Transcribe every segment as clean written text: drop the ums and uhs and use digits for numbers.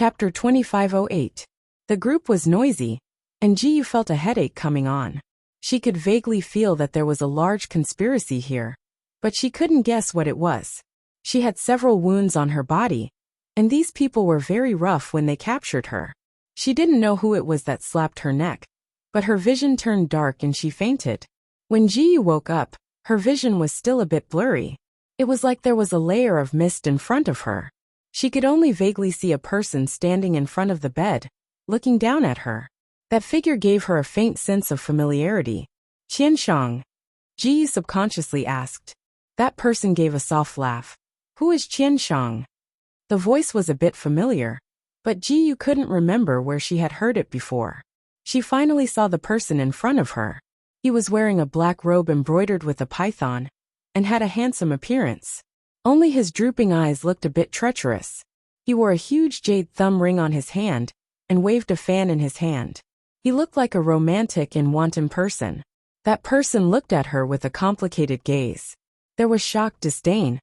Chapter 2508. The group was noisy, and Jiyu felt a headache coming on. She could vaguely feel that there was a large conspiracy here, but she couldn't guess what it was. She had several wounds on her body, and these people were very rough when they captured her. She didn't know who it was that slapped her neck, but her vision turned dark and she fainted. When Jiyu woke up, her vision was still a bit blurry. It was like there was a layer of mist in front of her. She could only vaguely see a person standing in front of the bed, looking down at her. That figure gave her a faint sense of familiarity. Qianshang? Jiyu subconsciously asked. That person gave a soft laugh. Who is Qianshang? The voice was a bit familiar, but Jiyu couldn't remember where she had heard it before. She finally saw the person in front of her. He was wearing a black robe embroidered with a python, and had a handsome appearance. Only his drooping eyes looked a bit treacherous. He wore a huge jade thumb ring on his hand, and waved a fan in his hand. He looked like a romantic and wanton person. That person looked at her with a complicated gaze. There was shock, disdain,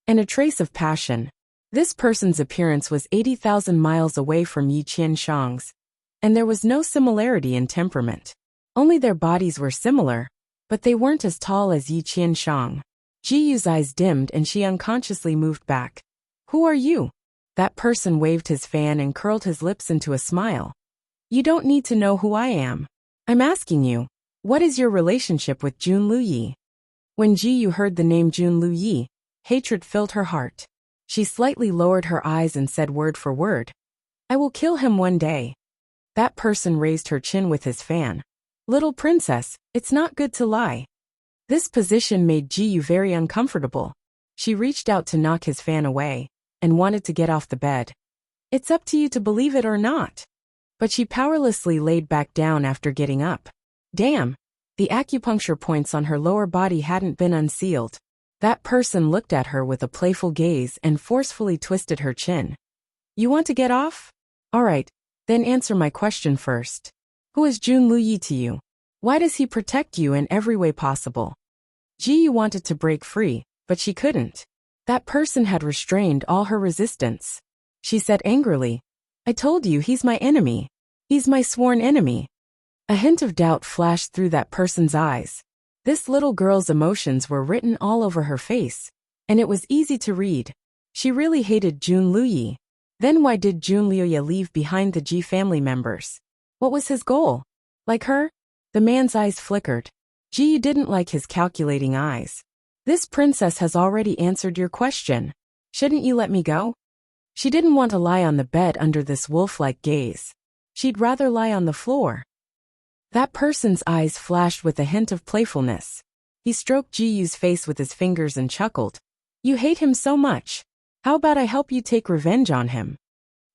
and a trace of passion. This person's appearance was 80,000 miles away from Yi Qianshang's, and there was no similarity in temperament. Only their bodies were similar, but they weren't as tall as Yi Qianshang. Jiyu's eyes dimmed and she unconsciously moved back. Who are you? That person waved his fan and curled his lips into a smile. You don't need to know who I am. I'm asking you, what is your relationship with Jun Luyi? When Jiyu heard the name Jun Luyi, hatred filled her heart. She slightly lowered her eyes and said word for word, I will kill him one day. That person raised her chin with his fan. Little princess, it's not good to lie. This position made Jiyu very uncomfortable. She reached out to knock his fan away, and wanted to get off the bed. It's up to you to believe it or not. But she powerlessly laid back down after getting up. Damn, the acupuncture points on her lower body hadn't been unsealed. That person looked at her with a playful gaze and forcefully twisted her chin. You want to get off? Alright, then answer my question first. Who is Jun Luyi to you? Why does he protect you in every way possible? Jiyu wanted to break free, but she couldn't. That person had restrained all her resistance. She said angrily, I told you he's my enemy. He's my sworn enemy. A hint of doubt flashed through that person's eyes. This little girl's emotions were written all over her face, and it was easy to read. She really hated Jun Luyi. Then why did Jun Luyi leave behind the Ji family members? What was his goal? Like her? The man's eyes flickered. Jiyu didn't like his calculating eyes. This princess has already answered your question. Shouldn't you let me go? She didn't want to lie on the bed under this wolf-like gaze. She'd rather lie on the floor. That person's eyes flashed with a hint of playfulness. He stroked Jiyu's face with his fingers and chuckled. You hate him so much. How about I help you take revenge on him?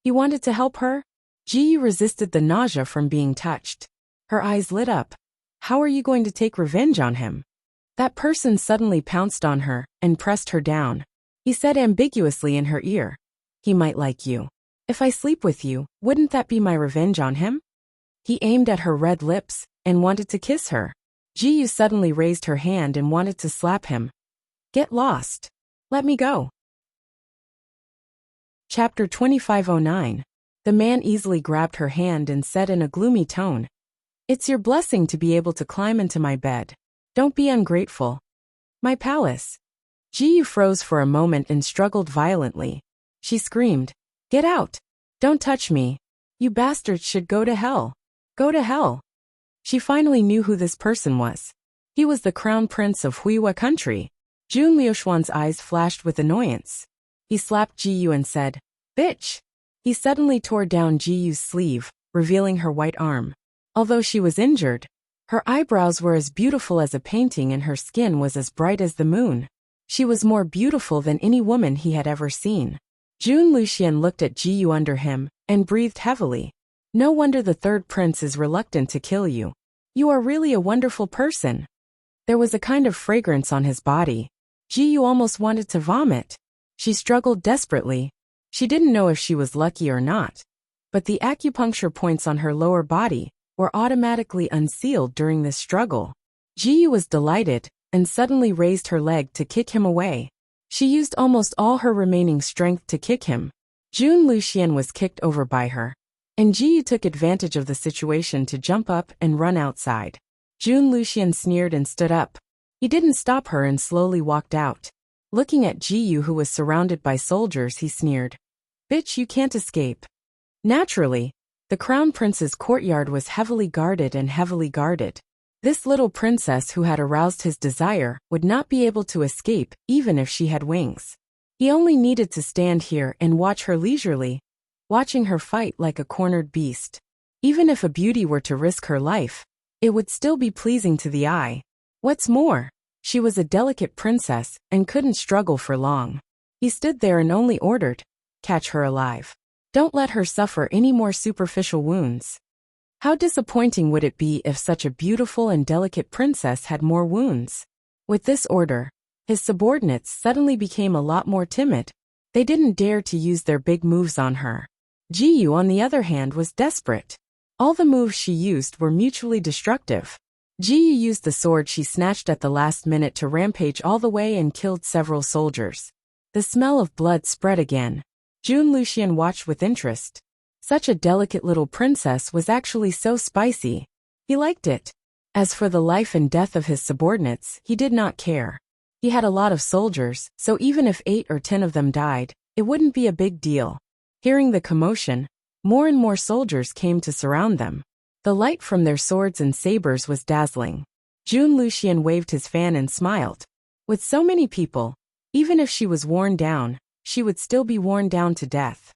He wanted to help her? Jiyu resisted the nausea from being touched. Her eyes lit up. How are you going to take revenge on him? That person suddenly pounced on her and pressed her down. He said ambiguously in her ear, he might like you. If I sleep with you, wouldn't that be my revenge on him? He aimed at her red lips and wanted to kiss her. Jiyu suddenly raised her hand and wanted to slap him. Get lost. Let me go. Chapter 2509. The man easily grabbed her hand and said in a gloomy tone, It's your blessing to be able to climb into my bed. Don't be ungrateful. My palace. Jiyu froze for a moment and struggled violently. She screamed, Get out! Don't touch me! You bastards should go to hell! Go to hell! She finally knew who this person was. He was the crown prince of Huiwa country. Jun Liuxuan's eyes flashed with annoyance. He slapped Jiyu and said, Bitch! He suddenly tore down Jiyu's sleeve, revealing her white arm. Although she was injured, her eyebrows were as beautiful as a painting and her skin was as bright as the moon. She was more beautiful than any woman he had ever seen. Jun Luxian looked at Jiyu under him and breathed heavily. No wonder the third prince is reluctant to kill you. You are really a wonderful person. There was a kind of fragrance on his body. Jiyu almost wanted to vomit. She struggled desperately. She didn't know if she was lucky or not. But the acupuncture points on her lower body were automatically unsealed during this struggle. Jiyu was delighted and suddenly raised her leg to kick him away. She used almost all her remaining strength to kick him. Jun Luxian was kicked over by her, and Ji took advantage of the situation to jump up and run outside. Jun Luxian sneered and stood up. He didn't stop her and slowly walked out. Looking at Ji, who was surrounded by soldiers, he sneered. "Bitch, you can't escape." Naturally, the crown prince's courtyard was heavily guarded. This little princess who had aroused his desire would not be able to escape even if she had wings. He only needed to stand here and watch her leisurely, watching her fight like a cornered beast. Even if a beauty were to risk her life, it would still be pleasing to the eye. What's more, she was a delicate princess and couldn't struggle for long. He stood there and only ordered, "Catch her alive. Don't let her suffer any more superficial wounds." How disappointing would it be if such a beautiful and delicate princess had more wounds? With this order, his subordinates suddenly became a lot more timid. They didn't dare to use their big moves on her. Ji, on the other hand, was desperate. All the moves she used were mutually destructive. Ji used the sword she snatched at the last minute to rampage all the way and killed several soldiers. The smell of blood spread again. Jun Luxian watched with interest. Such a delicate little princess was actually so spicy. He liked it. As for the life and death of his subordinates, he did not care. He had a lot of soldiers, so even if 8 or 10 of them died, it wouldn't be a big deal. Hearing the commotion, more and more soldiers came to surround them. The light from their swords and sabers was dazzling. Jun Luxian waved his fan and smiled. With so many people, even if she was worn down, she would still be worn down to death.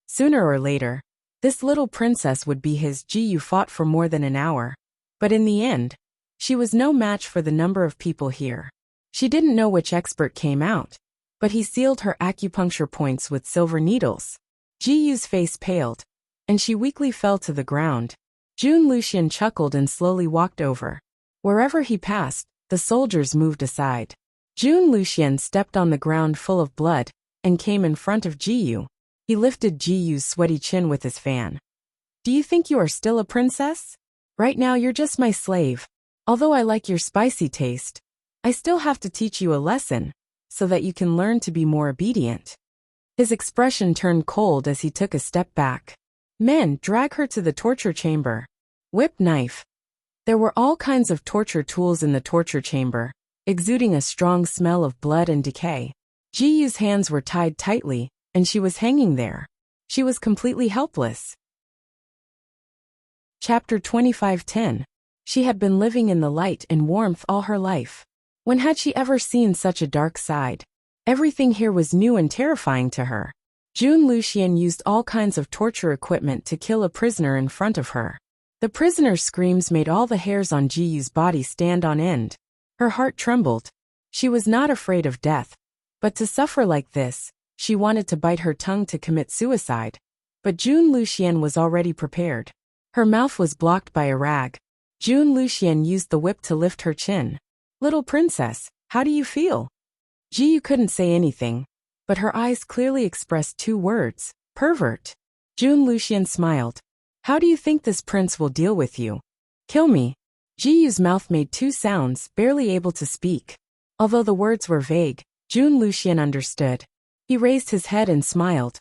Sooner or later, this little princess would be his. Ji fought for more than an hour. But in the end, she was no match for the number of people here. She didn't know which expert came out, but he sealed her acupuncture points with silver needles. Ji's face paled, and she weakly fell to the ground. Jun Luxian chuckled and slowly walked over. Wherever he passed, the soldiers moved aside. Jun Luxian stepped on the ground full of blood and came in front of Ji. He lifted Ji's sweaty chin with his fan. "Do you think you are still a princess? Right now you're just my slave. Although I like your spicy taste, I still have to teach you a lesson, so that you can learn to be more obedient." His expression turned cold as he took a step back. "Men, drag her to the torture chamber." Whip knife. There were all kinds of torture tools in the torture chamber, exuding a strong smell of blood and decay. Ji's hands were tied tightly, and she was hanging there. She was completely helpless. Chapter 25:10. She had been living in the light and warmth all her life. When had she ever seen such a dark side? Everything here was new and terrifying to her. Jun Luxian used all kinds of torture equipment to kill a prisoner in front of her. The prisoner's screams made all the hairs on Ji's body stand on end. Her heart trembled. She was not afraid of death, but to suffer like this, she wanted to bite her tongue to commit suicide. But Jun Luxian was already prepared. Her mouth was blocked by a rag. Jun Luxian used the whip to lift her chin. "Little princess, how do you feel?" Ji couldn't say anything, but her eyes clearly expressed 2 words, "pervert." Jun Luxian smiled. "How do you think this prince will deal with you?" "Kill me." Ji's mouth made 2 sounds, barely able to speak. Although the words were vague, Jun Luxian understood. He raised his head and smiled.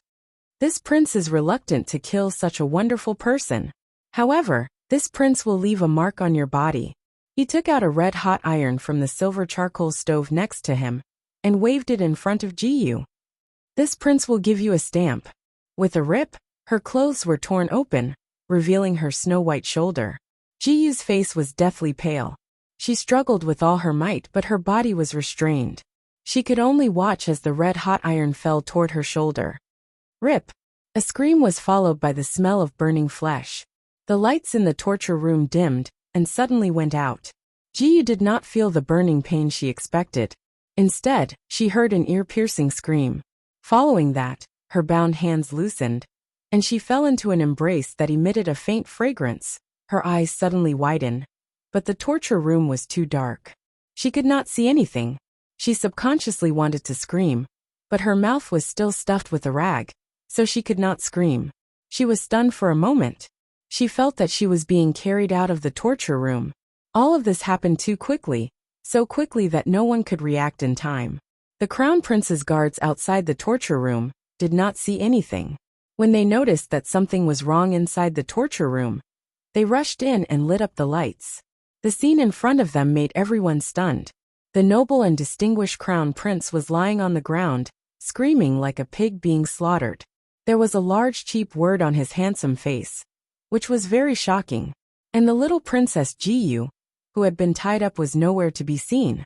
This prince is reluctant to kill such a wonderful person. However, this prince will leave a mark on your body. He took out a red-hot iron from the silver charcoal stove next to him and waved it in front of Ji. "This prince will give you a stamp." With a rip, her clothes were torn open, revealing her snow-white shoulder. Ji's face was deathly pale. She struggled with all her might, but her body was restrained. She could only watch as the red-hot iron fell toward her shoulder. Rip! A scream was followed by the smell of burning flesh. The lights in the torture room dimmed and suddenly went out. Ji did not feel the burning pain she expected. Instead, she heard an ear-piercing scream. Following that, her bound hands loosened, and she fell into an embrace that emitted a faint fragrance. Her eyes suddenly widened, but the torture room was too dark. She could not see anything. She subconsciously wanted to scream, but her mouth was still stuffed with a rag, so she could not scream. She was stunned for a moment. She felt that she was being carried out of the torture room. All of this happened too quickly, so quickly that no one could react in time. The crown prince's guards outside the torture room did not see anything. When they noticed that something was wrong inside the torture room, they rushed in and lit up the lights. The scene in front of them made everyone stunned. The noble and distinguished crown prince was lying on the ground, screaming like a pig being slaughtered. There was a large cheap word on his handsome face, which was very shocking. And the little princess Jiyu, who had been tied up, was nowhere to be seen.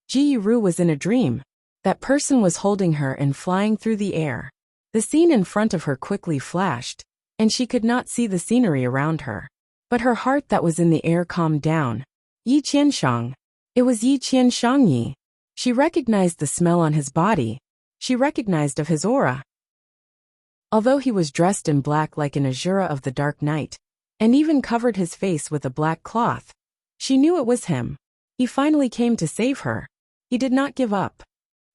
Jiyu was in a dream. That person was holding her and flying through the air. The scene in front of her quickly flashed, and she could not see the scenery around her. But her heart that was in the air calmed down. Yi Qianshang. It was Yi Qianshang Yi. She recognized the smell on his body. She recognized of his aura. Although he was dressed in black like an azura of the dark night, and even covered his face with a black cloth, she knew it was him. He finally came to save her. He did not give up.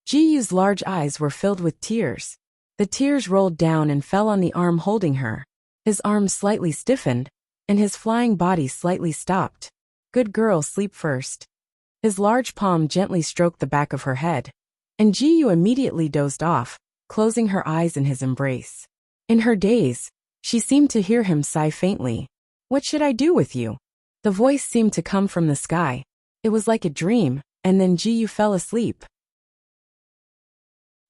Jiyu's large eyes were filled with tears. The tears rolled down and fell on the arm holding her. His arm slightly stiffened, and his flying body slightly stopped. Good girl, sleep first. His large palm gently stroked the back of her head, and Jiyu immediately dozed off, closing her eyes in his embrace. In her daze, she seemed to hear him sigh faintly. What should I do with you? The voice seemed to come from the sky. It was like a dream, and then Jiyu fell asleep.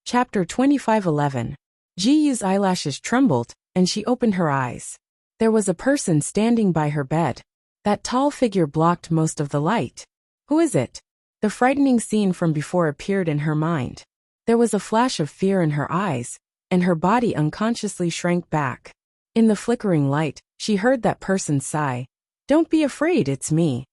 Chapter 25:11. Jiyu's eyelashes trembled, and she opened her eyes. There was a person standing by her bed. That tall figure blocked most of the light. Who is it? The frightening scene from before appeared in her mind. There was a flash of fear in her eyes, and her body unconsciously shrank back. In the flickering light, she heard that person sigh. Don't be afraid, it's me.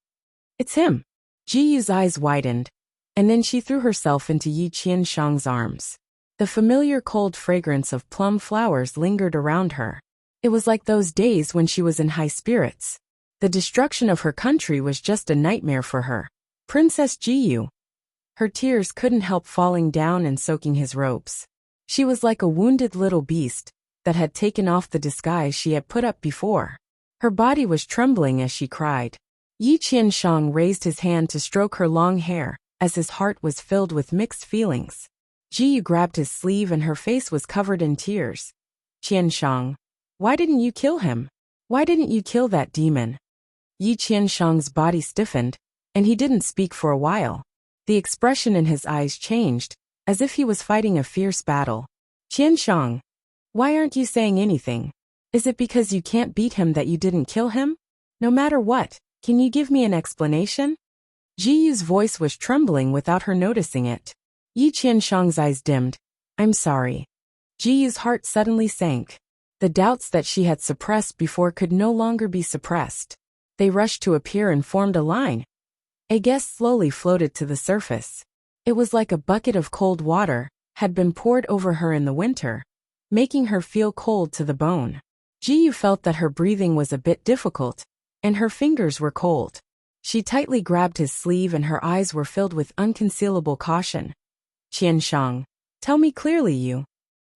It's him. Jiyu's eyes widened, and then she threw herself into Yi Qianshang's arms. The familiar cold fragrance of plum flowers lingered around her. It was like those days when she was in high spirits. The destruction of her country was just a nightmare for her. Princess Jiyu. Her tears couldn't help falling down and soaking his robes. She was like a wounded little beast that had taken off the disguise she had put up before. Her body was trembling as she cried. Yi Qianshang raised his hand to stroke her long hair, as his heart was filled with mixed feelings. Jiyu grabbed his sleeve and her face was covered in tears. Qianshang, why didn't you kill him? Why didn't you kill that demon? Yi Qianshang's body stiffened, and he didn't speak for a while. The expression in his eyes changed, as if he was fighting a fierce battle. Qianshang, why aren't you saying anything? Is it because you can't beat him that you didn't kill him? No matter what, can you give me an explanation? Jiyu's voice was trembling without her noticing it. Yi Qianshang's eyes dimmed. I'm sorry. Jiyu's heart suddenly sank. The doubts that she had suppressed before could no longer be suppressed. They rushed to appear and formed a line. A guest slowly floated to the surface. It was like a bucket of cold water had been poured over her in the winter, making her feel cold to the bone. Jiyu felt that her breathing was a bit difficult, and her fingers were cold. She tightly grabbed his sleeve and her eyes were filled with unconcealable caution. Qianshang, tell me clearly,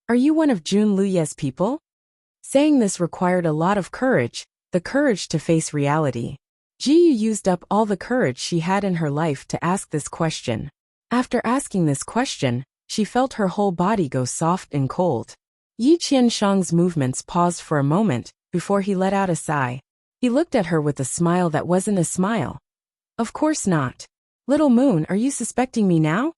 are you one of Jun Luye's people? Saying this required a lot of courage, the courage to face reality. Jiyu used up all the courage she had in her life to ask this question. After asking this question, she felt her whole body go soft and cold. Yi Qianshang's movements paused for a moment, before he let out a sigh. He looked at her with a smile that wasn't a smile. Of course not. Little Moon, are you suspecting me now?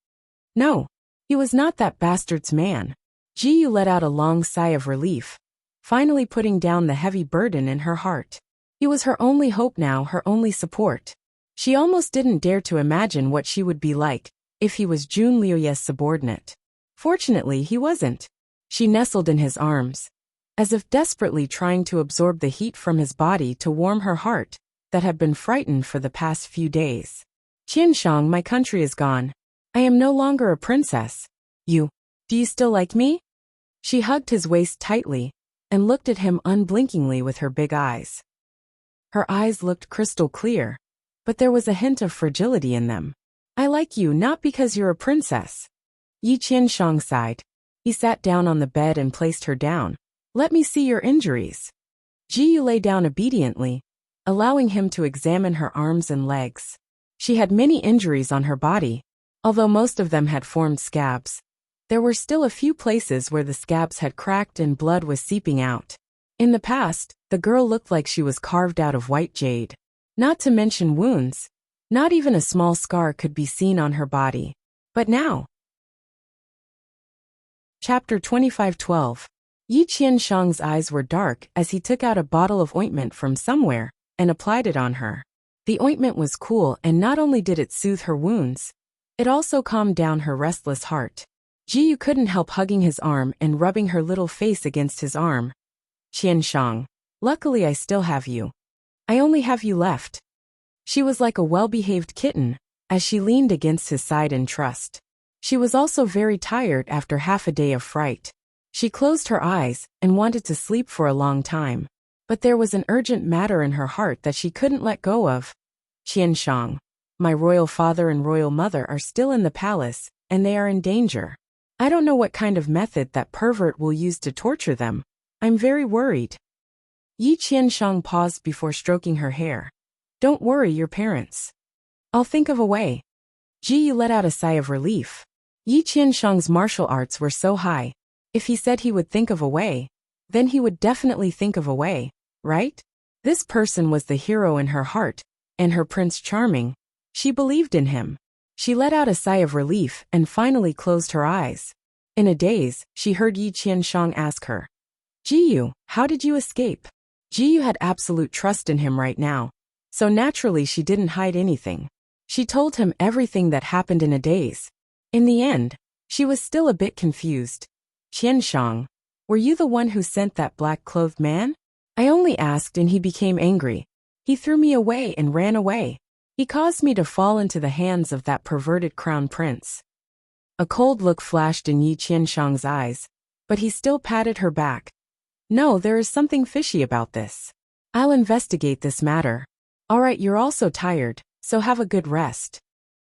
No. He was not that bastard's man. Jiyu let out a long sigh of relief, finally putting down the heavy burden in her heart. He was her only hope now, her only support. She almost didn't dare to imagine what she would be like if he was Jun Luye's subordinate. Fortunately, he wasn't. She nestled in his arms, as if desperately trying to absorb the heat from his body to warm her heart that had been frightened for the past few days. Qianshang, my country is gone. I am no longer a princess. Do you still like me? She hugged his waist tightly and looked at him unblinkingly with her big eyes. Her eyes looked crystal clear, but there was a hint of fragility in them. I like you not because you're a princess. Yi Qianshang sighed. He sat down on the bed and placed her down. Let me see your injuries. Jiyu lay down obediently, allowing him to examine her arms and legs. She had many injuries on her body, although most of them had formed scabs. There were still a few places where the scabs had cracked and blood was seeping out. In the past, the girl looked like she was carved out of white jade. Not to mention wounds. Not even a small scar could be seen on her body. But now. Chapter 25:12. Yi Qianshang's eyes were dark as he took out a bottle of ointment from somewhere and applied it on her. The ointment was cool, and not only did it soothe her wounds, it also calmed down her restless heart. Ji Yu couldn't help hugging his arm and rubbing her little face against his arm. Qianshang, luckily I still have you. I only have you left. She was like a well-behaved kitten, as she leaned against his side in trust. She was also very tired after half a day of fright. She closed her eyes and wanted to sleep for a long time. But there was an urgent matter in her heart that she couldn't let go of. Qianshang, my royal father and royal mother are still in the palace, and they are in danger. I don't know what kind of method that pervert will use to torture them. I'm very worried. Yi Qianshang paused before stroking her hair. Don't worry your parents. I'll think of a way. Ji Yu let out a sigh of relief. Yi Qianshang's martial arts were so high. If he said he would think of a way, then he would definitely think of a way, right? This person was the hero in her heart, and her Prince Charming. She believed in him. She let out a sigh of relief and finally closed her eyes. In a daze, she heard Yi Qianshang ask her, Ji Yu, how did you escape? Ji Yu had absolute trust in him right now, so naturally she didn't hide anything. She told him everything that happened in a daze. In the end, she was still a bit confused. Qianshang, were you the one who sent that black-clothed man? I only asked and he became angry. He threw me away and ran away. He caused me to fall into the hands of that perverted crown prince. A cold look flashed in Yi Qianshang's eyes, but he still patted her back. No, there is something fishy about this. I'll investigate this matter. All right, you're also tired, so have a good rest.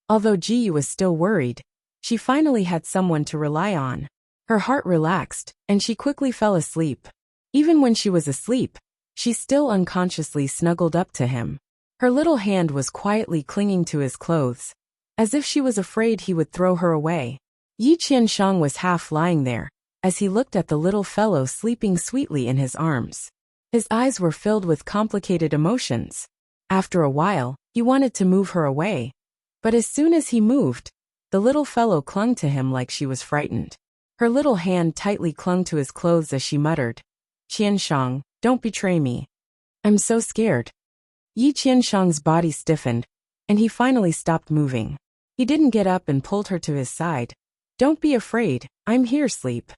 Although Ji Yu was still worried, she finally had someone to rely on. Her heart relaxed, and she quickly fell asleep. Even when she was asleep, she still unconsciously snuggled up to him. Her little hand was quietly clinging to his clothes, as if she was afraid he would throw her away. Yi Qianshang was half lying there, as he looked at the little fellow sleeping sweetly in his arms. His eyes were filled with complicated emotions. After a while, he wanted to move her away. But as soon as he moved, the little fellow clung to him like she was frightened. Her little hand tightly clung to his clothes as she muttered, Qianshang, don't betray me. I'm so scared. Yi Qianshang's body stiffened, and he finally stopped moving. He didn't get up and pulled her to his side. Don't be afraid, I'm here, sleep.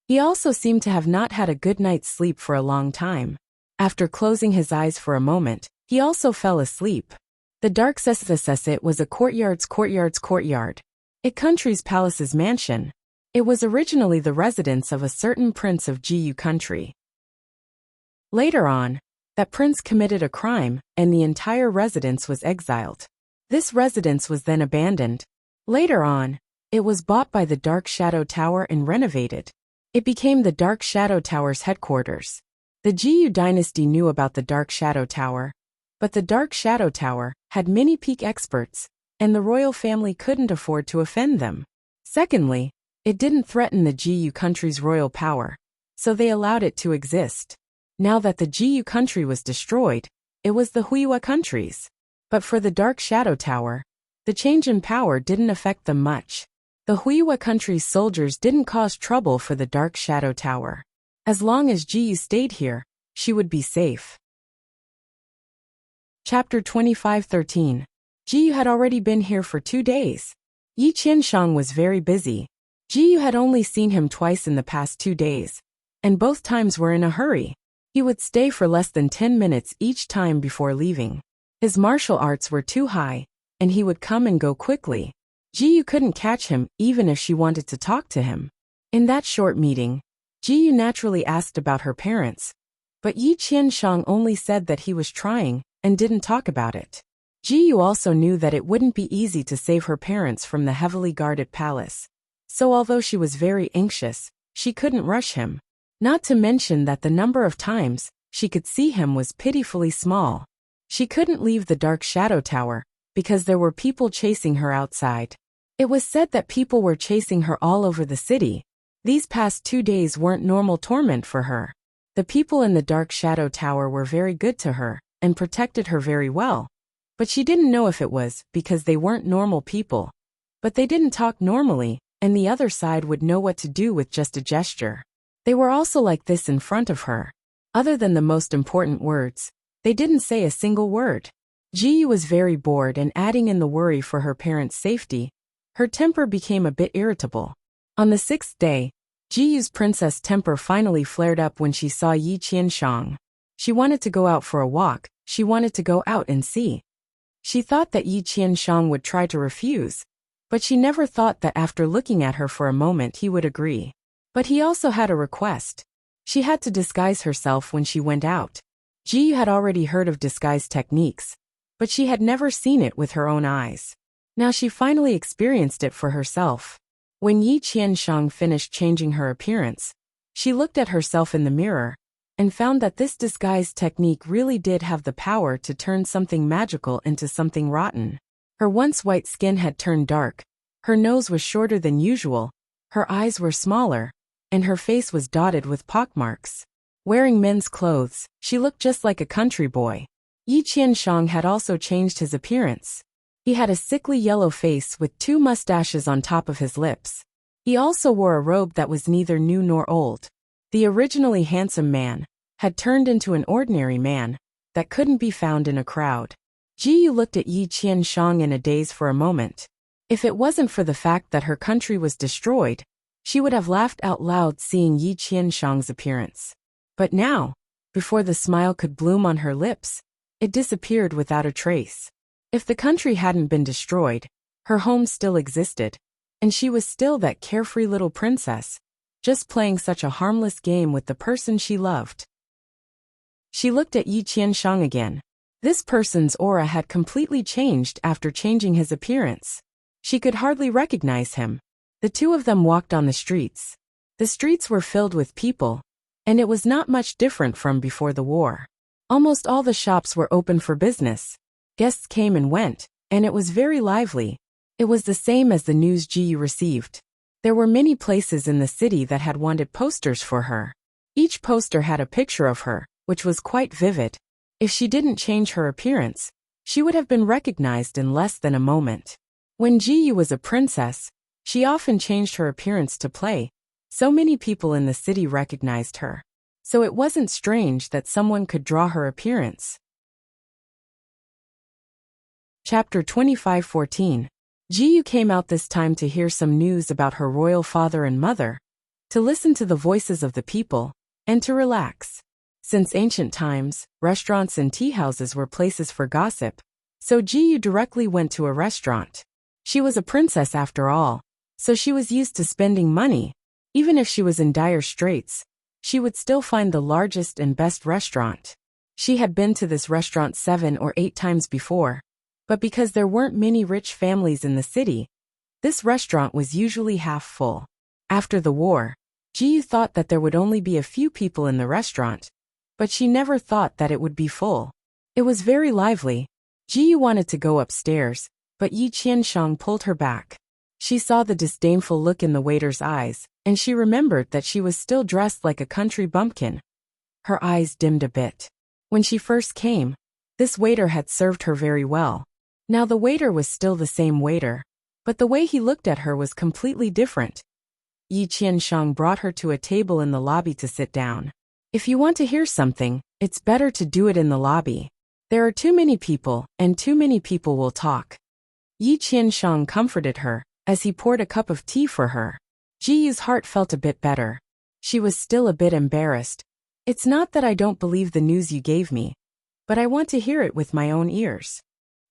He also seemed to have not had a good night's sleep for a long time. After closing his eyes for a moment, he also fell asleep. The dark Sesseset was a courtyard's courtyard. A country's palace's mansion. It was originally the residence of a certain prince of Jiyu country. Later on, that prince committed a crime, and the entire residence was exiled. This residence was then abandoned. Later on, it was bought by the Dark Shadow Tower and renovated. It became the Dark Shadow Tower's headquarters. The Jiyu dynasty knew about the Dark Shadow Tower, but the Dark Shadow Tower had many peak experts, and the royal family couldn't afford to offend them. Secondly, it didn't threaten the Jiyu country's royal power, so they allowed it to exist. Now that the Jiyu country was destroyed, it was the Huiwa country's. But for the Dark Shadow Tower, the change in power didn't affect them much. The Huiwa country's soldiers didn't cause trouble for the Dark Shadow Tower. As long as Jiyu stayed here, she would be safe. Chapter 25:13. Jiyu had already been here for 2 days. Yi Qianshang was very busy. Jiyu had only seen him twice in the past 2 days, and both times were in a hurry. He would stay for less than 10 minutes each time before leaving. His martial arts were too high, and he would come and go quickly. Jiyu couldn't catch him even if she wanted to talk to him. In that short meeting, Jiyu naturally asked about her parents, but Yi Qianshang only said that he was trying and didn't talk about it. Jiyu also knew that it wouldn't be easy to save her parents from the heavily guarded palace. So although she was very anxious, she couldn't rush him. Not to mention that the number of times she could see him was pitifully small. She couldn't leave the Dark Shadow Tower because there were people chasing her outside. It was said that people were chasing her all over the city. These past 2 days weren't normal torment for her. The people in the Dark Shadow Tower were very good to her and protected her very well. But she didn't know if it was because they weren't normal people. But they didn't talk normally, and the other side would know what to do with just a gesture. They were also like this in front of her. Other than the most important words, they didn't say a single word. Ji was very bored, and adding in the worry for her parents' safety, her temper became a bit irritable. On the 6th day, Ji's princess temper finally flared up when she saw Yi Qianshang. She wanted to go out for a walk. She wanted to go out and see. She thought that Yi Qianshang would try to refuse, but she never thought that after looking at her for a moment he would agree. But he also had a request. She had to disguise herself when she went out. Ji had already heard of disguise techniques, but she had never seen it with her own eyes. Now she finally experienced it for herself. When Yi Qianshang finished changing her appearance, she looked at herself in the mirror and found that this disguise technique really did have the power to turn something magical into something rotten. Her once white skin had turned dark, her nose was shorter than usual, her eyes were smaller, and her face was dotted with pockmarks. Wearing men's clothes, she looked just like a country boy. Yi Qianshang had also changed his appearance. He had a sickly yellow face with 2 mustaches on top of his lips. He also wore a robe that was neither new nor old. The originally handsome man had turned into an ordinary man that couldn't be found in a crowd. Ji looked at Yi Qianshang in a daze for a moment. If it wasn't for the fact that her country was destroyed, she would have laughed out loud seeing Yi Qianshang's appearance. But now, before the smile could bloom on her lips, it disappeared without a trace. If the country hadn't been destroyed, her home still existed, and she was still that carefree little princess, just playing such a harmless game with the person she loved. She looked at Yi Qianshang again. This person's aura had completely changed after changing his appearance. She could hardly recognize him. The two of them walked on the streets. The streets were filled with people, and it was not much different from before the war. Almost all the shops were open for business. Guests came and went, and it was very lively. It was the same as the news Ji received. There were many places in the city that had wanted posters for her. Each poster had a picture of her, which was quite vivid. If she didn't change her appearance, she would have been recognized in less than a moment. When Ji was a princess, she often changed her appearance to play. So many people in the city recognized her. So it wasn't strange that someone could draw her appearance. Chapter 25:14. Ji came out this time to hear some news about her royal father and mother, to listen to the voices of the people, and to relax. Since ancient times, restaurants and tea houses were places for gossip, so Ji directly went to a restaurant. She was a princess after all, so she was used to spending money. Even if she was in dire straits, she would still find the largest and best restaurant. She had been to this restaurant 7 or 8 times before, but because there weren't many rich families in the city, this restaurant was usually half full. After the war, Ji thought that there would only be a few people in the restaurant, but she never thought that it would be full. It was very lively. Ji wanted to go upstairs, but Yi Qianshang pulled her back. She saw the disdainful look in the waiter's eyes, and she remembered that she was still dressed like a country bumpkin. Her eyes dimmed a bit. When she first came, this waiter had served her very well. Now the waiter was still the same waiter, but the way he looked at her was completely different. Yi Qianshang brought her to a table in the lobby to sit down. If you want to hear something, it's better to do it in the lobby. There are too many people, and too many people will talk. Yi Qianshang comforted her, as he poured a cup of tea for her. Ji's heart felt a bit better. She was still a bit embarrassed. It's not that I don't believe the news you gave me, but I want to hear it with my own ears.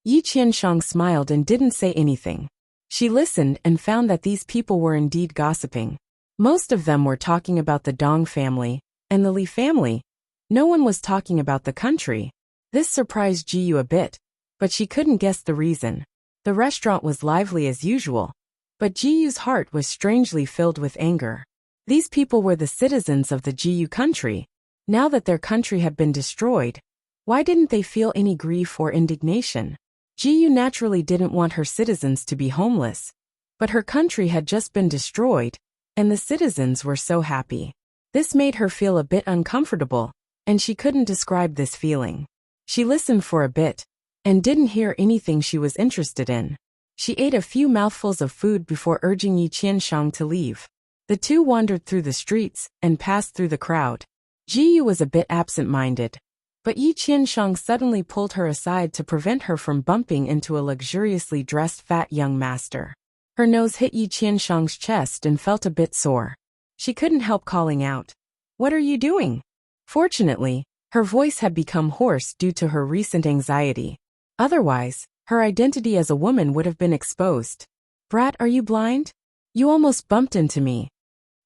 Yi Qianshang smiled and didn't say anything. She listened and found that these people were indeed gossiping. Most of them were talking about the Dong family and the Li family. No one was talking about the country. This surprised Ji a bit, but she couldn't guess the reason. The restaurant was lively as usual, but Ji's heart was strangely filled with anger. These people were the citizens of the Ji country. Now that their country had been destroyed, why didn't they feel any grief or indignation? Ji naturally didn't want her citizens to be homeless, But her country had just been destroyed, and the citizens were so happy. This made her feel a bit uncomfortable, and she couldn't describe this feeling. She listened for a bit, and didn't hear anything she was interested in. She ate a few mouthfuls of food before urging Yi Qianshang to leave. The two wandered through the streets and passed through the crowd. Ji Yu was a bit absent-minded, but Yi Qianshang suddenly pulled her aside to prevent her from bumping into a luxuriously dressed fat young master. Her nose hit Yi Qianshang's chest and felt a bit sore. She couldn't help calling out, "What are you doing?" Fortunately, her voice had become hoarse due to her recent anxiety. Otherwise, her identity as a woman would have been exposed. "Brat, are you blind? You almost bumped into me."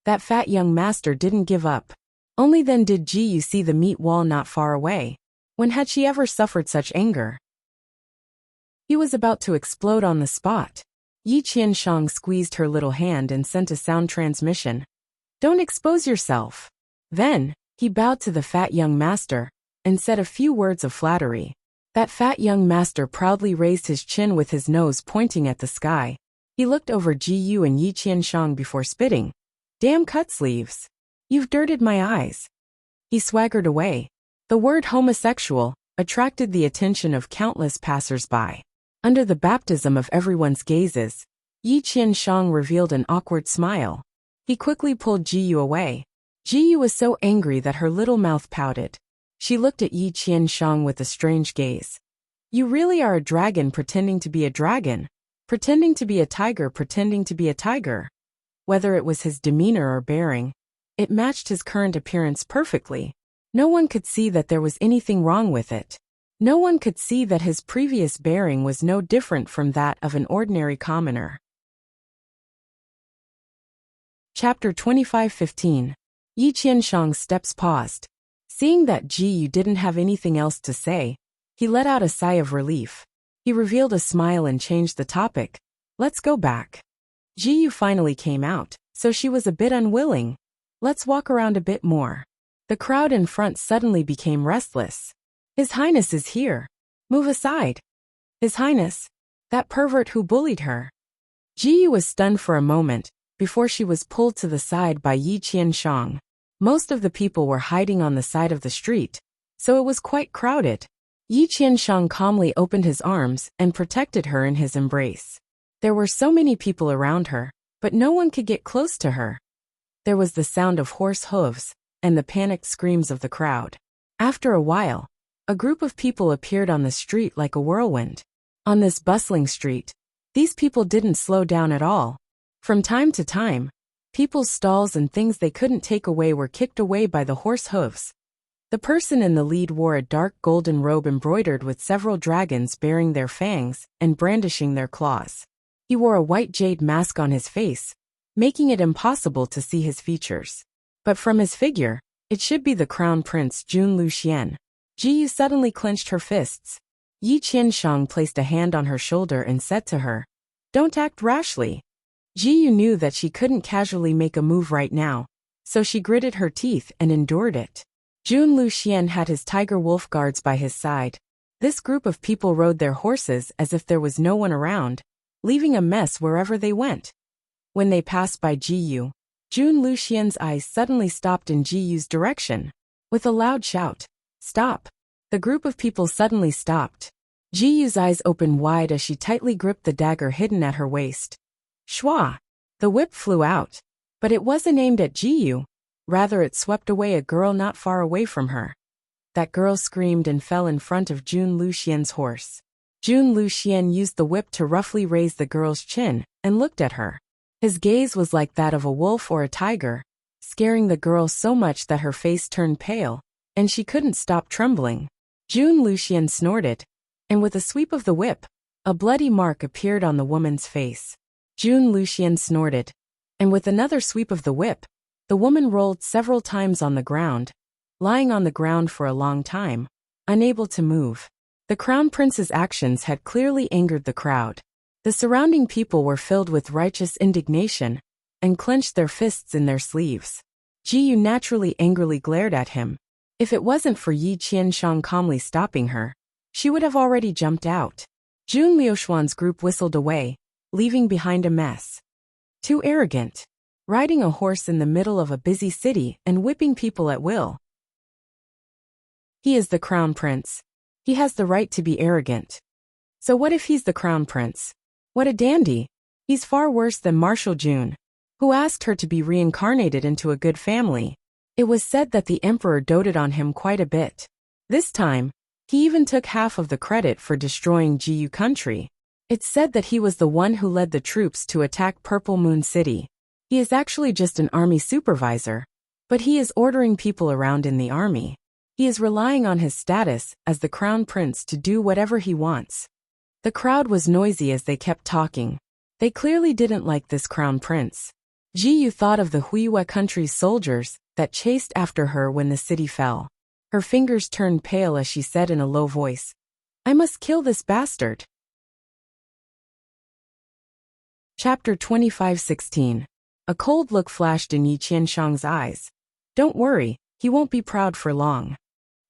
That fat young master didn't give up. Only then did Ji Yu see the meat wall not far away. When had she ever suffered such anger? He was about to explode on the spot. Yi Qianshang squeezed her little hand and sent a sound transmission. "Don't expose yourself." Then, he bowed to the fat young master and said a few words of flattery. That fat young master proudly raised his chin with his nose pointing at the sky. He looked over Ji Yu and Yi Qianshang before spitting. "Damn cut sleeves. You've dirted my eyes." He swaggered away. The word homosexual attracted the attention of countless passers-by. Under the baptism of everyone's gazes, Yi Qianshang revealed an awkward smile. He quickly pulled Ji Yu away. Ji Yu was so angry that her little mouth pouted. She looked at Yi Qianshang with a strange gaze. "You really are a dragon pretending to be a dragon, pretending to be a tiger pretending to be a tiger." Whether it was his demeanor or bearing, it matched his current appearance perfectly. No one could see that there was anything wrong with it. No one could see that his previous bearing was no different from that of an ordinary commoner. Chapter 25:15. Yi Qianshang's steps paused. Seeing that Ji Yu didn't have anything else to say, he let out a sigh of relief. He revealed a smile and changed the topic. "Let's go back." Ji Yu finally came out, so she was a bit unwilling. "Let's walk around a bit more." The crowd in front suddenly became restless. "His Highness is here. Move aside." His Highness? That pervert who bullied her. Ji Yu was stunned for a moment, before she was pulled to the side by Yi Qianshang. Most of the people were hiding on the side of the street, so it was quite crowded. Yi Qianshang calmly opened his arms and protected her in his embrace. There were so many people around her, but no one could get close to her. There was the sound of horse hooves and the panicked screams of the crowd. After a while, a group of people appeared on the street like a whirlwind. On this bustling street, these people didn't slow down at all. From time to time, people's stalls and things they couldn't take away were kicked away by the horse hooves. The person in the lead wore a dark golden robe embroidered with several dragons bearing their fangs and brandishing their claws. He wore a white jade mask on his face, making it impossible to see his features. But from his figure, it should be the Crown Prince Jun Luxian. Ji Yu suddenly clenched her fists. Yi Qianshang placed a hand on her shoulder and said to her, "Don't act rashly." Ji Yu knew that she couldn't casually make a move right now, so she gritted her teeth and endured it. Jun Luxian had his tiger wolf guards by his side. This group of people rode their horses as if there was no one around, leaving a mess wherever they went. When they passed by Ji Yu, Jun Luxian's eyes suddenly stopped in Ji Yu's direction. With a loud shout, "Stop!" the group of people suddenly stopped. Ji Yu's eyes opened wide as she tightly gripped the dagger hidden at her waist. Shwa! The whip flew out. But it wasn't aimed at Ji Yu. Rather, it swept away a girl not far away from her. That girl screamed and fell in front of Jun Luxian's horse. Jun Luxian used the whip to roughly raise the girl's chin and looked at her. His gaze was like that of a wolf or a tiger, scaring the girl so much that her face turned pale, and she couldn't stop trembling. Jun Luxian snorted, and with a sweep of the whip, a bloody mark appeared on the woman's face. Jun Luxian snorted, and with another sweep of the whip, the woman rolled several times on the ground, lying on the ground for a long time, unable to move. The Crown Prince's actions had clearly angered the crowd. The surrounding people were filled with righteous indignation and clenched their fists in their sleeves. Ji Yu naturally angrily glared at him. If it wasn't for Yi Qianshang calmly stopping her, she would have already jumped out. Jun Liuxuan's group whistled away, leaving behind a mess. Too arrogant. Riding a horse in the middle of a busy city and whipping people at will. He is the crown prince. He has the right to be arrogant. So what if he's the crown prince? What a dandy. He's far worse than Marshal June, who asked her to be reincarnated into a good family. It was said that the emperor doted on him quite a bit. This time, he even took half of the credit for destroying Jiyu country. It's said that he was the one who led the troops to attack Purple Moon City. He is actually just an army supervisor, but he is ordering people around in the army. He is relying on his status as the crown prince to do whatever he wants. The crowd was noisy as they kept talking. They clearly didn't like this crown prince. Jiyu thought of the Wuxia country's soldiers that chased after her when the city fell. Her fingers turned pale as she said in a low voice, "I must kill this bastard." Chapter 25:16. A cold look flashed in Yi Qianshang's eyes. Don't worry, he won't be proud for long.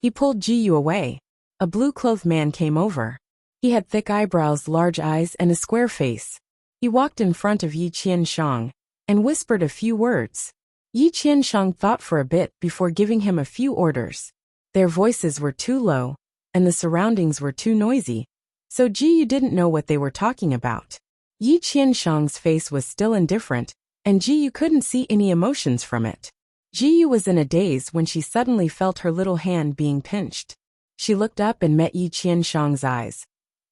He pulled Jiyu away. A blue-clothed man came over. He had thick eyebrows, large eyes, and a square face. He walked in front of Yi Qianshang and whispered a few words. Yi Qianshang thought for a bit before giving him a few orders. Their voices were too low, and the surroundings were too noisy, so Jiyu didn't know what they were talking about. Yi Qianshang's face was still indifferent, and Jiyu couldn't see any emotions from it. Jiyu was in a daze when she suddenly felt her little hand being pinched. She looked up and met Yi Qianshang's eyes.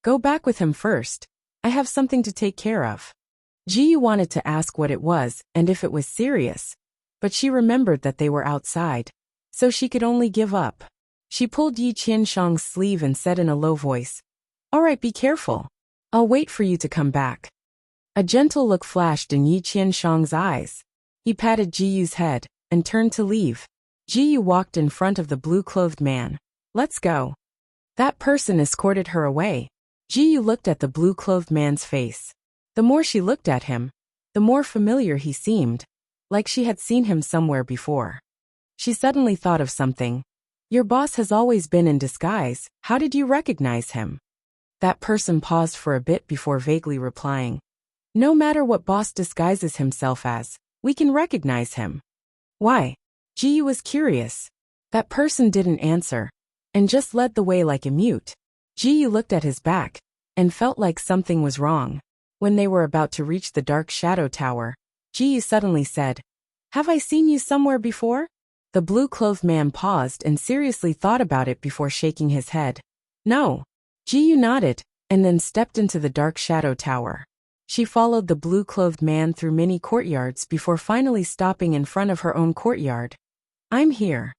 Go back with him first. I have something to take care of. Jiyu wanted to ask what it was and if it was serious, but she remembered that they were outside, so she could only give up. She pulled Yi Qianshang's sleeve and said in a low voice, "All right, be careful. I'll wait for you to come back." A gentle look flashed in Yi Qianshang's eyes. He patted Jiyu's head and turned to leave. Jiyu walked in front of the blue-clothed man. Let's go. That person escorted her away. Jiyu looked at the blue-clothed man's face. The more she looked at him, the more familiar he seemed, like she had seen him somewhere before. She suddenly thought of something. Your boss has always been in disguise. How did you recognize him? That person paused for a bit before vaguely replying. No matter what boss disguises himself as, we can recognize him. Why? Jiyu was curious. That person didn't answer, and just led the way like a mute. Jiyu looked at his back, and felt like something was wrong. When they were about to reach the dark shadow tower, Jiyu suddenly said, Have I seen you somewhere before? The blue-clothed man paused and seriously thought about it before shaking his head. No. Jiyu nodded, and then stepped into the dark shadow tower. She followed the blue-clothed man through many courtyards before finally stopping in front of her own courtyard. I'm here.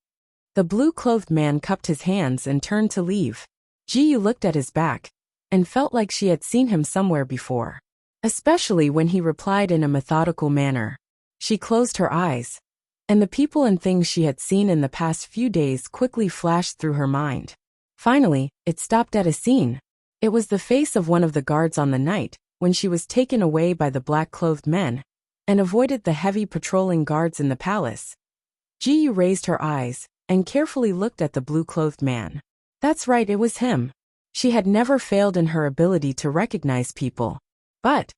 The blue-clothed man cupped his hands and turned to leave. Jiyu looked at his back, and felt like she had seen him somewhere before. Especially when he replied in a methodical manner. She closed her eyes, and the people and things she had seen in the past few days quickly flashed through her mind. Finally, it stopped at a scene. It was the face of one of the guards on the night when she was taken away by the black-clothed men, and avoided the heavy patrolling guards in the palace. Jiyu raised her eyes, and carefully looked at the blue-clothed man. That's right, it was him. She had never failed in her ability to recognize people. But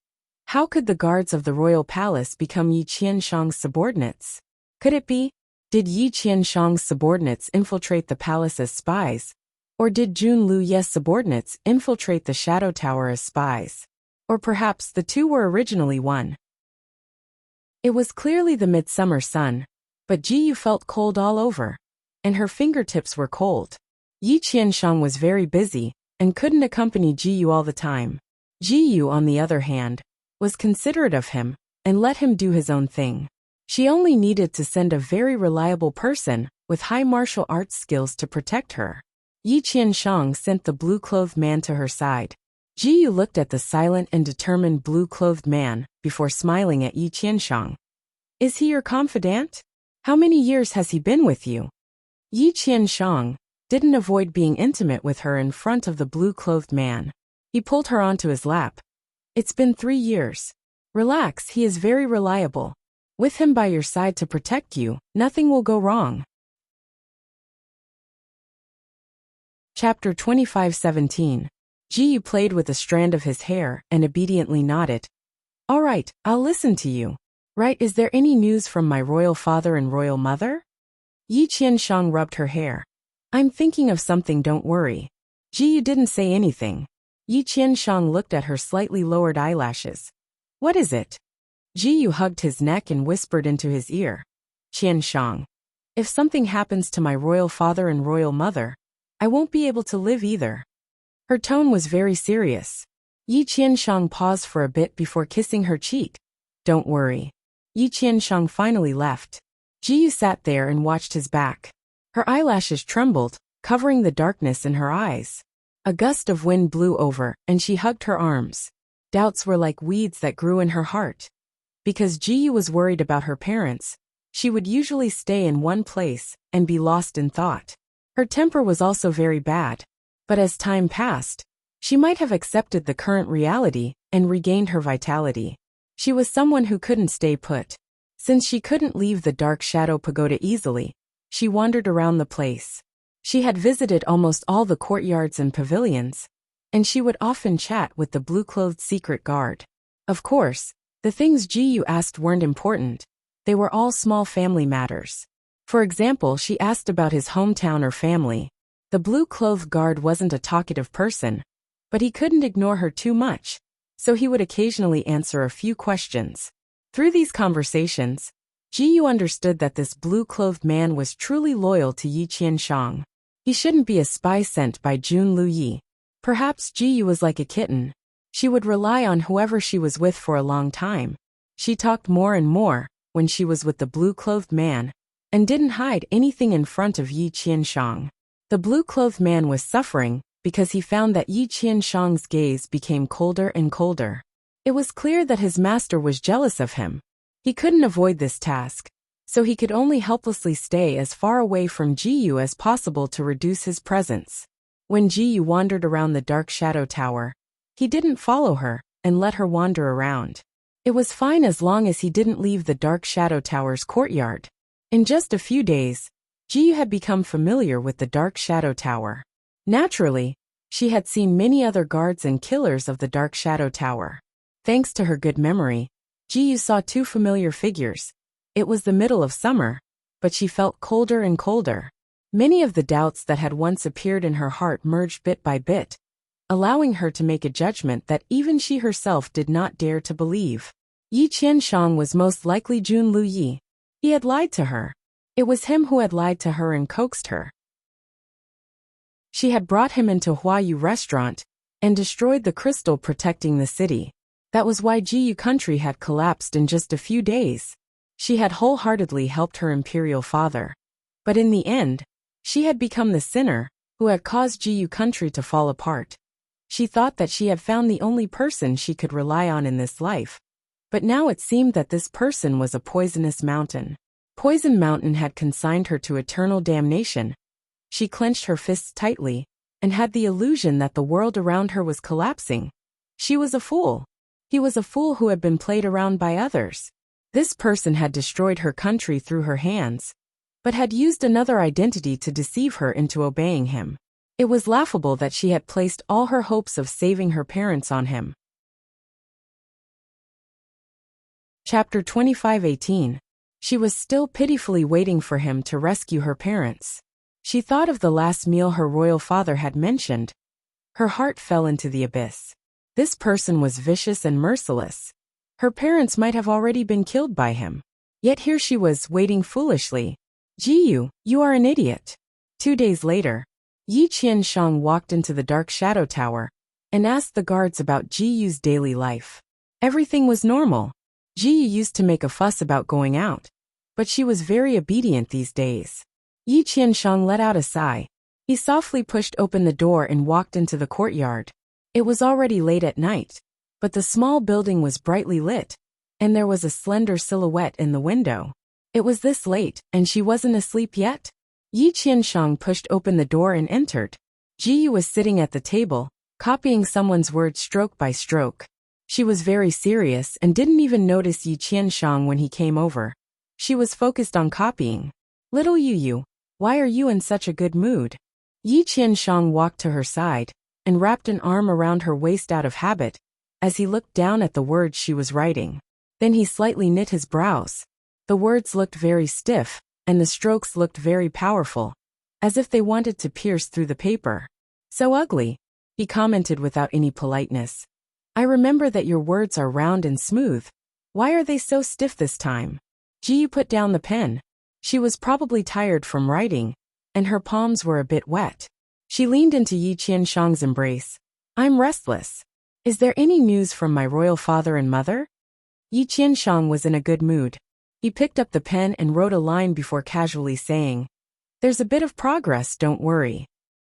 how could the guards of the royal palace become Yi Qianshang's subordinates? Could it be? Did Yi Qianshang's subordinates infiltrate the palace as spies? Or did Jun Luye's subordinates infiltrate the shadow tower as spies? Or perhaps the two were originally one. It was clearly the midsummer sun, but Jiyu felt cold all over, and her fingertips were cold. Yi Qianshang was very busy, and couldn't accompany Jiyu all the time. Jiyu, on the other hand, was considerate of him, and let him do his own thing. She only needed to send a very reliable person with high martial arts skills to protect her. Yi Qianshang sent the blue-clothed man to her side. Jiyu looked at the silent and determined blue-clothed man before smiling at Yi Qianshang. Is he your confidant? How many years has he been with you? Yi Qianshang didn't avoid being intimate with her in front of the blue-clothed man. He pulled her onto his lap. It's been 3 years. Relax, he is very reliable. With him by your side to protect you, nothing will go wrong. Chapter 25:17. Jiyu played with a strand of his hair and obediently nodded. All right, I'll listen to you. Right, is there any news from my royal father and royal mother? Yi Qianshang rubbed her hair. I'm thinking of something, don't worry. Ji Yu didn't say anything. Yi Qianshang looked at her slightly lowered eyelashes. What is it? Ji Yu hugged his neck and whispered into his ear. Qianshang. If something happens to my royal father and royal mother, I won't be able to live either. Her tone was very serious. Yi Qianshang paused for a bit before kissing her cheek. Don't worry. Yi Qianshang finally left. Ji Yu sat there and watched his back. Her eyelashes trembled, covering the darkness in her eyes. A gust of wind blew over, and she hugged her arms. Doubts were like weeds that grew in her heart. Because Ji Yu was worried about her parents, she would usually stay in one place and be lost in thought. Her temper was also very bad. But as time passed, she might have accepted the current reality and regained her vitality. She was someone who couldn't stay put. Since she couldn't leave the Dark Shadow Pagoda easily, she wandered around the place. She had visited almost all the courtyards and pavilions, and she would often chat with the blue-clothed secret guard. Of course, the things Ji Yu asked weren't important. They were all small family matters. For example, she asked about his hometown or family. The blue-clothed guard wasn't a talkative person, but he couldn't ignore her too much, so he would occasionally answer a few questions. Through these conversations, Ji Yu understood that this blue-clothed man was truly loyal to Yi Qianshang. He shouldn't be a spy sent by Jun Lu Yi. Perhaps Ji Yu was like a kitten. She would rely on whoever she was with for a long time. She talked more and more when she was with the blue-clothed man, and didn't hide anything in front of Yi Qianshang. The blue-clothed man was suffering because he found that Yi Qianshang's gaze became colder and colder. It was clear that his master was jealous of him. He couldn't avoid this task, so he could only helplessly stay as far away from Ji Yu as possible to reduce his presence. When Ji Yu wandered around the Dark Shadow Tower, he didn't follow her and let her wander around. It was fine as long as he didn't leave the Dark Shadow Tower's courtyard. In just a few days, Ji Yu had become familiar with the Dark Shadow Tower. Naturally, she had seen many other guards and killers of the Dark Shadow Tower. Thanks to her good memory, Ji Yu saw two familiar figures. It was the middle of summer, but she felt colder and colder. Many of the doubts that had once appeared in her heart merged bit by bit, allowing her to make a judgment that even she herself did not dare to believe. Yi Qianshang was most likely Jun Lu Yi. He had lied to her. It was him who had lied to her and coaxed her. She had brought him into Huayu restaurant and destroyed the crystal protecting the city. That was why Jiyu country had collapsed in just a few days. She had wholeheartedly helped her imperial father. But in the end, she had become the sinner who had caused Jiyu country to fall apart. She thought that she had found the only person she could rely on in this life. But now it seemed that this person was a poisonous mountain. Poison Mountain had consigned her to eternal damnation. She clenched her fists tightly and had the illusion that the world around her was collapsing. She was a fool. He was a fool who had been played around by others. This person had destroyed her country through her hands, but had used another identity to deceive her into obeying him. It was laughable that she had placed all her hopes of saving her parents on him. Chapter 25:18. She was still pitifully waiting for him to rescue her parents. She thought of the last meal her royal father had mentioned. Her heart fell into the abyss. This person was vicious and merciless. Her parents might have already been killed by him. Yet here she was, waiting foolishly. Jiyu, you are an idiot. 2 days later, Yi Qianshang walked into the Dark Shadow Tower and asked the guards about Jiyu's daily life. Everything was normal. Jiyu used to make a fuss about going out, but she was very obedient these days. Yi Qianshang let out a sigh. He softly pushed open the door and walked into the courtyard. It was already late at night, but the small building was brightly lit, and there was a slender silhouette in the window. It was this late, and she wasn't asleep yet? Yi Qianshang pushed open the door and entered. Jiyu was sitting at the table, copying someone's words stroke by stroke. She was very serious and didn't even notice Yi Qianshang when he came over. She was focused on copying. Little Yu, why are you in such a good mood? Yi Qianshang walked to her side and wrapped an arm around her waist out of habit, as he looked down at the words she was writing. Then he slightly knit his brows. The words looked very stiff, and the strokes looked very powerful, as if they wanted to pierce through the paper. "So ugly," he commented without any politeness. "I remember that your words are round and smooth. Why are they so stiff this time?" Ji put down the pen. She was probably tired from writing, and her palms were a bit wet. She leaned into Yi Qianshang's embrace. "I'm restless. Is there any news from my royal father and mother?" Yi Qianshang was in a good mood. He picked up the pen and wrote a line before casually saying, "There's a bit of progress, don't worry."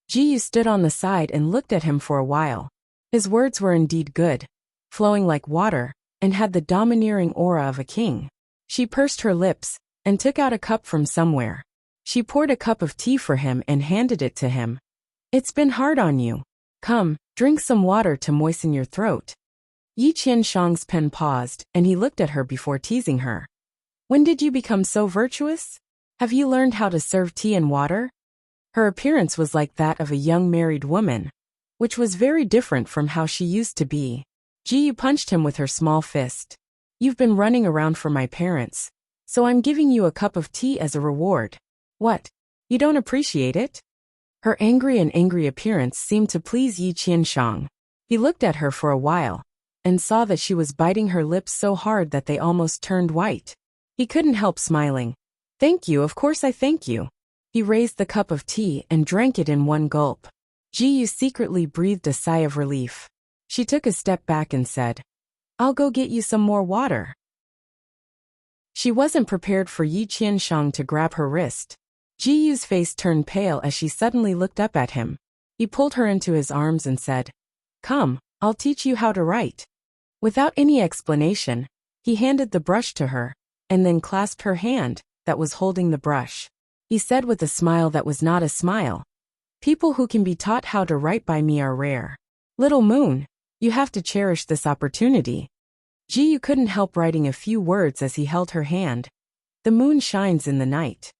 Ji stood on the side and looked at him for a while. His words were indeed good, flowing like water, and had the domineering aura of a king. She pursed her lips and took out a cup from somewhere. She poured a cup of tea for him and handed it to him. "It's been hard on you. Come, drink some water to moisten your throat." Yi Qianshang's pen paused, and he looked at her before teasing her. "When did you become so virtuous? Have you learned how to serve tea and water?" Her appearance was like that of a young married woman, which was very different from how she used to be. Ji punched him with her small fist. "You've been running around for my parents, so I'm giving you a cup of tea as a reward. What? You don't appreciate it?" Her angry appearance seemed to please Yi Qianshang. He looked at her for a while, and saw that she was biting her lips so hard that they almost turned white. He couldn't help smiling. "Thank you, of course I thank you." He raised the cup of tea and drank it in one gulp. Ji secretly breathed a sigh of relief. She took a step back and said, "I'll go get you some more water." She wasn't prepared for Yi Qianshang to grab her wrist. Ji Yu's face turned pale as she suddenly looked up at him. He pulled her into his arms and said, "Come, I'll teach you how to write." Without any explanation, he handed the brush to her, and then clasped her hand that was holding the brush. He said with a smile that was not a smile, "People who can be taught how to write by me are rare. Little Moon, you have to cherish this opportunity." Ji Yu couldn't help writing a few words as he held her hand. "The moon shines in the night."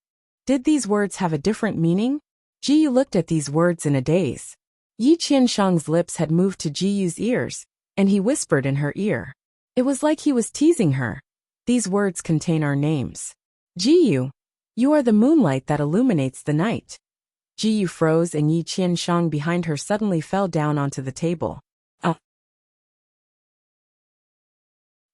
Did these words have a different meaning? Ji Yu looked at these words in a daze. Yi Qianshang's lips had moved to Ji Yu's ears, and he whispered in her ear. It was like he was teasing her. "These words contain our names. Ji Yu, you are the moonlight that illuminates the night." Ji Yu froze and Yi Qianshang behind her suddenly fell down onto the table.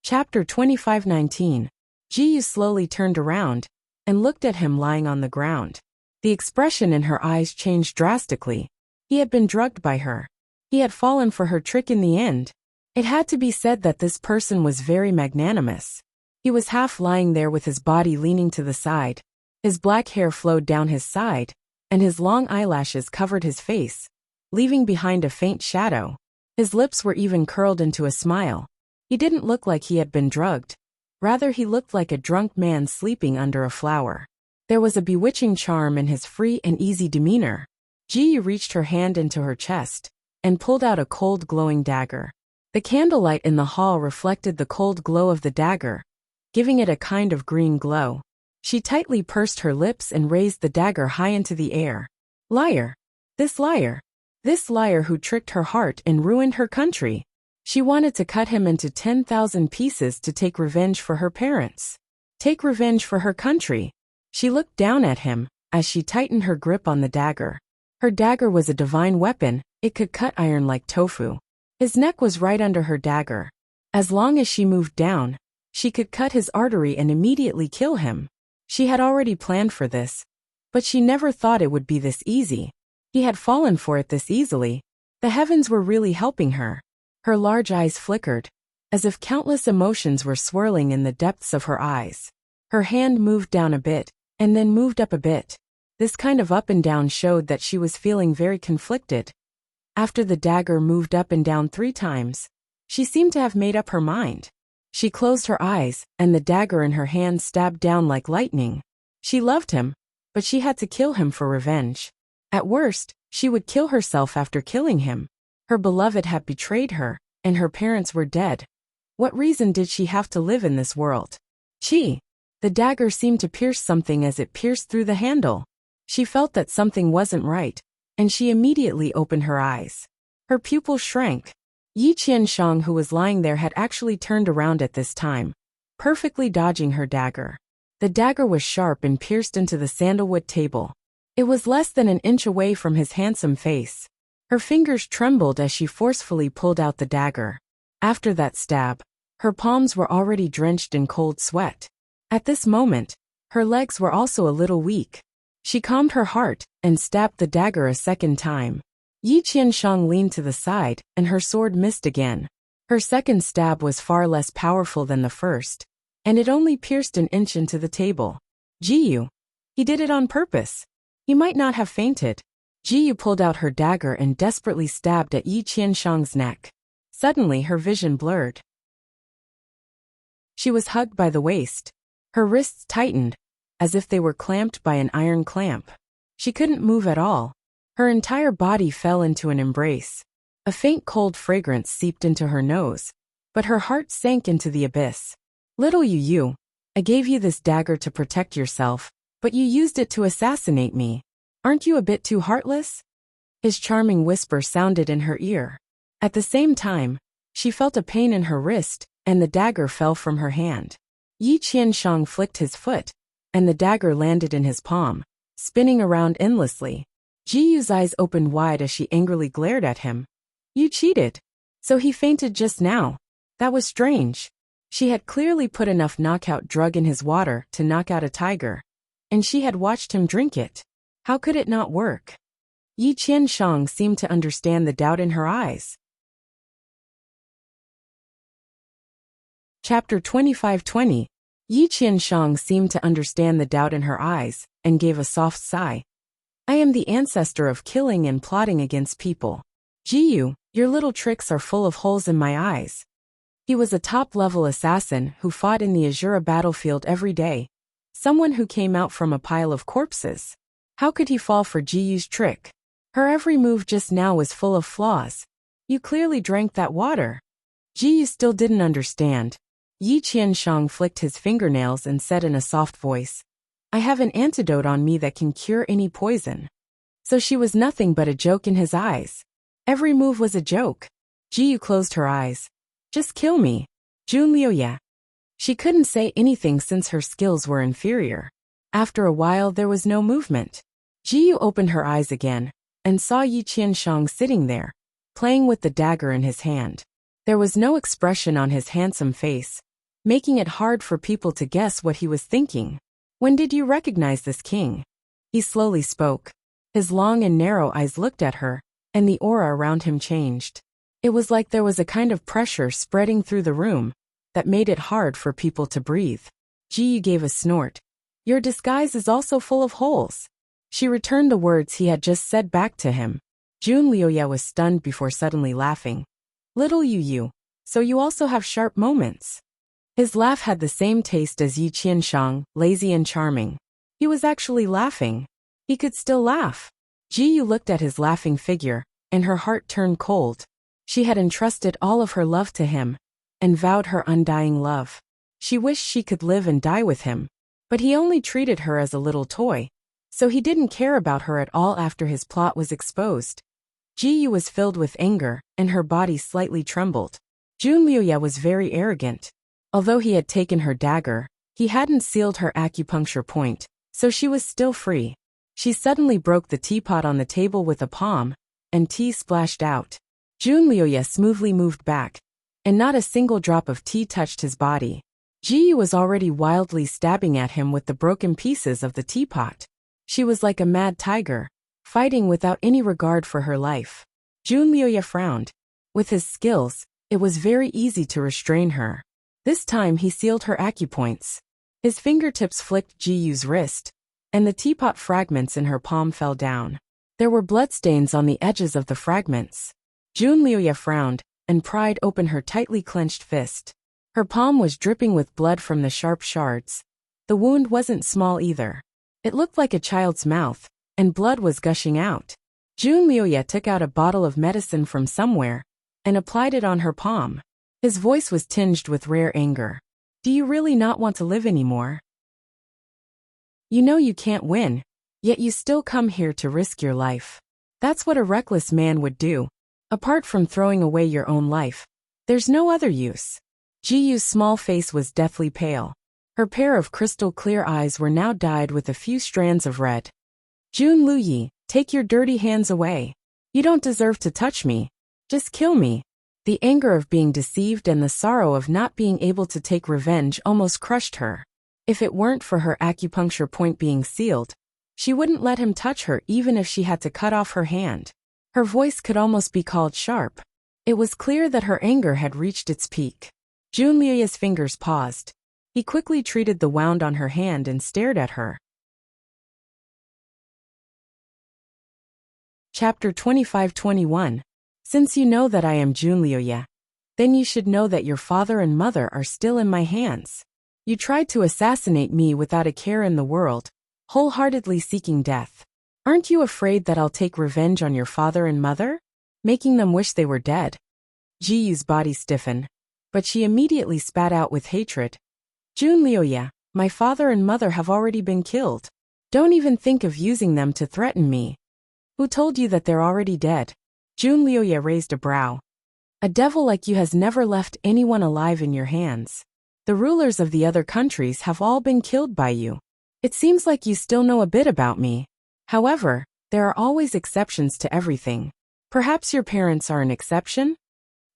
Chapter 25:19. Ji Yu slowly turned around and looked at him lying on the ground. The expression in her eyes changed drastically. He had been drugged by her. He had fallen for her trick in the end. It had to be said that this person was very magnanimous. He was half lying there with his body leaning to the side. His black hair flowed down his side, and his long eyelashes covered his face, leaving behind a faint shadow. His lips were even curled into a smile. He didn't look like he had been drugged. Rather, he looked like a drunk man sleeping under a flower. There was a bewitching charm in his free and easy demeanor. Ji reached her hand into her chest and pulled out a cold glowing dagger. The candlelight in the hall reflected the cold glow of the dagger, giving it a kind of green glow. She tightly pursed her lips and raised the dagger high into the air. Liar! This liar! This liar who tricked her heart and ruined her country! She wanted to cut him into 10,000 pieces to take revenge for her parents. Take revenge for her country. She looked down at him as she tightened her grip on the dagger. Her dagger was a divine weapon. It could cut iron like tofu. His neck was right under her dagger. As long as she moved down, she could cut his artery and immediately kill him. She had already planned for this, but she never thought it would be this easy. He had fallen for it this easily. The heavens were really helping her. Her large eyes flickered, as if countless emotions were swirling in the depths of her eyes. Her hand moved down a bit, and then moved up a bit. This kind of up and down showed that she was feeling very conflicted. After the dagger moved up and down 3 times, she seemed to have made up her mind. She closed her eyes, and the dagger in her hand stabbed down like lightning. She loved him, but she had to kill him for revenge. At worst, she would kill herself after killing him. Her beloved had betrayed her, and her parents were dead. What reason did she have to live in this world? The dagger seemed to pierce something as it pierced through the handle. She felt that something wasn't right, and she immediately opened her eyes. Her pupils shrank. Yi Qianshang, who was lying there, had actually turned around at this time, perfectly dodging her dagger. The dagger was sharp and pierced into the sandalwood table. It was less than an inch away from his handsome face. Her fingers trembled as she forcefully pulled out the dagger. After that stab, her palms were already drenched in cold sweat. At this moment, her legs were also a little weak. She calmed her heart and stabbed the dagger a second time. Yi Qianshang leaned to the side, and her sword missed again. Her second stab was far less powerful than the first, and it only pierced an inch into the table. Jiyu. He did it on purpose. He might not have fainted. Jiyu pulled out her dagger and desperately stabbed at Yi Qianshang's neck. Suddenly her vision blurred. She was hugged by the waist. Her wrists tightened, as if they were clamped by an iron clamp. She couldn't move at all. Her entire body fell into an embrace. A faint cold fragrance seeped into her nose, but her heart sank into the abyss. Little Yu, I gave you this dagger to protect yourself, but you used it to assassinate me. Aren't you a bit too heartless? His charming whisper sounded in her ear. At the same time, she felt a pain in her wrist, and the dagger fell from her hand. Yi Qianshang flicked his foot, and the dagger landed in his palm, spinning around endlessly. Jiyu's eyes opened wide as she angrily glared at him. You cheated. So he fainted just now. That was strange. She had clearly put enough knockout drug in his water to knock out a tiger, and she had watched him drink it. How could it not work? Yi Qianshang seemed to understand the doubt in her eyes. Chapter 25-20. Yi Qianshang seemed to understand the doubt in her eyes, and gave a soft sigh. I am the ancestor of killing and plotting against people. Jiyu, your little tricks are full of holes in my eyes. He was a top-level assassin who fought in the Azura battlefield every day. Someone who came out from a pile of corpses. How could he fall for Jiyu's trick? Her every move just now was full of flaws. You clearly drank that water. Jiyu still didn't understand. Yi Qianshang flicked his fingernails and said in a soft voice, I have an antidote on me that can cure any poison. So she was nothing but a joke in his eyes. Every move was a joke. Jiyu closed her eyes. Just kill me. Junliuya. She couldn't say anything since her skills were inferior. After a while there was no movement. Jiyu opened her eyes again, and saw Yi Qianshang sitting there, playing with the dagger in his hand. There was no expression on his handsome face, making it hard for people to guess what he was thinking. When did you recognize this king? He slowly spoke. His long and narrow eyes looked at her, and the aura around him changed. It was like there was a kind of pressure spreading through the room that made it hard for people to breathe. Jiyu gave a snort. Your disguise is also full of holes. She returned the words he had just said back to him. Junliuya was stunned before suddenly laughing. Little Yu, so you also have sharp moments. His laugh had the same taste as Yi Qianshang, lazy and charming. He was actually laughing. He could still laugh. Jiyu looked at his laughing figure, and her heart turned cold. She had entrusted all of her love to him, and vowed her undying love. She wished she could live and die with him. But he only treated her as a little toy, so he didn't care about her at all after his plot was exposed. Jiyu was filled with anger, and her body slightly trembled. Junliuya was very arrogant. Although he had taken her dagger, he hadn't sealed her acupuncture point, so she was still free. She suddenly broke the teapot on the table with a palm, and tea splashed out. Junliuya smoothly moved back, and not a single drop of tea touched his body. Jiyu was already wildly stabbing at him with the broken pieces of the teapot. She was like a mad tiger, fighting without any regard for her life. Junliuya frowned. With his skills, it was very easy to restrain her. This time he sealed her acupoints. His fingertips flicked Jiyu's wrist, and the teapot fragments in her palm fell down. There were bloodstains on the edges of the fragments. Junliuya frowned, and pried open her tightly clenched fist. Her palm was dripping with blood from the sharp shards. The wound wasn't small either. It looked like a child's mouth, and blood was gushing out. Junliuya took out a bottle of medicine from somewhere, and applied it on her palm. His voice was tinged with rare anger. Do you really not want to live anymore? You know you can't win, yet you still come here to risk your life. That's what a reckless man would do. Apart from throwing away your own life, there's no other use. Jiyu's small face was deathly pale. Her pair of crystal-clear eyes were now dyed with a few strands of red. Jun Luyi, take your dirty hands away. You don't deserve to touch me. Just kill me. The anger of being deceived and the sorrow of not being able to take revenge almost crushed her. If it weren't for her acupuncture point being sealed, she wouldn't let him touch her even if she had to cut off her hand. Her voice could almost be called sharp. It was clear that her anger had reached its peak. Jun Luyi's fingers paused. He quickly treated the wound on her hand and stared at her. Chapter 25-21. Since you know that I am Jun Luyi, then you should know that your father and mother are still in my hands. You tried to assassinate me without a care in the world, wholeheartedly seeking death. Aren't you afraid that I'll take revenge on your father and mother, making them wish they were dead? Jiyu's body stiffened, but she immediately spat out with hatred. Jun Luyi, my father and mother have already been killed. Don't even think of using them to threaten me. Who told you that they're already dead? Jun Luyi raised a brow. A devil like you has never left anyone alive in your hands. The rulers of the other countries have all been killed by you. It seems like you still know a bit about me. However, there are always exceptions to everything. Perhaps your parents are an exception?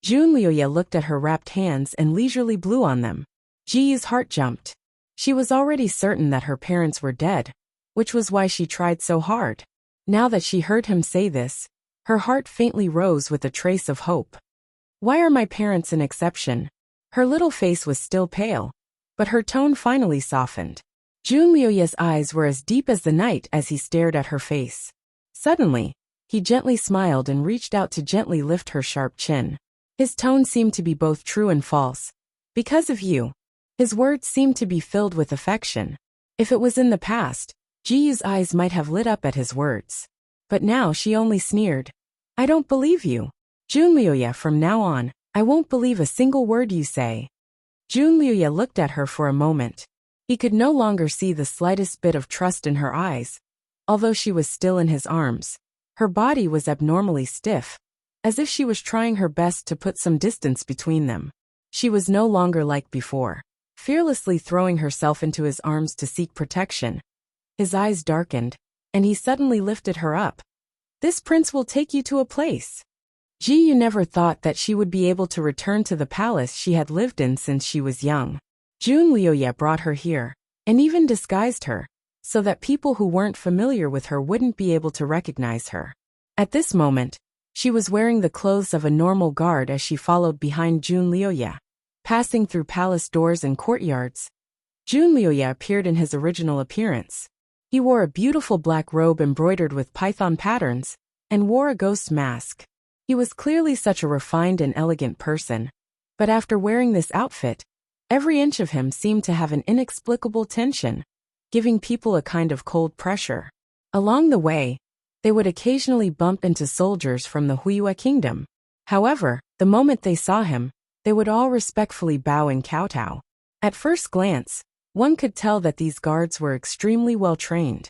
Jun Luyi looked at her wrapped hands and leisurely blew on them. Jiyu's heart jumped. She was already certain that her parents were dead, which was why she tried so hard. Now that she heard him say this, her heart faintly rose with a trace of hope. Why are my parents an exception? Her little face was still pale, but her tone finally softened. Jun Luyi's eyes were as deep as the night as he stared at her face. Suddenly, he gently smiled and reached out to gently lift her sharp chin. His tone seemed to be both true and false. Because of you. His words seemed to be filled with affection. If it was in the past, Jiyu's eyes might have lit up at his words. But now she only sneered. I don't believe you. Jun Luyi, from now on, I won't believe a single word you say. Jun Luyi looked at her for a moment. He could no longer see the slightest bit of trust in her eyes. Although she was still in his arms, her body was abnormally stiff, as if she was trying her best to put some distance between them. She was no longer like before, fearlessly throwing herself into his arms to seek protection. His eyes darkened, and he suddenly lifted her up. This prince will take you to a place. Jiyu never thought that she would be able to return to the palace she had lived in since she was young. Jun Luyi brought her here, and even disguised her, so that people who weren't familiar with her wouldn't be able to recognize her. At this moment, she was wearing the clothes of a normal guard as she followed behind Jun Luyi. Passing through palace doors and courtyards, Jun Luyi appeared in his original appearance. He wore a beautiful black robe embroidered with python patterns, and wore a ghost mask. He was clearly such a refined and elegant person, but after wearing this outfit, every inch of him seemed to have an inexplicable tension, giving people a kind of cold pressure. Along the way, they would occasionally bump into soldiers from the Wuxia kingdom. However, the moment they saw him, they would all respectfully bow and kowtow. At first glance, one could tell that these guards were extremely well trained.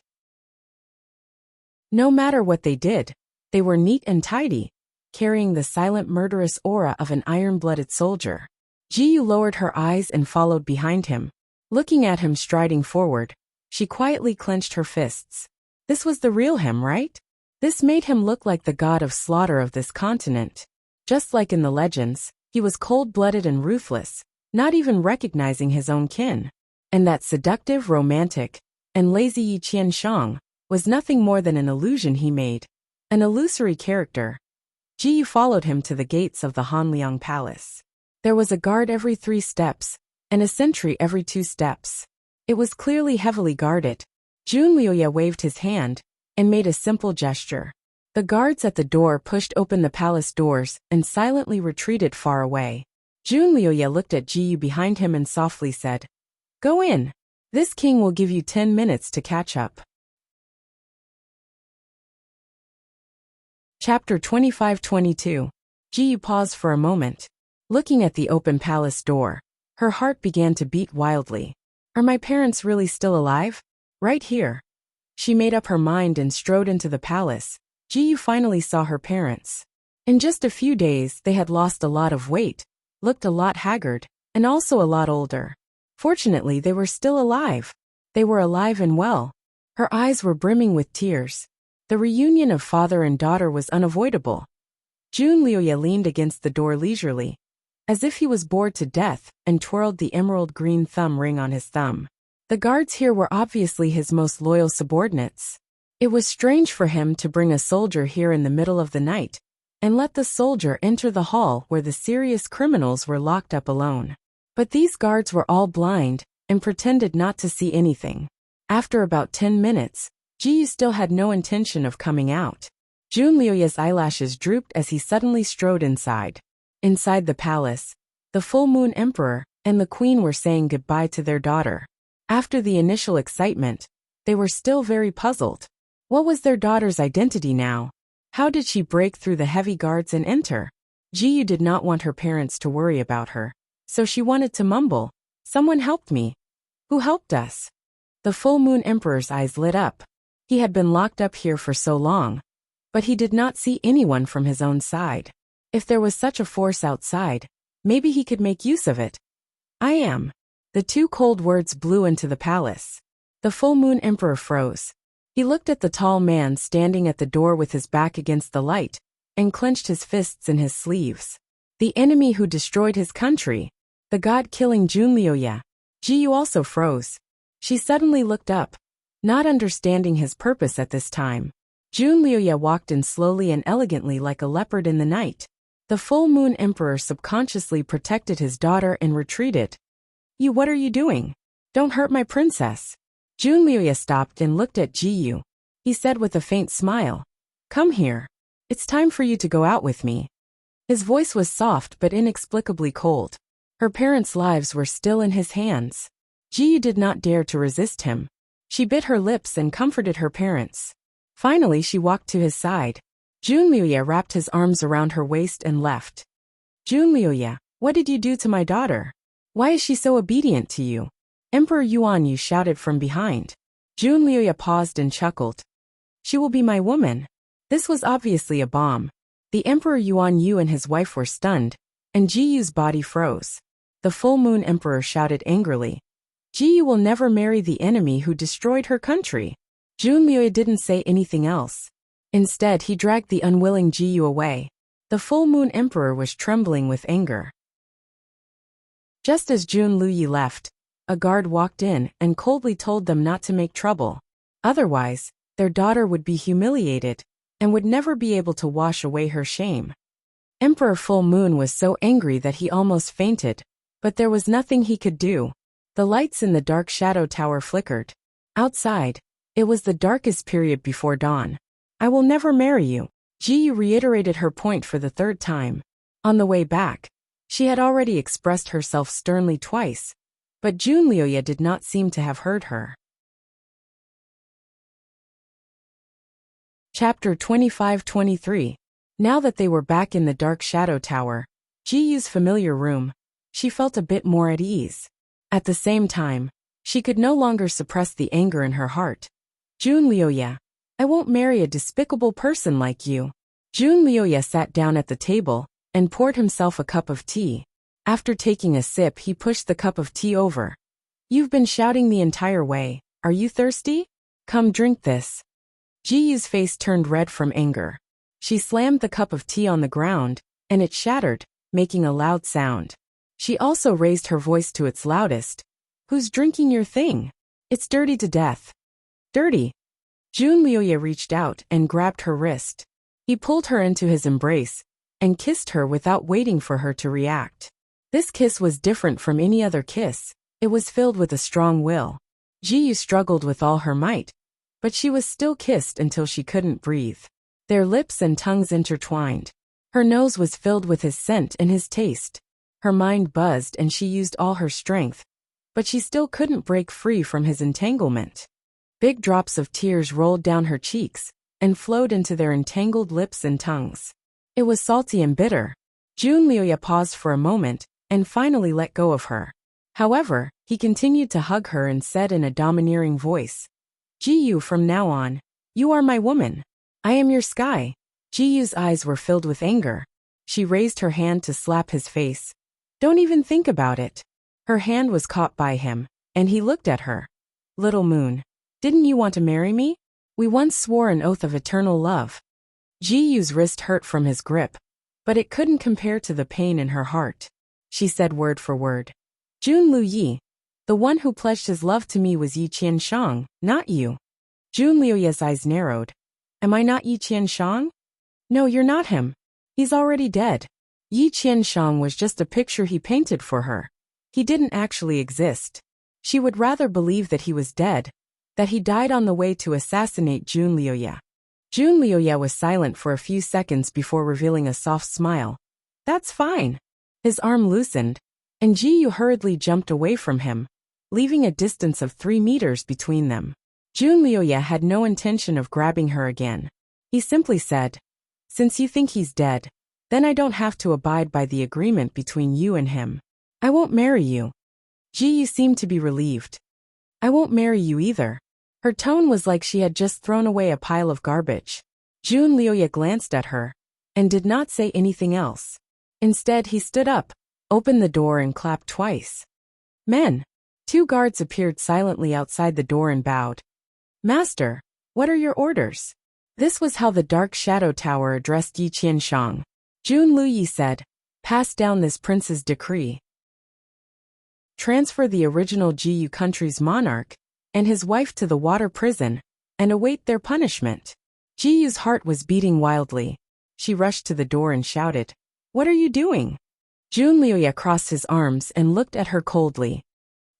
No matter what they did, they were neat and tidy, carrying the silent murderous aura of an iron-blooded soldier. Jiyu lowered her eyes and followed behind him. Looking at him striding forward, she quietly clenched her fists. This was the real him, right? This made him look like the god of slaughter of this continent. Just like in the legends, he was cold-blooded and ruthless, not even recognizing his own kin. And that seductive, romantic, and lazy Yi Qianshang was nothing more than an illusion he made. An illusory character. Jiyu followed him to the gates of the Hanliang Palace. There was a guard every 3 steps, and a sentry every 2 steps. It was clearly heavily guarded. Jun Luyi waved his hand, and made a simple gesture. The guards at the door pushed open the palace doors, and silently retreated far away. Jun Luyi looked at Jiyu behind him and softly said, "Go in. This king will give you 10 minutes to catch up." Chapter 25-22. Jiyu paused for a moment. Looking at the open palace door, her heart began to beat wildly. Are my parents really still alive? Right here. She made up her mind and strode into the palace. Jiyu finally saw her parents. In just a few days, they had lost a lot of weight, looked a lot haggard, and also a lot older. Fortunately, they were still alive. They were alive and well. Her eyes were brimming with tears. The reunion of father and daughter was unavoidable. Jun Liuya leaned against the door leisurely, as if he was bored to death, and twirled the emerald green thumb ring on his thumb. The guards here were obviously his most loyal subordinates. It was strange for him to bring a soldier here in the middle of the night, and let the soldier enter the hall where the serious criminals were locked up alone. But these guards were all blind, and pretended not to see anything. After about 10 minutes, Ji Yu still had no intention of coming out. Jun Liuya's eyelashes drooped as he suddenly strode inside. Inside the palace, the full moon emperor and the queen were saying goodbye to their daughter. After the initial excitement, they were still very puzzled. What was their daughter's identity now? How did she break through the heavy guards and enter? Ji Yu did not want her parents to worry about her, so she wanted to mumble, "Someone helped me." Who helped us? The full moon emperor's eyes lit up. He had been locked up here for so long, but he did not see anyone from his own side. If there was such a force outside, maybe he could make use of it. "I am." The two cold words blew into the palace. The full moon emperor froze. He looked at the tall man standing at the door with his back against the light, and clenched his fists in his sleeves. The enemy who destroyed his country. The god-killing Jun Liuya. Ji Yu also froze. She suddenly looked up, not understanding his purpose at this time. Jun Liuya walked in slowly and elegantly like a leopard in the night. The full moon emperor subconsciously protected his daughter and retreated. "You, what are you doing? Don't hurt my princess." Jun Liuya stopped and looked at Ji Yu. He said with a faint smile, "Come here. It's time for you to go out with me." His voice was soft but inexplicably cold. Her parents' lives were still in his hands. Ji Yu did not dare to resist him. She bit her lips and comforted her parents. Finally, she walked to his side. Jun Liuya wrapped his arms around her waist and left. "Jun Liuya, what did you do to my daughter? Why is she so obedient to you?" Emperor Yuan Yu shouted from behind. Jun Liuya paused and chuckled. "She will be my woman." This was obviously a bomb. The Emperor Yuan Yu and his wife were stunned, and Ji Yu's body froze. The full moon emperor shouted angrily, "Ji Yu will never marry the enemy who destroyed her country." Jun Liuya didn't say anything else. Instead, he dragged the unwilling Ji Yu away. The full moon emperor was trembling with anger. Just as Jun Liuya left, a guard walked in and coldly told them not to make trouble. Otherwise, their daughter would be humiliated and would never be able to wash away her shame. Emperor Full Moon was so angry that he almost fainted, but there was nothing he could do. The lights in the dark shadow tower flickered. Outside, it was the darkest period before dawn. "I will never marry you." Ji Yu reiterated her point for the third time. On the way back, she had already expressed herself sternly twice, but Jun Liuya did not seem to have heard her. Chapter 25-23. Now that they were back in the dark shadow tower, Ji Yu's familiar room, she felt a bit more at ease. At the same time, she could no longer suppress the anger in her heart. "Jun Liuya, I won't marry a despicable person like you." Jun Liuya sat down at the table and poured himself a cup of tea. After taking a sip, he pushed the cup of tea over. "You've been shouting the entire way. Are you thirsty? Come drink this." Ji Yu's face turned red from anger. She slammed the cup of tea on the ground, and it shattered, making a loud sound. She also raised her voice to its loudest. "Who's drinking your thing? It's dirty to death." "Dirty?" Jun Liuya reached out and grabbed her wrist. He pulled her into his embrace and kissed her without waiting for her to react. This kiss was different from any other kiss. It was filled with a strong will. Ji Yu struggled with all her might, but she was still kissed until she couldn't breathe. Their lips and tongues intertwined. Her nose was filled with his scent and his taste. Her mind buzzed and she used all her strength, but she still couldn't break free from his entanglement. Big drops of tears rolled down her cheeks and flowed into their entangled lips and tongues. It was salty and bitter. Jun Liuya paused for a moment and finally let go of her. However, he continued to hug her and said in a domineering voice, "Ji Yu, from now on, you are my woman. I am your sky. Ji Yu's eyes were filled with anger. She raised her hand to slap his face. Don't even think about it. Her hand was caught by him, and he looked at her. Little moon, didn't you want to marry me? We once swore an oath of eternal love. Ji Yu's wrist hurt from his grip, but it couldn't compare to the pain in her heart. She said word for word. Jun Liu Yi, the one who pledged his love to me was Yi Qianshang, not you. Jun Liu's eyes narrowed. Am I not Yi Qianshang? No, you're not him. He's already dead. Yi Qianshang was just a picture he painted for her. He didn't actually exist. She would rather believe that he was dead, that he died on the way to assassinate Jun Liuya. Jun Liuya was silent for a few seconds before revealing a soft smile. That's fine. His arm loosened, and Ji Yu hurriedly jumped away from him, leaving a distance of 3 meters between them. Jun Liuya had no intention of grabbing her again. He simply said, Since you think he's dead, then I don't have to abide by the agreement between you and him. I won't marry you. Ji Yu seemed to be relieved. I won't marry you either. Her tone was like she had just thrown away a pile of garbage. Jun Liuya glanced at her, and did not say anything else. Instead, he stood up, opened the door and clapped twice. Men. 2 guards appeared silently outside the door and bowed. Master, what are your orders? This was how the Dark Shadow Tower addressed Yi Qianshang. Jun Liuyi said, Pass down this prince's decree. Transfer the original Jiyu country's monarch and his wife to the water prison and await their punishment. Jiyu's heart was beating wildly. She rushed to the door and shouted, What are you doing? Jun Liuya crossed his arms and looked at her coldly.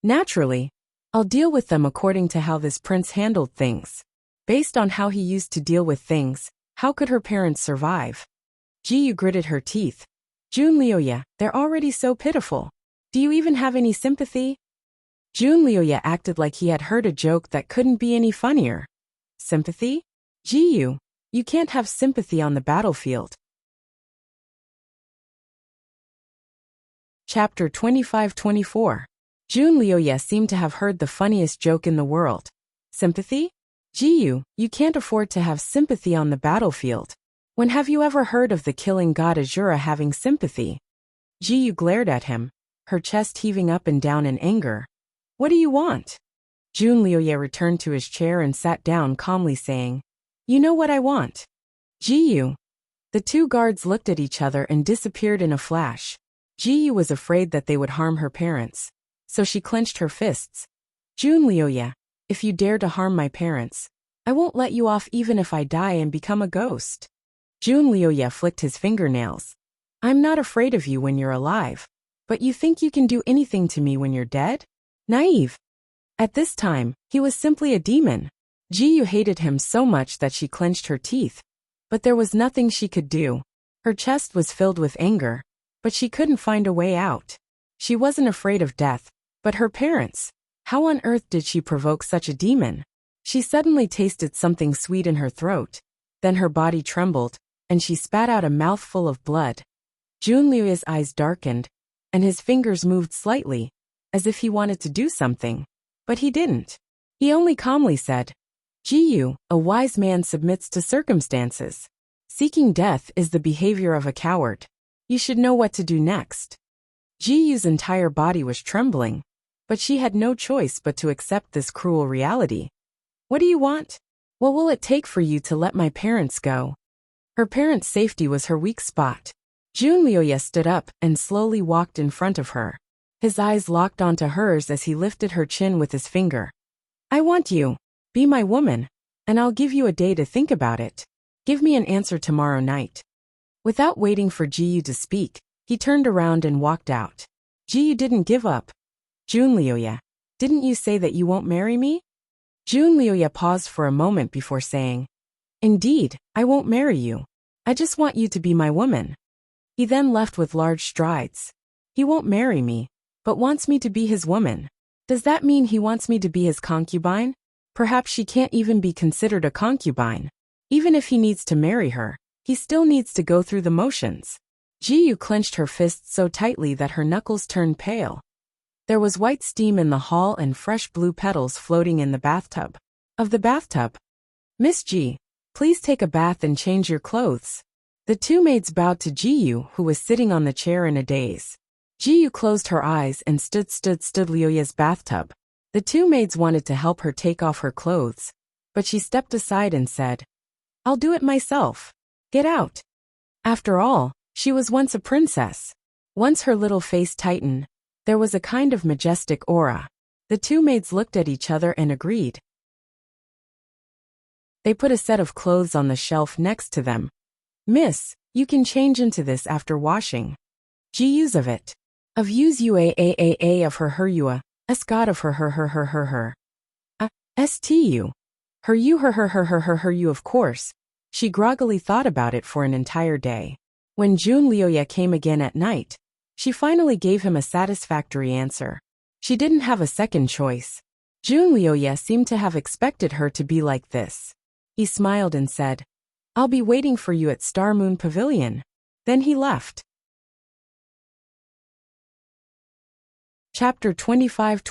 Naturally, I'll deal with them according to how this prince handled things. Based on how he used to deal with things, how could her parents survive? Jiyu gritted her teeth. Jun Liuya, they're already so pitiful. Do you even have any sympathy? Jun Liuya acted like he had heard a joke that couldn't be any funnier. Sympathy? Jiyu, you can't have sympathy on the battlefield. Chapter 25-24. Jun Liuya seemed to have heard the funniest joke in the world. Sympathy? Jiyu, you can't afford to have sympathy on the battlefield. When have you ever heard of the killing god Azura having sympathy? Jiyu glared at him, her chest heaving up and down in anger. What do you want? Jun Liuya returned to his chair and sat down calmly saying, You know what I want. Jiyu. The 2 guards looked at each other and disappeared in a flash. Jiyu was afraid that they would harm her parents, so she clenched her fists. Jun Liuya, if you dare to harm my parents, I won't let you off even if I die and become a ghost. Jun Liuya flicked his fingernails. I'm not afraid of you when you're alive, but you think you can do anything to me when you're dead? Naive. At this time, he was simply a demon. Jiyu hated him so much that she clenched her teeth, but there was nothing she could do. Her chest was filled with anger, but she couldn't find a way out. She wasn't afraid of death, but her parents. How on earth did she provoke such a demon? She suddenly tasted something sweet in her throat. Then her body trembled, and she spat out a mouthful of blood. Jun Liuya's eyes darkened, and his fingers moved slightly, as if he wanted to do something. But he didn't. He only calmly said, Jiyu, a wise man submits to circumstances. Seeking death is the behavior of a coward. You should know what to do next. Jiyu's entire body was trembling, but she had no choice but to accept this cruel reality. What do you want? What will it take for you to let my parents go? Her parents' safety was her weak spot. Jun Liuya stood up and slowly walked in front of her. His eyes locked onto hers as he lifted her chin with his finger. I want you. Be my woman, and I'll give you a day to think about it. Give me an answer tomorrow night. Without waiting for Jiyu to speak, he turned around and walked out. Jiyu didn't give up. Jun Liuya, didn't you say that you won't marry me? Jun Liuya paused for a moment before saying, Indeed, I won't marry you. I just want you to be my woman. He then left with large strides. He won't marry me, but wants me to be his woman. Does that mean he wants me to be his concubine? Perhaps she can't even be considered a concubine. Even if he needs to marry her, he still needs to go through the motions. Jiyu clenched her fists so tightly that her knuckles turned pale. There was white steam in the hall and fresh blue petals floating in the bathtub. Of the bathtub. Miss Ji, Please take a bath and change your clothes. The two maids bowed to Jiyu, who was sitting on the chair in a daze. Jiyu closed her eyes and stood Lyoya's bathtub. The two maids wanted to help her take off her clothes, but she stepped aside and said, I'll do it myself. Get out. After all, she was once a princess. Once her little face tightened, there was a kind of majestic aura. The two maids looked at each other and agreed. They put a set of clothes on the shelf next to them. Miss, you can change into this after washing. Use of it. Of use uaa of her yua, escot of her. Stu. Her you of course. She groggily thought about it for an entire day. When Jun Lyoya came again at night, she finally gave him a satisfactory answer. She didn't have a second choice. Jun Lyoya seemed to have expected her to be like this. He smiled and said, I'll be waiting for you at Star Moon Pavilion. Then he left. Chapter 25.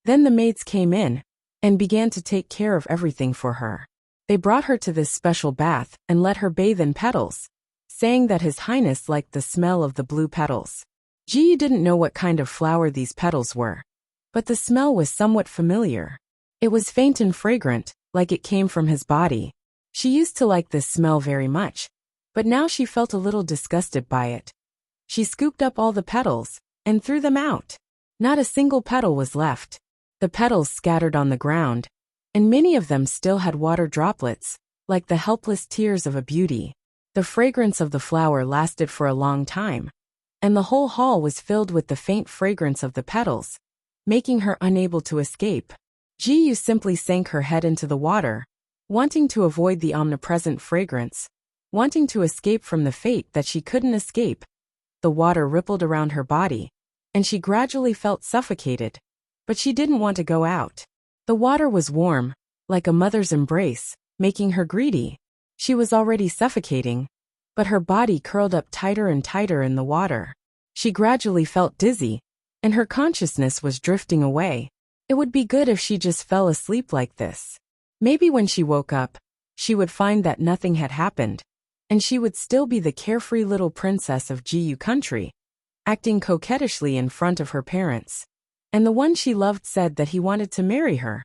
Then the maids came in and began to take care of everything for her. They brought her to this special bath and let her bathe in petals, saying that His Highness liked the smell of the blue petals. Ji didn't know what kind of flower these petals were, but the smell was somewhat familiar. It was faint and fragrant, like it came from his body. She used to like this smell very much, but now she felt a little disgusted by it. She scooped up all the petals and threw them out. Not a single petal was left. The petals scattered on the ground, and many of them still had water droplets, like the helpless tears of a beauty. The fragrance of the flower lasted for a long time, and the whole hall was filled with the faint fragrance of the petals, making her unable to escape. Jiyu simply sank her head into the water, wanting to avoid the omnipresent fragrance, wanting to escape from the fate that she couldn't escape. The water rippled around her body, and she gradually felt suffocated, but she didn't want to go out. The water was warm, like a mother's embrace, making her greedy. She was already suffocating, but her body curled up tighter and tighter in the water. She gradually felt dizzy, and her consciousness was drifting away. It would be good if she just fell asleep like this. Maybe when she woke up, she would find that nothing had happened, and she would still be the carefree little princess of Jiyu country, acting coquettishly in front of her parents. And the one she loved said that he wanted to marry her.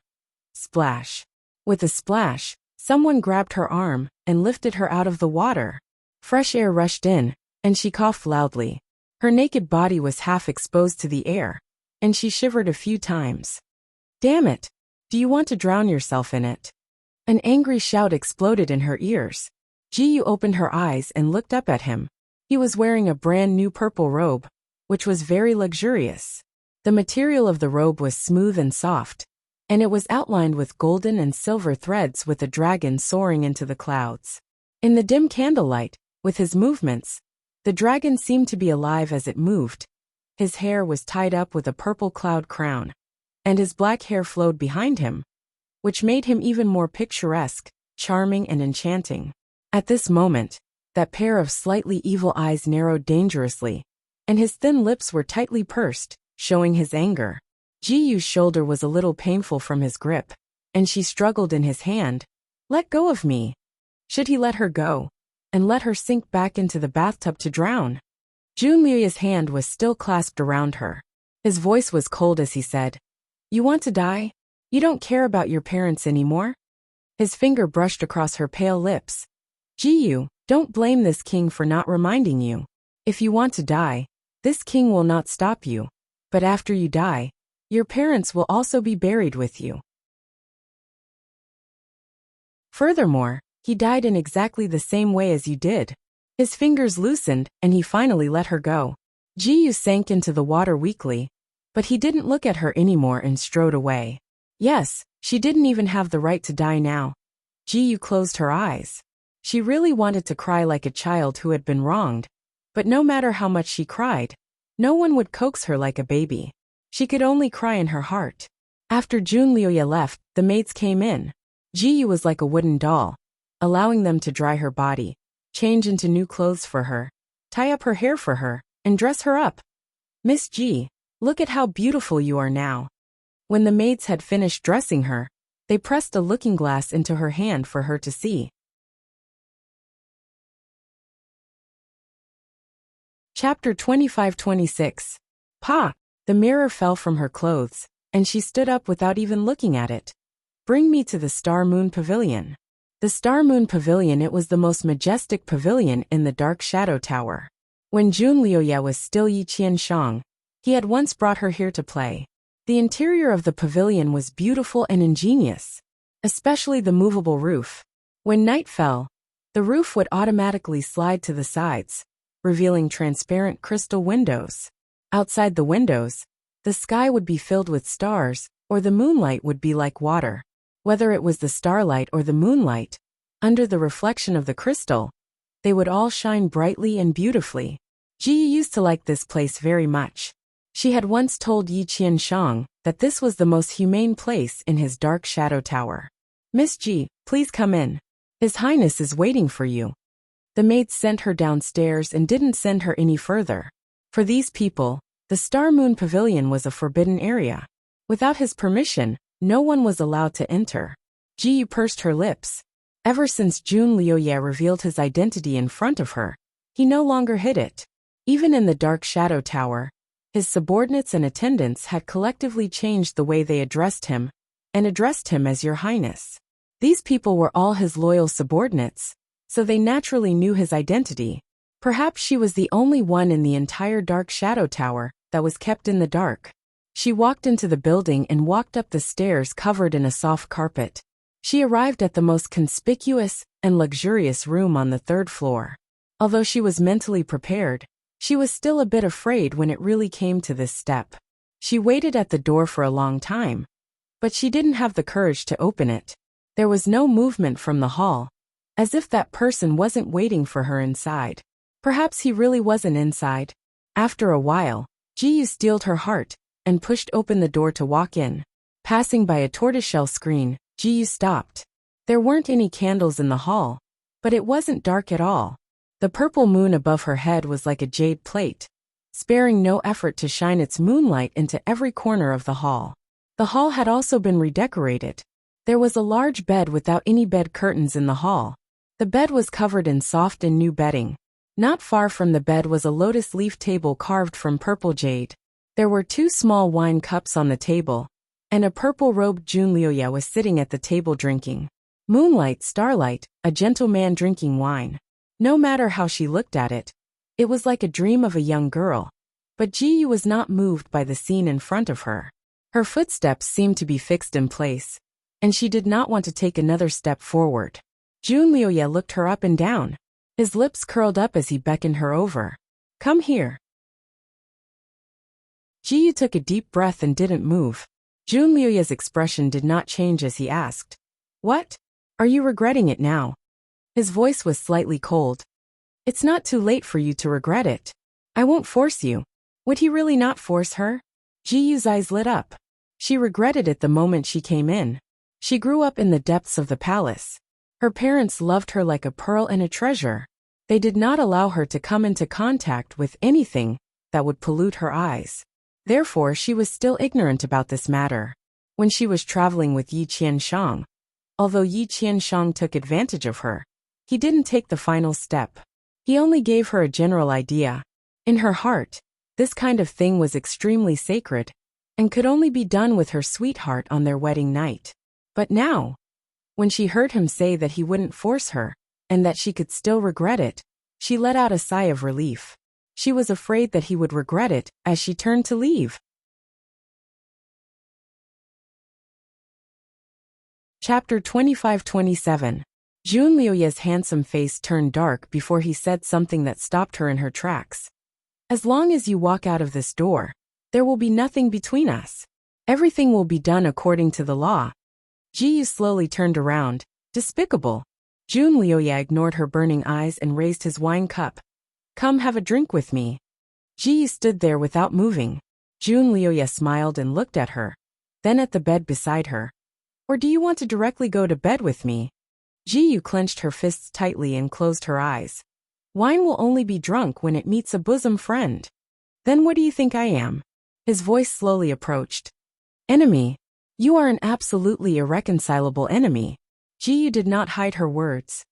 Splash. With a splash, someone grabbed her arm and lifted her out of the water. Fresh air rushed in, and she coughed loudly. Her naked body was half exposed to the air, and she shivered a few times. Damn it! Do you want to drown yourself in it? An angry shout exploded in her ears. Jiyu opened her eyes and looked up at him. He was wearing a brand new purple robe, which was very luxurious. The material of the robe was smooth and soft, and it was outlined with golden and silver threads with a dragon soaring into the clouds. In the dim candlelight, with his movements, the dragon seemed to be alive as it moved. His hair was tied up with a purple cloud crown, and his black hair flowed behind him, which made him even more picturesque, charming and enchanting. At this moment, that pair of slightly evil eyes narrowed dangerously, and his thin lips were tightly pursed, showing his anger. Jiyu's shoulder was a little painful from his grip, and she struggled in his hand. Let go of me. Should he let her go, and let her sink back into the bathtub to drown? Junliu's hand was still clasped around her. His voice was cold as he said, You want to die? You don't care about your parents anymore? His finger brushed across her pale lips. Jiyu, don't blame this king for not reminding you. If you want to die, this king will not stop you. But after you die, your parents will also be buried with you. Furthermore, he died in exactly the same way as you did. His fingers loosened, and he finally let her go. Jiyu sank into the water weakly, but he didn't look at her anymore and strode away. Yes, she didn't even have the right to die now. Jiyu closed her eyes. She really wanted to cry like a child who had been wronged, but no matter how much she cried, no one would coax her like a baby. She could only cry in her heart. After Junliuya left, the maids came in. Jiyu was like a wooden doll, allowing them to dry her body, change into new clothes for her, tie up her hair for her, and dress her up. Miss Ji, look at how beautiful you are now. When the maids had finished dressing her, They pressed a looking glass into her hand for her to see. Chapter 25-26. Pa! The mirror fell from her clothes, and she stood up without even looking at it. Bring me to the Star Moon Pavilion. The Star Moon Pavilion. It was the most majestic pavilion in the Dark Shadow Tower. When Jun Liuye was still Yi Qianshang, he had once brought her here to play. The interior of the pavilion was beautiful and ingenious, especially the movable roof. When night fell, the roof would automatically slide to the sides, revealing transparent crystal windows. Outside the windows, the sky would be filled with stars, or the moonlight would be like water. Whether it was the starlight or the moonlight, under the reflection of the crystal, they would all shine brightly and beautifully. Ji used to like this place very much. She had once told Yi Qianshang that this was the most humane place in his Dark Shadow Tower. Miss Ji, please come in. His Highness is waiting for you. The maid sent her downstairs and didn't send her any further. For these people, the Star Moon Pavilion was a forbidden area. Without his permission, no one was allowed to enter. Ji pursed her lips. Ever since Jun Liuye revealed his identity in front of her, he no longer hid it. Even in the Dark Shadow Tower, his subordinates and attendants had collectively changed the way they addressed him, and addressed him as Your Highness. These people were all his loyal subordinates, so they naturally knew his identity. Perhaps she was the only one in the entire Dark Shadow Tower that was kept in the dark. She walked into the building and walked up the stairs covered in a soft carpet. She arrived at the most conspicuous and luxurious room on the 3rd floor. Although she was mentally prepared, she was still a bit afraid when it really came to this step. She waited at the door for a long time, but she didn't have the courage to open it. There was no movement from the hall, as if that person wasn't waiting for her inside. Perhaps he really wasn't inside. After a while, Ji steeled her heart and pushed open the door to walk in. Passing by a tortoiseshell screen, Ji stopped. There weren't any candles in the hall, but it wasn't dark at all. The purple moon above her head was like a jade plate, sparing no effort to shine its moonlight into every corner of the hall. The hall had also been redecorated. There was a large bed without any bed curtains in the hall. The bed was covered in soft and new bedding. Not far from the bed was a lotus leaf table carved from purple jade. There were 2 small wine cups on the table, and a purple-robed Jun Liuye was sitting at the table drinking. Moonlight, starlight, a gentleman drinking wine. No matter how she looked at it, it was like a dream of a young girl. But Ji was not moved by the scene in front of her. Her footsteps seemed to be fixed in place, and she did not want to take another step forward. Jun Liuye looked her up and down. His lips curled up as he beckoned her over. Come here. Ji took a deep breath and didn't move. Jun Liuye's expression did not change as he asked, What? Are you regretting it now? His voice was slightly cold. It's not too late for you to regret it. I won't force you. Would he really not force her? Ji's eyes lit up. She regretted it the moment she came in. She grew up in the depths of the palace. Her parents loved her like a pearl and a treasure. They did not allow her to come into contact with anything that would pollute her eyes. Therefore, she was still ignorant about this matter. When she was traveling with Yi Qianshang, although Yi Qianshang took advantage of her, he didn't take the final step. He only gave her a general idea. In her heart, this kind of thing was extremely sacred, and could only be done with her sweetheart on their wedding night. But now, when she heard him say that he wouldn't force her, and that she could still regret it, she let out a sigh of relief. She was afraid that he would regret it as she turned to leave. Chapter 25-27. Jun Liuye's handsome face turned dark before he said something that stopped her in her tracks. As long as you walk out of this door, there will be nothing between us. Everything will be done according to the law. Ji slowly turned around. Despicable. Jun Liuye ignored her burning eyes and raised his wine cup. Come have a drink with me. Ji stood there without moving. Jun Liuye smiled and looked at her, then at the bed beside her. Or do you want to directly go to bed with me? Ji clenched her fists tightly and closed her eyes. Wine will only be drunk when it meets a bosom friend. Then what do you think I am? His voice slowly approached. Enemy. You are an absolutely irreconcilable enemy. Ji did not hide her words.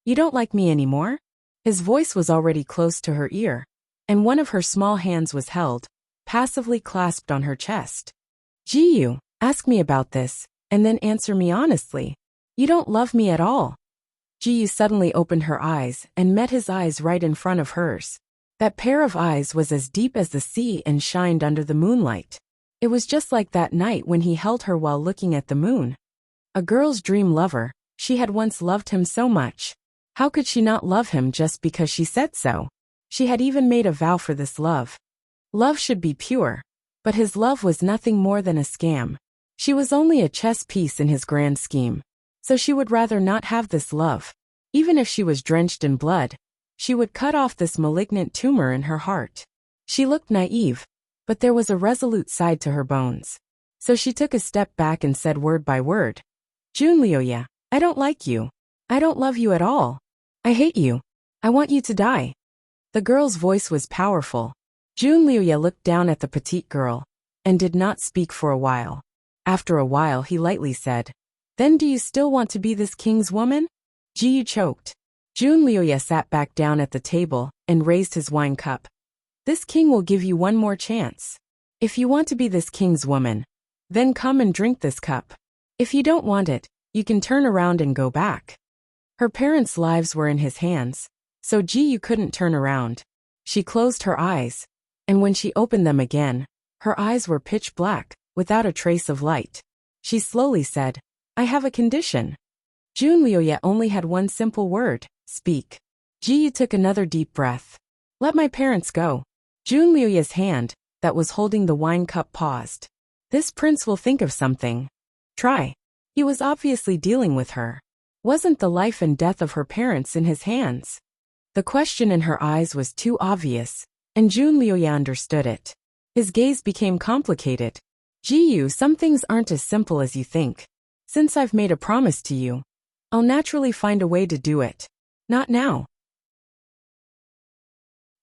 You don't like me anymore? His voice was already close to her ear, and one of her small hands was held, passively clasped on her chest. Ji, ask me about this, and then answer me honestly. You don't love me at all. Ji suddenly opened her eyes and met his eyes right in front of hers. That pair of eyes was as deep as the sea and shined under the moonlight. It was just like that night when he held her while looking at the moon. A girl's dream lover, she had once loved him so much. How could she not love him just because she said so? She had even made a vow for this love. Love should be pure, but his love was nothing more than a scam. She was only a chess piece in his grand scheme. So she would rather not have this love. Even if she was drenched in blood, she would cut off this malignant tumor in her heart. She looked naive, but there was a resolute side to her bones. So she took a step back and said word by word, Junlioya, I don't like you. I don't love you at all. I hate you. I want you to die. The girl's voice was powerful. Junlioya looked down at the petite girl and did not speak for a while. After a while he lightly said, Then do you still want to be this king's woman? Ji choked. Junlioya sat back down at the table and raised his wine cup. This king will give you one more chance. If you want to be this king's woman, then come and drink this cup. If you don't want it, you can turn around and go back. Her parents' lives were in his hands, so Ji couldn't turn around. She closed her eyes, and when she opened them again, her eyes were pitch black, without a trace of light. She slowly said, I have a condition. Junlioya only had one simple word, speak. Ji took another deep breath. Let my parents go. Junlioya's hand, that was holding the wine cup, paused. This prince will think of something. Try. He was obviously dealing with her. Wasn't the life and death of her parents in his hands? The question in her eyes was too obvious, and Junlioya understood it. His gaze became complicated. Ji, some things aren't as simple as you think. Since I've made a promise to you, I'll naturally find a way to do it. Not now.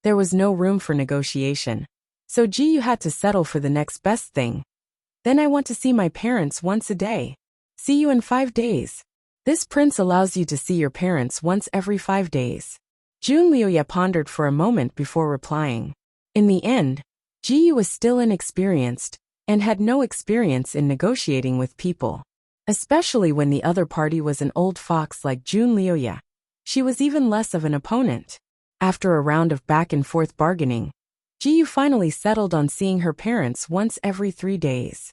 There was no room for negotiation, so Ji had to settle for the next best thing. Then I want to see my parents once a day. See you in 5 days. This prince allows you to see your parents once every 5 days. Junlioya pondered for a moment before replying. In the end, Ji was still inexperienced and had no experience in negotiating with people, especially when the other party was an old fox like Junlioya. She was even less of an opponent. After a round of back-and-forth bargaining, Ji finally settled on seeing her parents once every 3 days.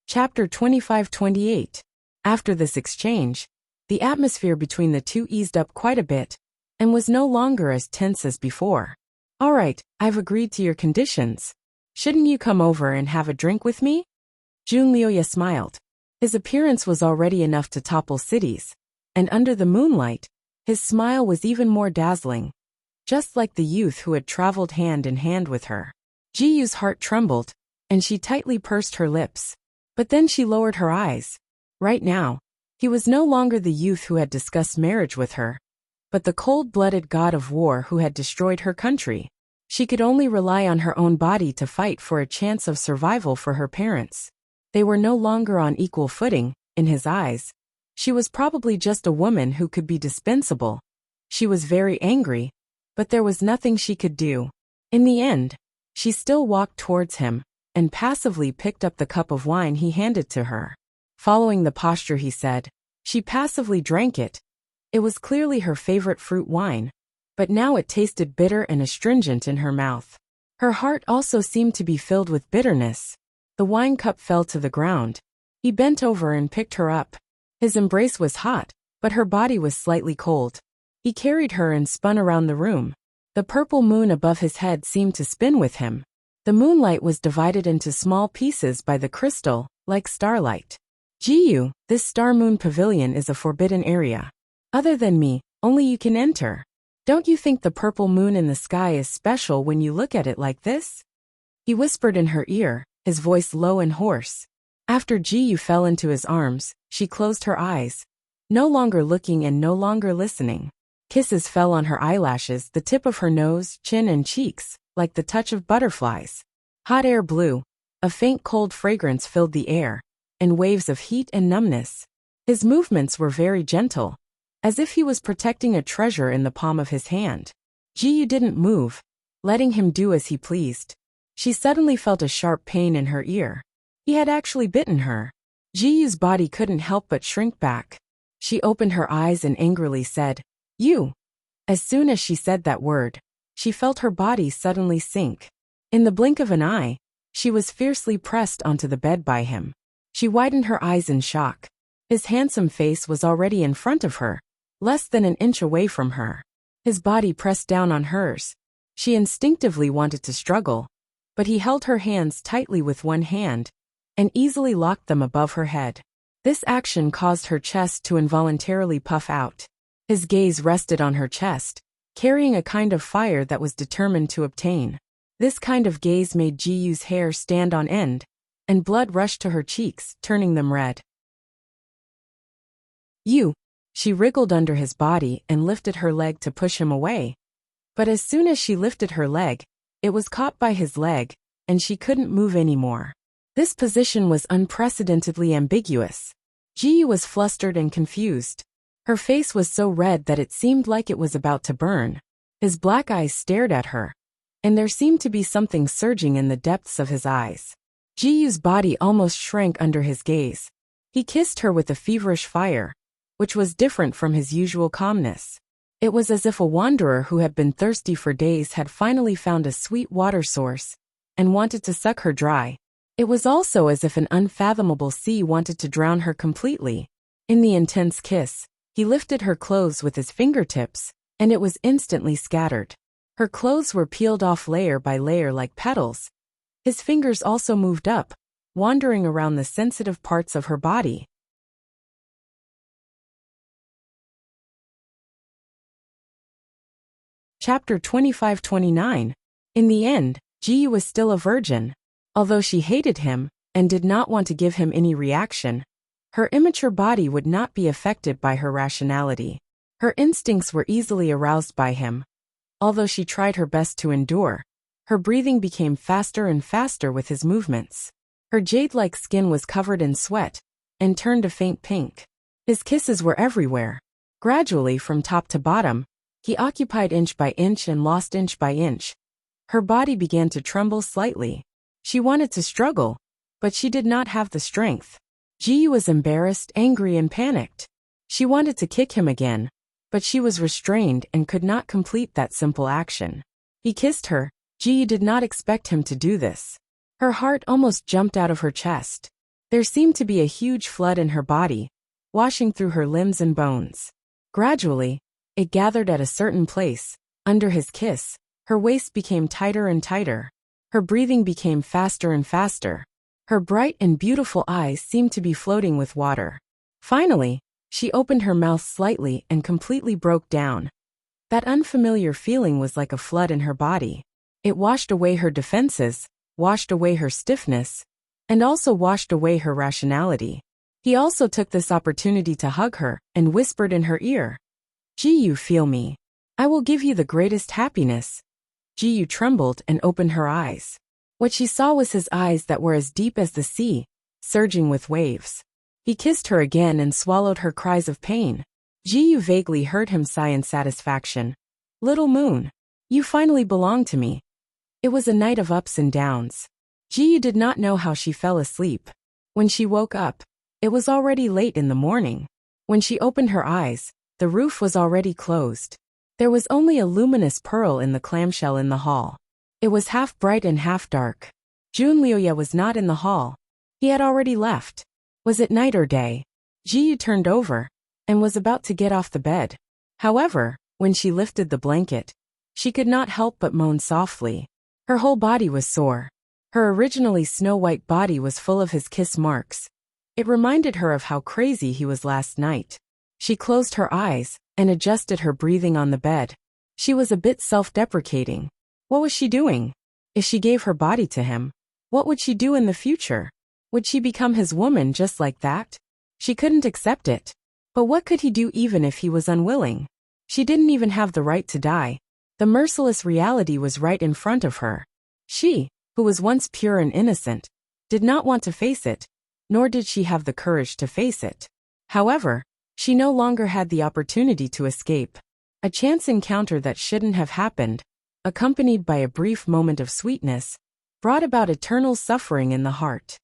Chapter 25-28. After this exchange, the atmosphere between the two eased up quite a bit, and was no longer as tense as before. All right, I've agreed to your conditions. Shouldn't you come over and have a drink with me? Junlioya smiled. His appearance was already enough to topple cities, and under the moonlight, his smile was even more dazzling, just like the youth who had traveled hand in hand with her. Jiu's heart trembled, and she tightly pursed her lips. But then she lowered her eyes. Right now, he was no longer the youth who had discussed marriage with her, but the cold-blooded god of war who had destroyed her country. She could only rely on her own body to fight for a chance of survival for her parents. They were no longer on equal footing, in his eyes. She was probably just a woman who could be dispensable. She was very angry, but there was nothing she could do. In the end, she still walked towards him, and passively picked up the cup of wine he handed to her. Following the posture he said, she passively drank it. It was clearly her favorite fruit wine, but now it tasted bitter and astringent in her mouth. Her heart also seemed to be filled with bitterness. The wine cup fell to the ground. He bent over and picked her up. His embrace was hot, but her body was slightly cold. He carried her and spun around the room. The purple moon above his head seemed to spin with him. The moonlight was divided into small pieces by the crystal, like starlight. Jiu, this star moon pavilion is a forbidden area. Other than me, only you can enter. Don't you think the purple moon in the sky is special when you look at it like this? He whispered in her ear, his voice low and hoarse. After Jiu fell into his arms, she closed her eyes, no longer looking and no longer listening. Kisses fell on her eyelashes, the tip of her nose, chin and cheeks, like the touch of butterflies. Hot air blew. A faint cold fragrance filled the air, and waves of heat and numbness. His movements were very gentle, as if he was protecting a treasure in the palm of his hand. Ji Yu didn't move, letting him do as he pleased. She suddenly felt a sharp pain in her ear. He had actually bitten her. Ji Yu's body couldn't help but shrink back. She opened her eyes and angrily said, "You." As soon as she said that word, she felt her body suddenly sink. In the blink of an eye, she was fiercely pressed onto the bed by him. She widened her eyes in shock. His handsome face was already in front of her, less than an inch away from her. His body pressed down on hers. She instinctively wanted to struggle, but he held her hands tightly with one hand and easily locked them above her head. This action caused her chest to involuntarily puff out. His gaze rested on her chest, carrying a kind of fire that was determined to obtain. This kind of gaze made Ji Yu's hair stand on end, and blood rushed to her cheeks, turning them red. "You." She wriggled under his body and lifted her leg to push him away. But as soon as she lifted her leg, it was caught by his leg, and she couldn't move anymore. This position was unprecedentedly ambiguous. Ji Yu was flustered and confused. Her face was so red that it seemed like it was about to burn. His black eyes stared at her, and there seemed to be something surging in the depths of his eyes. Ji Yu's body almost shrank under his gaze. He kissed her with a feverish fire, which was different from his usual calmness. It was as if a wanderer who had been thirsty for days had finally found a sweet water source and wanted to suck her dry. It was also as if an unfathomable sea wanted to drown her completely. In the intense kiss, he lifted her clothes with his fingertips, and it was instantly scattered. Her clothes were peeled off layer by layer like petals. His fingers also moved up, wandering around the sensitive parts of her body. Chapter 25-29. In the end, Ji Yu was still a virgin. Although she hated him and did not want to give him any reaction, her immature body would not be affected by her rationality. Her instincts were easily aroused by him. Although she tried her best to endure, her breathing became faster and faster with his movements. Her jade-like skin was covered in sweat and turned a faint pink. His kisses were everywhere. Gradually, from top to bottom, he occupied inch by inch and lost inch by inch. Her body began to tremble slightly. She wanted to struggle, but she did not have the strength. Ji Yu was embarrassed, angry, and panicked. She wanted to kick him again, but she was restrained and could not complete that simple action. He kissed her. Ji Yu did not expect him to do this. Her heart almost jumped out of her chest. There seemed to be a huge flood in her body, washing through her limbs and bones. Gradually, it gathered at a certain place. Under his kiss, her waist became tighter and tighter. Her breathing became faster and faster. Her bright and beautiful eyes seemed to be floating with water. Finally, she opened her mouth slightly and completely broke down. That unfamiliar feeling was like a flood in her body. It washed away her defenses, washed away her stiffness, and also washed away her rationality. He also took this opportunity to hug her and whispered in her ear, "Ji Yu, feel me. I will give you the greatest happiness." Ji Yu trembled and opened her eyes. What she saw was his eyes that were as deep as the sea, surging with waves. He kissed her again and swallowed her cries of pain. Ji Yu vaguely heard him sigh in satisfaction. "Little moon, you finally belong to me." It was a night of ups and downs. Ji Yu did not know how she fell asleep. When she woke up, it was already late in the morning. When she opened her eyes, the roof was already closed. There was only a luminous pearl in the clamshell in the hall. It was half bright and half dark. Jun Liuya was not in the hall. He had already left. Was it night or day? Ji Yu turned over and was about to get off the bed. However, when she lifted the blanket, she could not help but moan softly. Her whole body was sore. Her originally snow-white body was full of his kiss marks. It reminded her of how crazy he was last night. She closed her eyes and adjusted her breathing on the bed. She was a bit self-deprecating. What was she doing? If she gave her body to him, what would she do in the future? Would she become his woman just like that? She couldn't accept it. But what could he do even if he was unwilling? She didn't even have the right to die. The merciless reality was right in front of her. She, who was once pure and innocent, did not want to face it, nor did she have the courage to face it. However, she no longer had the opportunity to escape. A chance encounter that shouldn't have happened, accompanied by a brief moment of sweetness, brought about eternal suffering in the heart.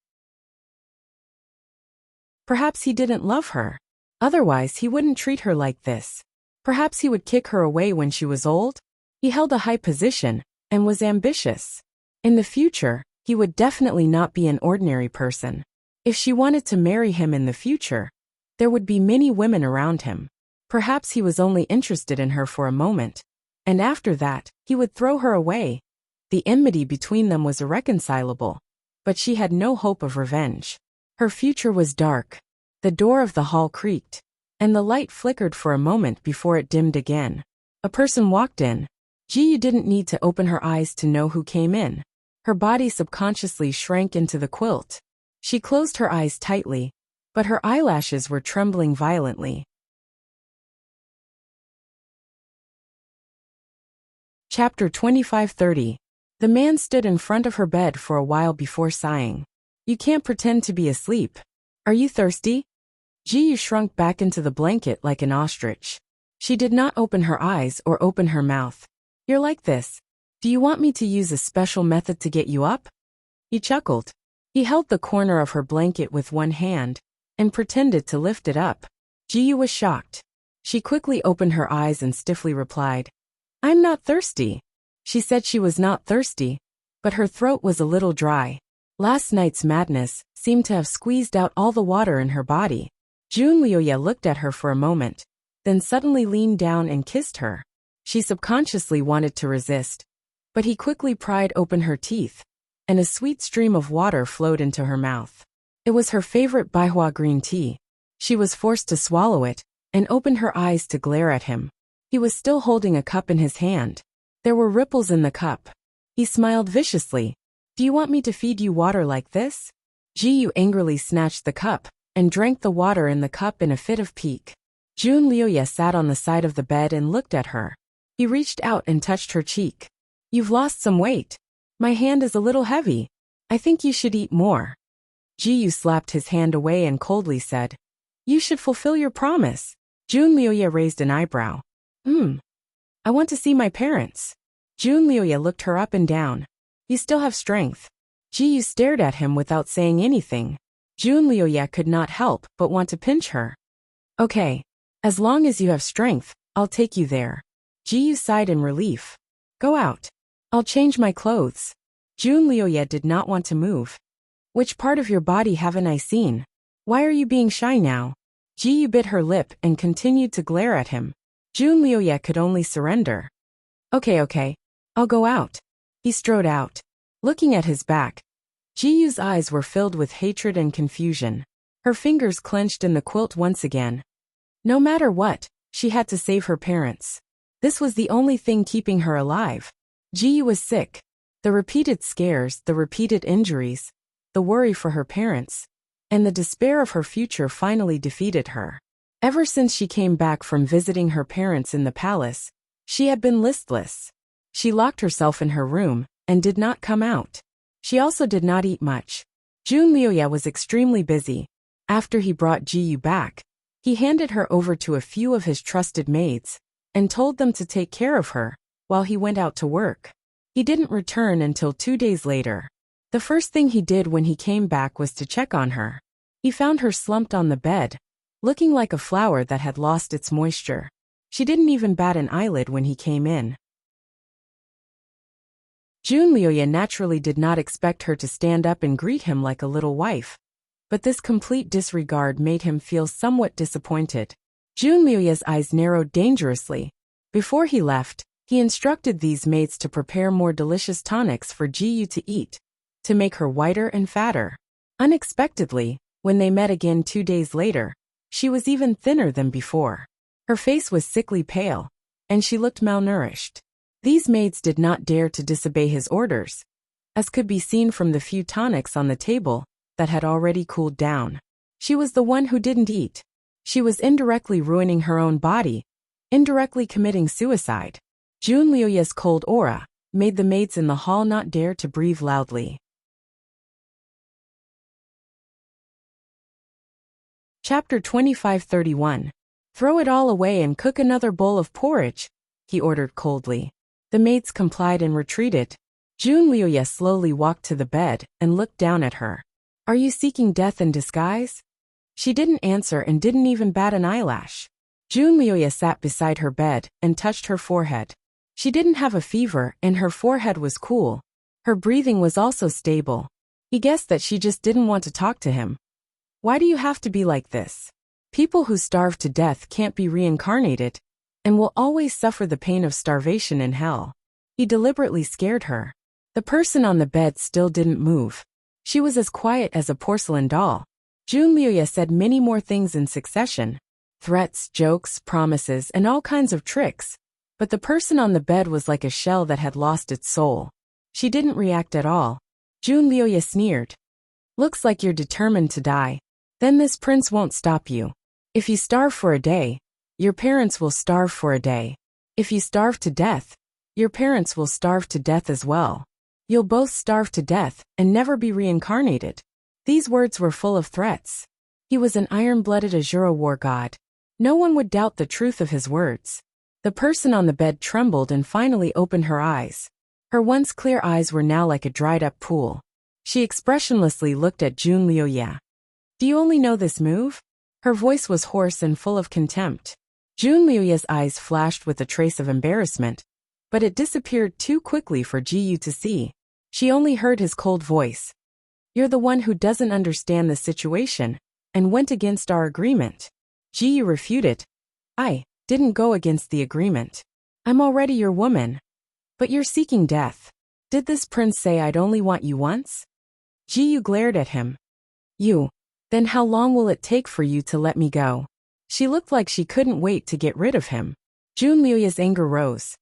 Perhaps he didn't love her. Otherwise, he wouldn't treat her like this. Perhaps he would kick her away when she was old. He held a high position and was ambitious. In the future, he would definitely not be an ordinary person. If she wanted to marry him in the future, there would be many women around him. Perhaps he was only interested in her for a moment, and after that, he would throw her away. The enmity between them was irreconcilable, but she had no hope of revenge. Her future was dark. The door of the hall creaked, and the light flickered for a moment before it dimmed again. A person walked in. Ji didn't need to open her eyes to know who came in. Her body subconsciously shrank into the quilt. She closed her eyes tightly, but her eyelashes were trembling violently. Chapter 25:30. The man stood in front of her bed for a while before sighing. You can't pretend to be asleep. Are you thirsty? Ji shrunk back into the blanket like an ostrich. She did not open her eyes or open her mouth. You're like this. Do you want me to use a special method to get you up? He chuckled. He held the corner of her blanket with one hand and pretended to lift it up. Ji was shocked. She quickly opened her eyes and stiffly replied, I'm not thirsty. She said she was not thirsty, but her throat was a little dry. Last night's madness seemed to have squeezed out all the water in her body. Junlioye looked at her for a moment, then suddenly leaned down and kissed her. She subconsciously wanted to resist, but he quickly pried open her teeth, and a sweet stream of water flowed into her mouth. It was her favorite Baihua green tea. She was forced to swallow it, and opened her eyes to glare at him. He was still holding a cup in his hand. There were ripples in the cup. He smiled viciously. Do you want me to feed you water like this? Ji angrily snatched the cup, and drank the water in the cup in a fit of pique. Junlioye sat on the side of the bed and looked at her. He reached out and touched her cheek. You've lost some weight. My hand is a little heavy. I think you should eat more. Ji slapped his hand away and coldly said, You should fulfill your promise. Junlioye raised an eyebrow. I want to see my parents. Junlioye looked her up and down. You still have strength. Ji stared at him without saying anything. Junlioye could not help but want to pinch her. Okay. As long as you have strength, I'll take you there. Ji sighed in relief. Go out. I'll change my clothes. Junlioye did not want to move. Which part of your body haven't I seen? Why are you being shy now? Ji bit her lip and continued to glare at him. Junlioye could only surrender. Okay. I'll go out. He strode out. Looking at his back, Ji's eyes were filled with hatred and confusion. Her fingers clenched in the quilt once again. No matter what, she had to save her parents. This was the only thing keeping her alive. Ji was sick. The repeated scares, the repeated injuries, the worry for her parents, and the despair of her future finally defeated her. Ever since she came back from visiting her parents in the palace, she had been listless. She locked herself in her room and did not come out. She also did not eat much. Junlioye was extremely busy. After he brought Ji back, he handed her over to a few of his trusted maids and told them to take care of her while he went out to work. He didn't return until 2 days later. The first thing he did when he came back was to check on her. He found her slumped on the bed, looking like a flower that had lost its moisture. She didn't even bat an eyelid when he came in. Junlioye naturally did not expect her to stand up and greet him like a little wife, but this complete disregard made him feel somewhat disappointed. Junlioye's eyes narrowed dangerously. Before he left, he instructed these maids to prepare more delicious tonics for Ji to eat, to make her whiter and fatter. Unexpectedly, when they met again 2 days later, she was even thinner than before. Her face was sickly pale, and she looked malnourished. These maids did not dare to disobey his orders, as could be seen from the few tonics on the table that had already cooled down. She was the one who didn't eat. She was indirectly ruining her own body, indirectly committing suicide. Junlioye's cold aura, made the maids in the hall not dare to breathe loudly. Chapter 2531. Throw it all away and cook another bowl of porridge, he ordered coldly. The maids complied and retreated. Wuxia slowly walked to the bed and looked down at her. Are you seeking death in disguise? She didn't answer and didn't even bat an eyelash. Wuxia sat beside her bed and touched her forehead. She didn't have a fever and her forehead was cool. Her breathing was also stable. He guessed that she just didn't want to talk to him. Why do you have to be like this? People who starve to death can't be reincarnated and will always suffer the pain of starvation in hell. He deliberately scared her. The person on the bed still didn't move. She was as quiet as a porcelain doll. Wuxia said many more things in succession. Threats, jokes, promises, and all kinds of tricks. But the person on the bed was like a shell that had lost its soul. She didn't react at all. Wuxia sneered. Looks like you're determined to die. Then this prince won't stop you. If you starve for a day, your parents will starve for a day. If you starve to death, your parents will starve to death as well. You'll both starve to death and never be reincarnated. These words were full of threats. He was an iron-blooded Azura war god. No one would doubt the truth of his words. The person on the bed trembled and finally opened her eyes. Her once clear eyes were now like a dried-up pool. She expressionlessly looked at Wuxia. Do you only know this move? Her voice was hoarse and full of contempt. Wuxia's eyes flashed with a trace of embarrassment, but it disappeared too quickly for Jiyu to see. She only heard his cold voice. You're the one who doesn't understand the situation and went against our agreement. Jiyu refuted. I didn't go against the agreement. I'm already your woman. But you're seeking death. Did this prince say I'd only want you once? Jiyu glared at him. You. Then how long will it take for you to let me go? She looked like she couldn't wait to get rid of him. Wuxia's anger rose.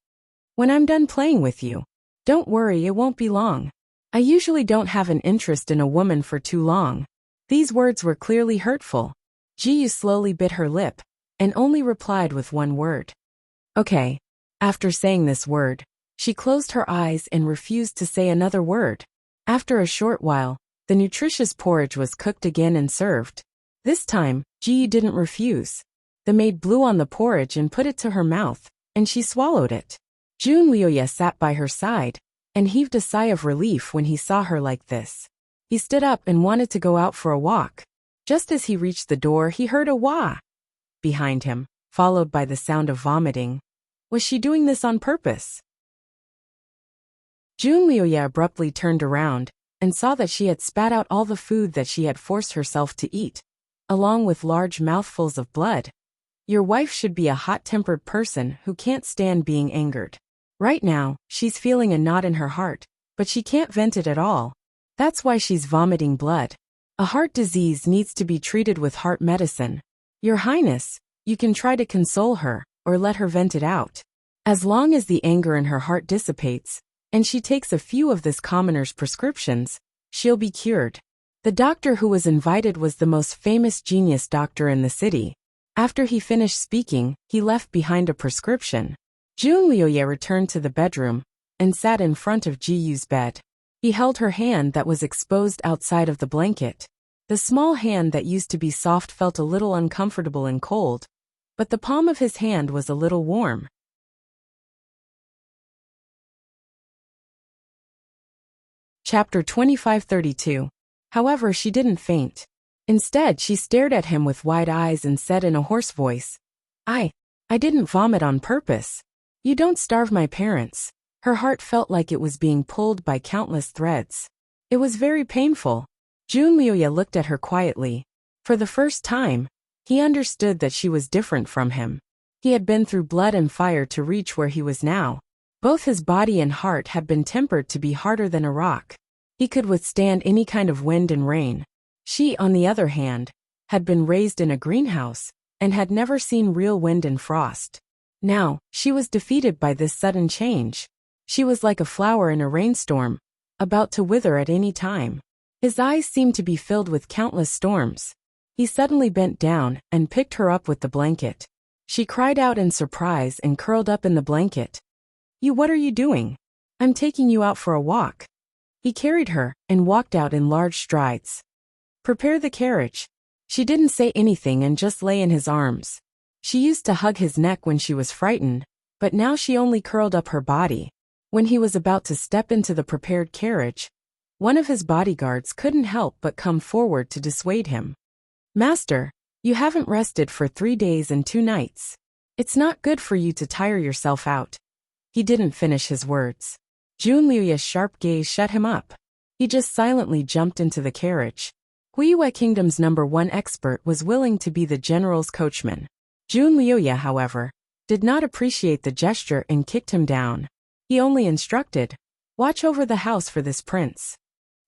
When I'm done playing with you. Don't worry, it won't be long. I usually don't have an interest in a woman for too long. These words were clearly hurtful. Jiyu slowly bit her lip and only replied with one word. Okay. After saying this word, she closed her eyes and refused to say another word. After a short while, the nutritious porridge was cooked again and served. This time, Jiyu didn't refuse. The maid blew on the porridge and put it to her mouth, and she swallowed it. Wuxia sat by her side and heaved a sigh of relief when he saw her like this. He stood up and wanted to go out for a walk. Just as he reached the door, he heard a wah behind him, followed by the sound of vomiting. Was she doing this on purpose? Wuxia abruptly turned around and saw that she had spat out all the food that she had forced herself to eat, along with large mouthfuls of blood. Your wife should be a hot-tempered person who can't stand being angered. Right now, she's feeling a knot in her heart, but she can't vent it at all. That's why she's vomiting blood. A heart disease needs to be treated with heart medicine. Your Highness, you can try to console her or let her vent it out. As long as the anger in her heart dissipates, and she takes a few of this commoner's prescriptions, she'll be cured. The doctor who was invited was the most famous genius doctor in the city. After he finished speaking, he left behind a prescription. Wuxia returned to the bedroom and sat in front of Jiyu's bed. He held her hand that was exposed outside of the blanket. The small hand that used to be soft felt a little uncomfortable and cold, but the palm of his hand was a little warm. Chapter 2532. However, she didn't faint. Instead, she stared at him with wide eyes and said in a hoarse voice, I didn't vomit on purpose. You don't starve my parents. Her heart felt like it was being pulled by countless threads. It was very painful. Wuxia looked at her quietly. For the first time, he understood that she was different from him. He had been through blood and fire to reach where he was now. Both his body and heart had been tempered to be harder than a rock. He could withstand any kind of wind and rain. She, on the other hand, had been raised in a greenhouse and had never seen real wind and frost. Now, she was defeated by this sudden change. She was like a flower in a rainstorm, about to wither at any time. His eyes seemed to be filled with countless storms. He suddenly bent down and picked her up with the blanket. She cried out in surprise and curled up in the blanket. What are you doing? I'm taking you out for a walk. He carried her and walked out in large strides. Prepare the carriage. She didn't say anything and just lay in his arms. She used to hug his neck when she was frightened, but now she only curled up her body. When he was about to step into the prepared carriage, one of his bodyguards couldn't help but come forward to dissuade him. Master, you haven't rested for 3 days and 2 nights. It's not good for you to tire yourself out. He didn't finish his words. Junliu's sharp gaze shut him up. He just silently jumped into the carriage. Wuxia Kingdom's #1 expert was willing to be the general's coachman. Junliu, however, did not appreciate the gesture and kicked him down. He only instructed, watch over the house for this prince.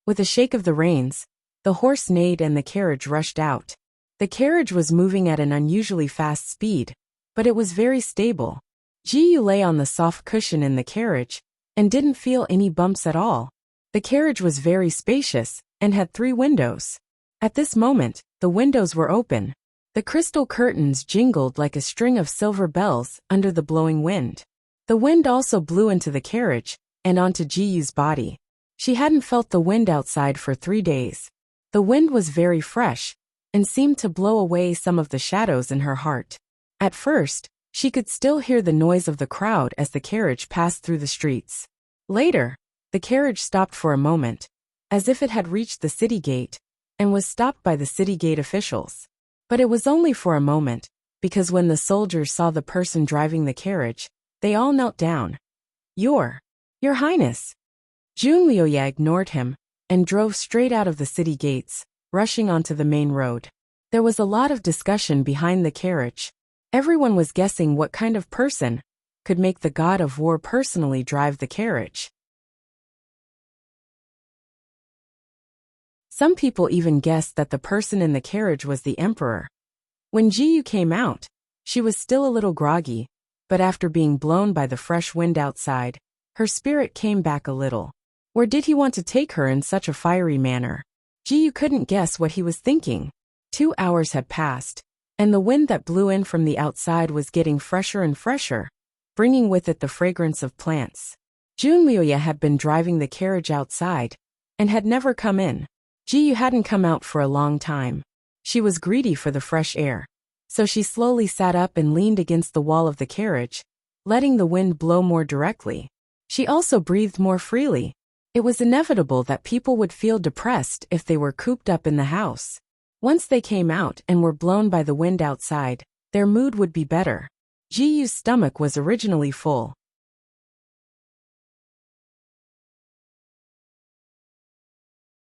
With a shake of the reins, the horse neighed and the carriage rushed out. The carriage was moving at an unusually fast speed, but it was very stable. Jiyu lay on the soft cushion in the carriage and didn't feel any bumps at all. The carriage was very spacious and had 3 windows. At this moment, the windows were open. The crystal curtains jingled like a string of silver bells under the blowing wind. The wind also blew into the carriage and onto Jiyu's body. She hadn't felt the wind outside for 3 days. The wind was very fresh and seemed to blow away some of the shadows in her heart. At first, she could still hear the noise of the crowd as the carriage passed through the streets. Later, the carriage stopped for a moment, as if it had reached the city gate, and was stopped by the city gate officials. But it was only for a moment, because when the soldiers saw the person driving the carriage, they all knelt down. Your Highness. Junliu ignored him and drove straight out of the city gates, rushing onto the main road. There was a lot of discussion behind the carriage. Everyone was guessing what kind of person could make the god of war personally drive the carriage. Some people even guessed that the person in the carriage was the emperor. When Jiyu came out, she was still a little groggy, but after being blown by the fresh wind outside, her spirit came back a little. Or did he want to take her in such a fiery manner? Jiyu couldn't guess what he was thinking. 2 hours had passed, and the wind that blew in from the outside was getting fresher and fresher, bringing with it the fragrance of plants. Junliu had been driving the carriage outside and had never come in. Jiyu hadn't come out for a long time. She was greedy for the fresh air, so she slowly sat up and leaned against the wall of the carriage, letting the wind blow more directly. She also breathed more freely. It was inevitable that people would feel depressed if they were cooped up in the house. Once they came out and were blown by the wind outside, their mood would be better. Jiyu's stomach was originally full.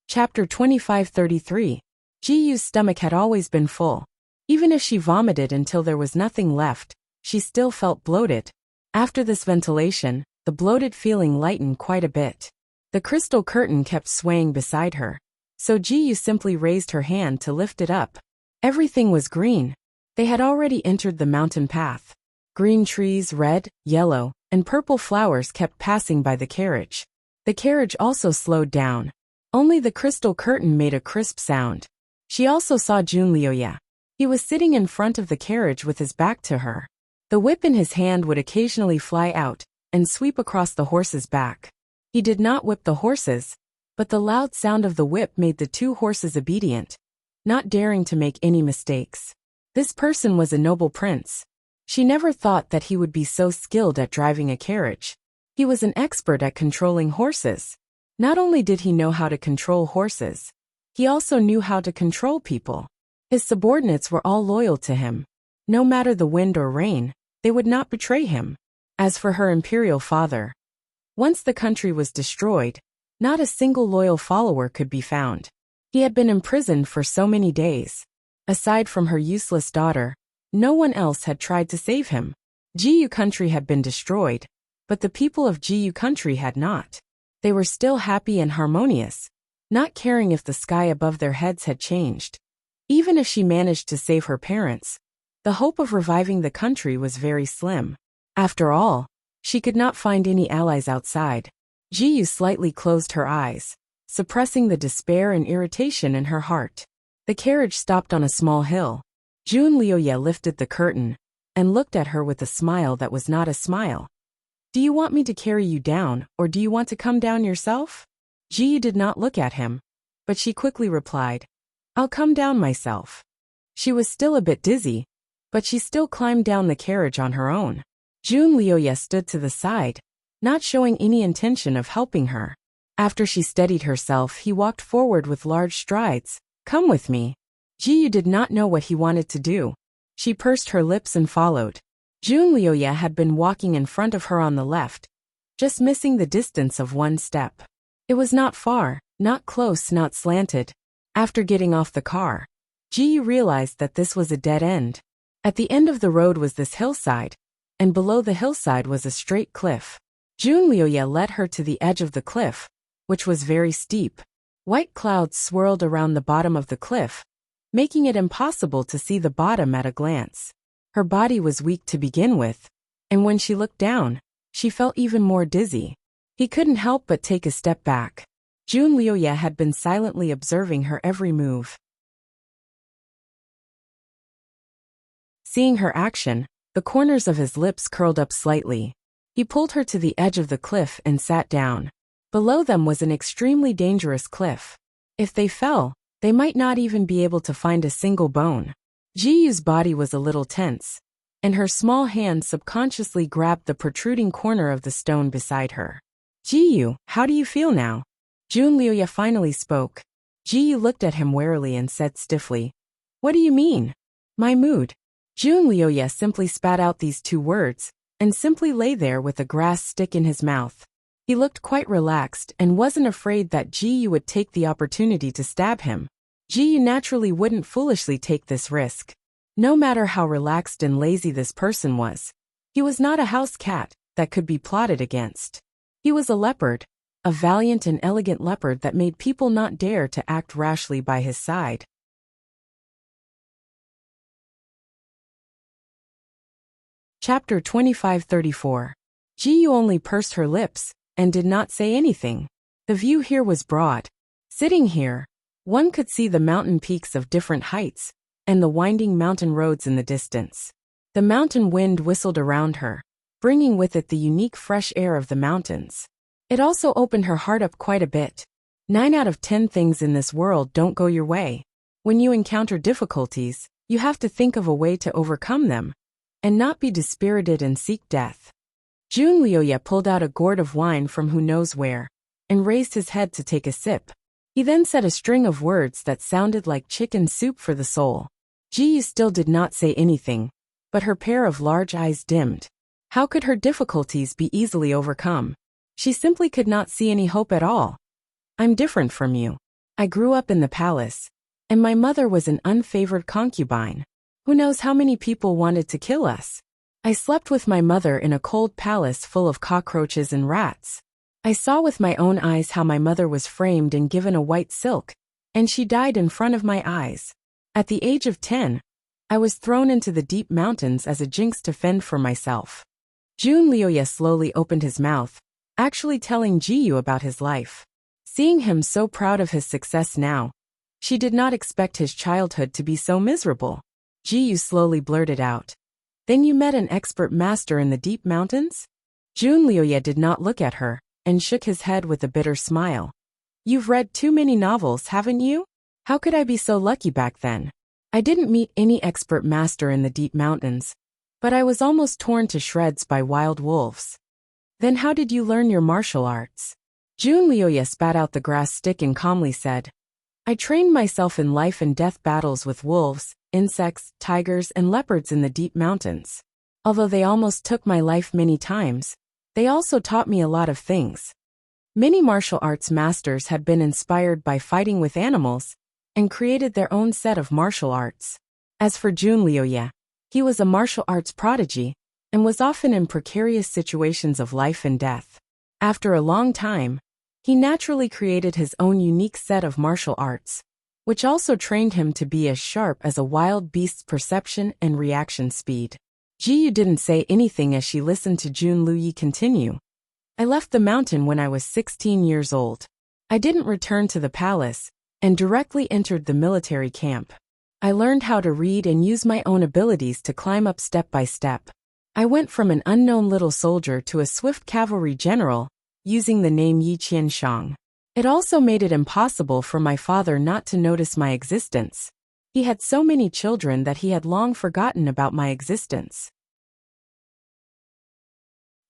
Chapter 2533. Jiyu's stomach had always been full. Even if she vomited until there was nothing left, she still felt bloated. After this ventilation, the bloated feeling lightened quite a bit. The crystal curtain kept swaying beside her, so Jiyu simply raised her hand to lift it up. Everything was green. They had already entered the mountain path. Green trees, red, yellow, and purple flowers kept passing by the carriage. The carriage also slowed down. Only the crystal curtain made a crisp sound. She also saw Junliu. He was sitting in front of the carriage with his back to her. The whip in his hand would occasionally fly out and sweep across the horse's back. He did not whip the horses, but the loud sound of the whip made the 2 horses obedient, not daring to make any mistakes. This person was a noble prince. She never thought that he would be so skilled at driving a carriage. He was an expert at controlling horses. Not only did he know how to control horses, he also knew how to control people. His subordinates were all loyal to him. No matter the wind or rain, they would not betray him. As for her imperial father, once the country was destroyed, not a single loyal follower could be found. He had been imprisoned for so many days. Aside from her useless daughter, no one else had tried to save him. Jiyu country had been destroyed, but the people of Jiyu country had not. They were still happy and harmonious, not caring if the sky above their heads had changed. Even if she managed to save her parents, the hope of reviving the country was very slim. After all, she could not find any allies outside. Jiyu slightly closed her eyes, suppressing the despair and irritation in her heart. The carriage stopped on a small hill. Junliu lifted the curtain and looked at her with a smile that was not a smile. Do you want me to carry you down, or do you want to come down yourself? Ji Yu did not look at him, but she quickly replied, I'll come down myself. She was still a bit dizzy, but she still climbed down the carriage on her own. Jun Liuye stood to the side, not showing any intention of helping her. After she steadied herself, he walked forward with large strides. Come with me. Ji Yu did not know what he wanted to do. She pursed her lips and followed. Jun Liuye had been walking in front of her on the left, just missing the distance of one step. It was not far, not close, not slanted. After getting off the car, Ji Yu realized that this was a dead end. At the end of the road was this hillside, and below the hillside was a straight cliff. Jun Liuye led her to the edge of the cliff, which was very steep. White clouds swirled around the bottom of the cliff, making it impossible to see the bottom at a glance. Her body was weak to begin with, and when she looked down, she felt even more dizzy. He couldn't help but take a step back. Jun Liuye had been silently observing her every move. Seeing her action, the corners of his lips curled up slightly. He pulled her to the edge of the cliff and sat down. Below them was an extremely dangerous cliff. If they fell, they might not even be able to find a single bone. Ji Yu's body was a little tense, and her small hand subconsciously grabbed the protruding corner of the stone beside her. Ji Yu, how do you feel now? Jun Liuye finally spoke. Ji Yu looked at him warily and said stiffly, What do you mean? My mood. Jun Liuye simply spat out these two words, and simply lay there with a grass stick in his mouth. He looked quite relaxed and wasn't afraid that Ji Yu would take the opportunity to stab him. Ji Yu naturally wouldn't foolishly take this risk. No matter how relaxed and lazy this person was, he was not a house cat that could be plotted against. He was a leopard, a valiant and elegant leopard that made people not dare to act rashly by his side. Chapter 2534. Ji Yu only pursed her lips and did not say anything. The view here was broad. Sitting here, one could see the mountain peaks of different heights and the winding mountain roads in the distance. The mountain wind whistled around her, bringing with it the unique fresh air of the mountains. It also opened her heart up quite a bit. 9 out of 10 things in this world don't go your way. When you encounter difficulties, you have to think of a way to overcome them, and not be dispirited and seek death. Jun Liuye pulled out a gourd of wine from who knows where, and raised his head to take a sip. He then said a string of words that sounded like chicken soup for the soul. Ji Yu still did not say anything, but her pair of large eyes dimmed. How could her difficulties be easily overcome? She simply could not see any hope at all. I'm different from you. I grew up in the palace, and my mother was an unfavored concubine. Who knows how many people wanted to kill us? I slept with my mother in a cold palace full of cockroaches and rats. I saw with my own eyes how my mother was framed and given a white silk, and she died in front of my eyes. At the age of 10, I was thrown into the deep mountains as a jinx to fend for myself. Jun Liuye slowly opened his mouth, actually telling Ji Yu about his life. Seeing him so proud of his success now, she did not expect his childhood to be so miserable. Ji Yu slowly blurted out, Then you met an expert master in the deep mountains? Jun Liuye did not look at her, and shook his head with a bitter smile. You've read too many novels, haven't you? How could I be so lucky back then? I didn't meet any expert master in the deep mountains, but I was almost torn to shreds by wild wolves. Then how did you learn your martial arts? Jun Liuye spat out the grass stick and calmly said, I trained myself in life and death battles with wolves, insects, tigers, and leopards in the deep mountains. Although they almost took my life many times, they also taught me a lot of things. Many martial arts masters had been inspired by fighting with animals and created their own set of martial arts. As for Jun Liuye, he was a martial arts prodigy and was often in precarious situations of life and death. After a long time, he naturally created his own unique set of martial arts, which also trained him to be as sharp as a wild beast's perception and reaction speed. Ji Yu didn't say anything as she listened to Jun Liuye continue. I left the mountain when I was 16 years old. I didn't return to the palace, and directly entered the military camp. I learned how to read and use my own abilities to climb up step by step. I went from an unknown little soldier to a swift cavalry general, using the name Yi Qianshang. It also made it impossible for my father not to notice my existence. He had so many children that he had long forgotten about my existence.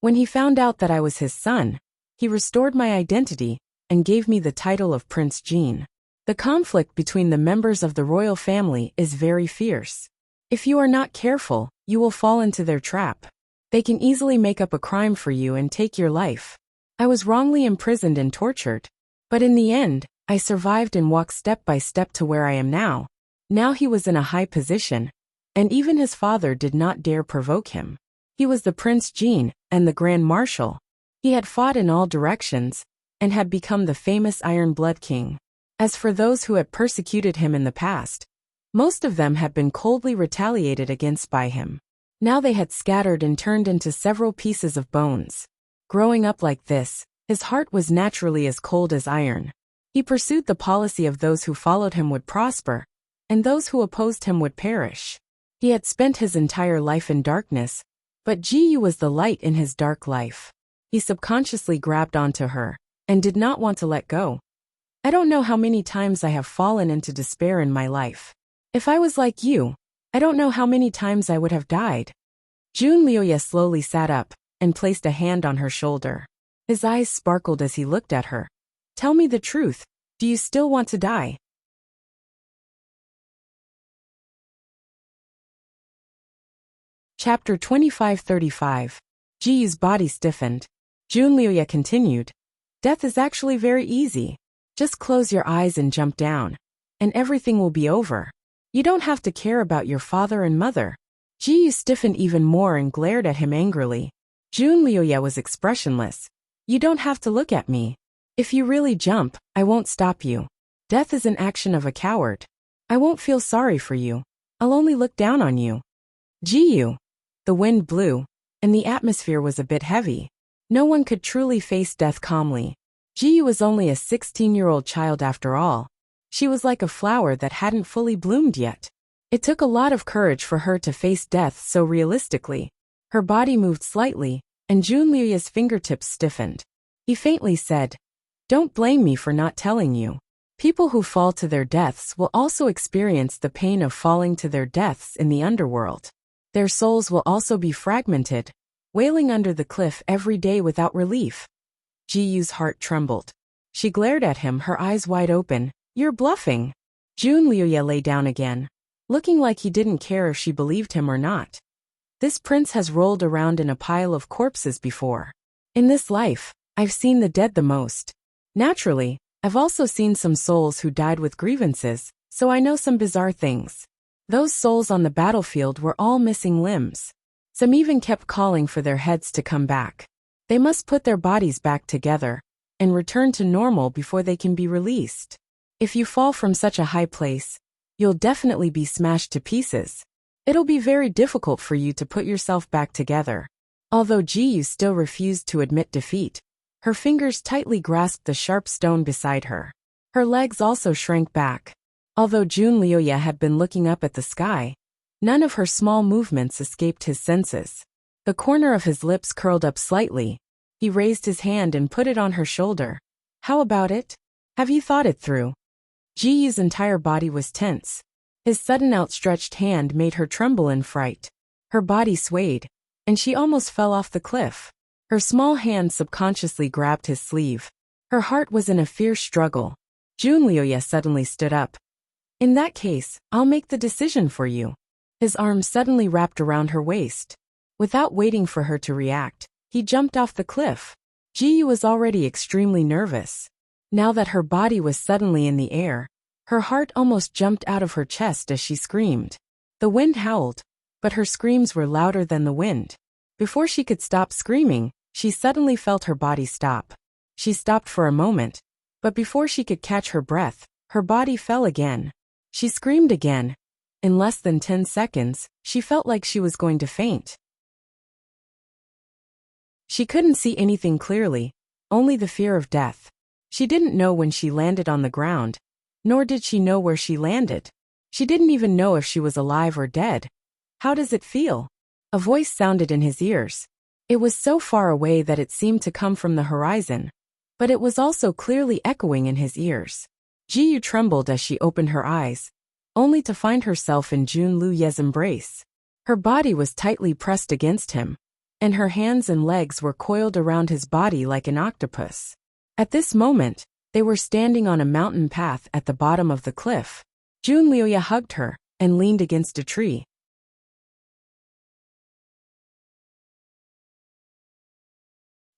When he found out that I was his son, he restored my identity and gave me the title of Prince Jin. The conflict between the members of the royal family is very fierce. If you are not careful, you will fall into their trap. They can easily make up a crime for you and take your life. I was wrongly imprisoned and tortured. But in the end, I survived and walked step by step to where I am now. Now he was in a high position, and even his father did not dare provoke him. He was the Prince Jin and the Grand Marshal. He had fought in all directions, and had become the famous Iron Blood King. As for those who had persecuted him in the past, most of them had been coldly retaliated against by him. Now they had scattered and turned into several pieces of bones. Growing up like this, his heart was naturally as cold as iron. He pursued the policy of those who followed him would prosper, and those who opposed him would perish. He had spent his entire life in darkness, but Ji Yu was the light in his dark life. He subconsciously grabbed onto her, and did not want to let go. I don't know how many times I have fallen into despair in my life. If I was like you, I don't know how many times I would have died. Jun Liuye slowly sat up, and placed a hand on her shoulder. His eyes sparkled as he looked at her. Tell me the truth, do you still want to die? Chapter 2535. Ji Yu's body stiffened. Jun Liuye continued. Death is actually very easy. Just close your eyes and jump down, and everything will be over. You don't have to care about your father and mother. Ji Yu stiffened even more and glared at him angrily. Jun Liuye was expressionless. You don't have to look at me. If you really jump, I won't stop you. Death is an action of a coward. I won't feel sorry for you. I'll only look down on you. Ji Yu. The wind blew, and the atmosphere was a bit heavy. No one could truly face death calmly. Ji Yu was only a 16-year-old child after all. She was like a flower that hadn't fully bloomed yet. It took a lot of courage for her to face death so realistically. Her body moved slightly, and Jun Liuye's fingertips stiffened. He faintly said, Don't blame me for not telling you. People who fall to their deaths will also experience the pain of falling to their deaths in the underworld. Their souls will also be fragmented, wailing under the cliff every day without relief. Ji Yu's heart trembled. She glared at him, her eyes wide open. You're bluffing. Jun Liuye lay down again, looking like he didn't care if she believed him or not. This prince has rolled around in a pile of corpses before. In this life, I've seen the dead the most. Naturally, I've also seen some souls who died with grievances, so I know some bizarre things. Those souls on the battlefield were all missing limbs. Some even kept calling for their heads to come back. They must put their bodies back together and return to normal before they can be released. If you fall from such a high place, you'll definitely be smashed to pieces. It'll be very difficult for you to put yourself back together. Although Ji Yu still refused to admit defeat, her fingers tightly grasped the sharp stone beside her. Her legs also shrank back. Although Jun Liuye had been looking up at the sky, none of her small movements escaped his senses. The corner of his lips curled up slightly. He raised his hand and put it on her shoulder. How about it? Have you thought it through? Ji Yu's entire body was tense. His sudden outstretched hand made her tremble in fright. Her body swayed, and she almost fell off the cliff. Her small hand subconsciously grabbed his sleeve. Her heart was in a fierce struggle. Jun Liuye suddenly stood up. In that case, I'll make the decision for you. His arms suddenly wrapped around her waist. Without waiting for her to react, he jumped off the cliff. Ji Yu was already extremely nervous. Now that her body was suddenly in the air, her heart almost jumped out of her chest as she screamed. The wind howled, but her screams were louder than the wind. Before she could stop screaming, she suddenly felt her body stop. She stopped for a moment, but before she could catch her breath, her body fell again. She screamed again. In less than 10 seconds, she felt like she was going to faint. She couldn't see anything clearly, only the fear of death. She didn't know when she landed on the ground, nor did she know where she landed. She didn't even know if she was alive or dead. How does it feel? A voice sounded in his ears. It was so far away that it seemed to come from the horizon, but it was also clearly echoing in his ears. Ji Yu trembled as she opened her eyes, only to find herself in Jun Luye's embrace. Her body was tightly pressed against him, and her hands and legs were coiled around his body like an octopus. At this moment, they were standing on a mountain path at the bottom of the cliff. Jun Luye hugged her and leaned against a tree.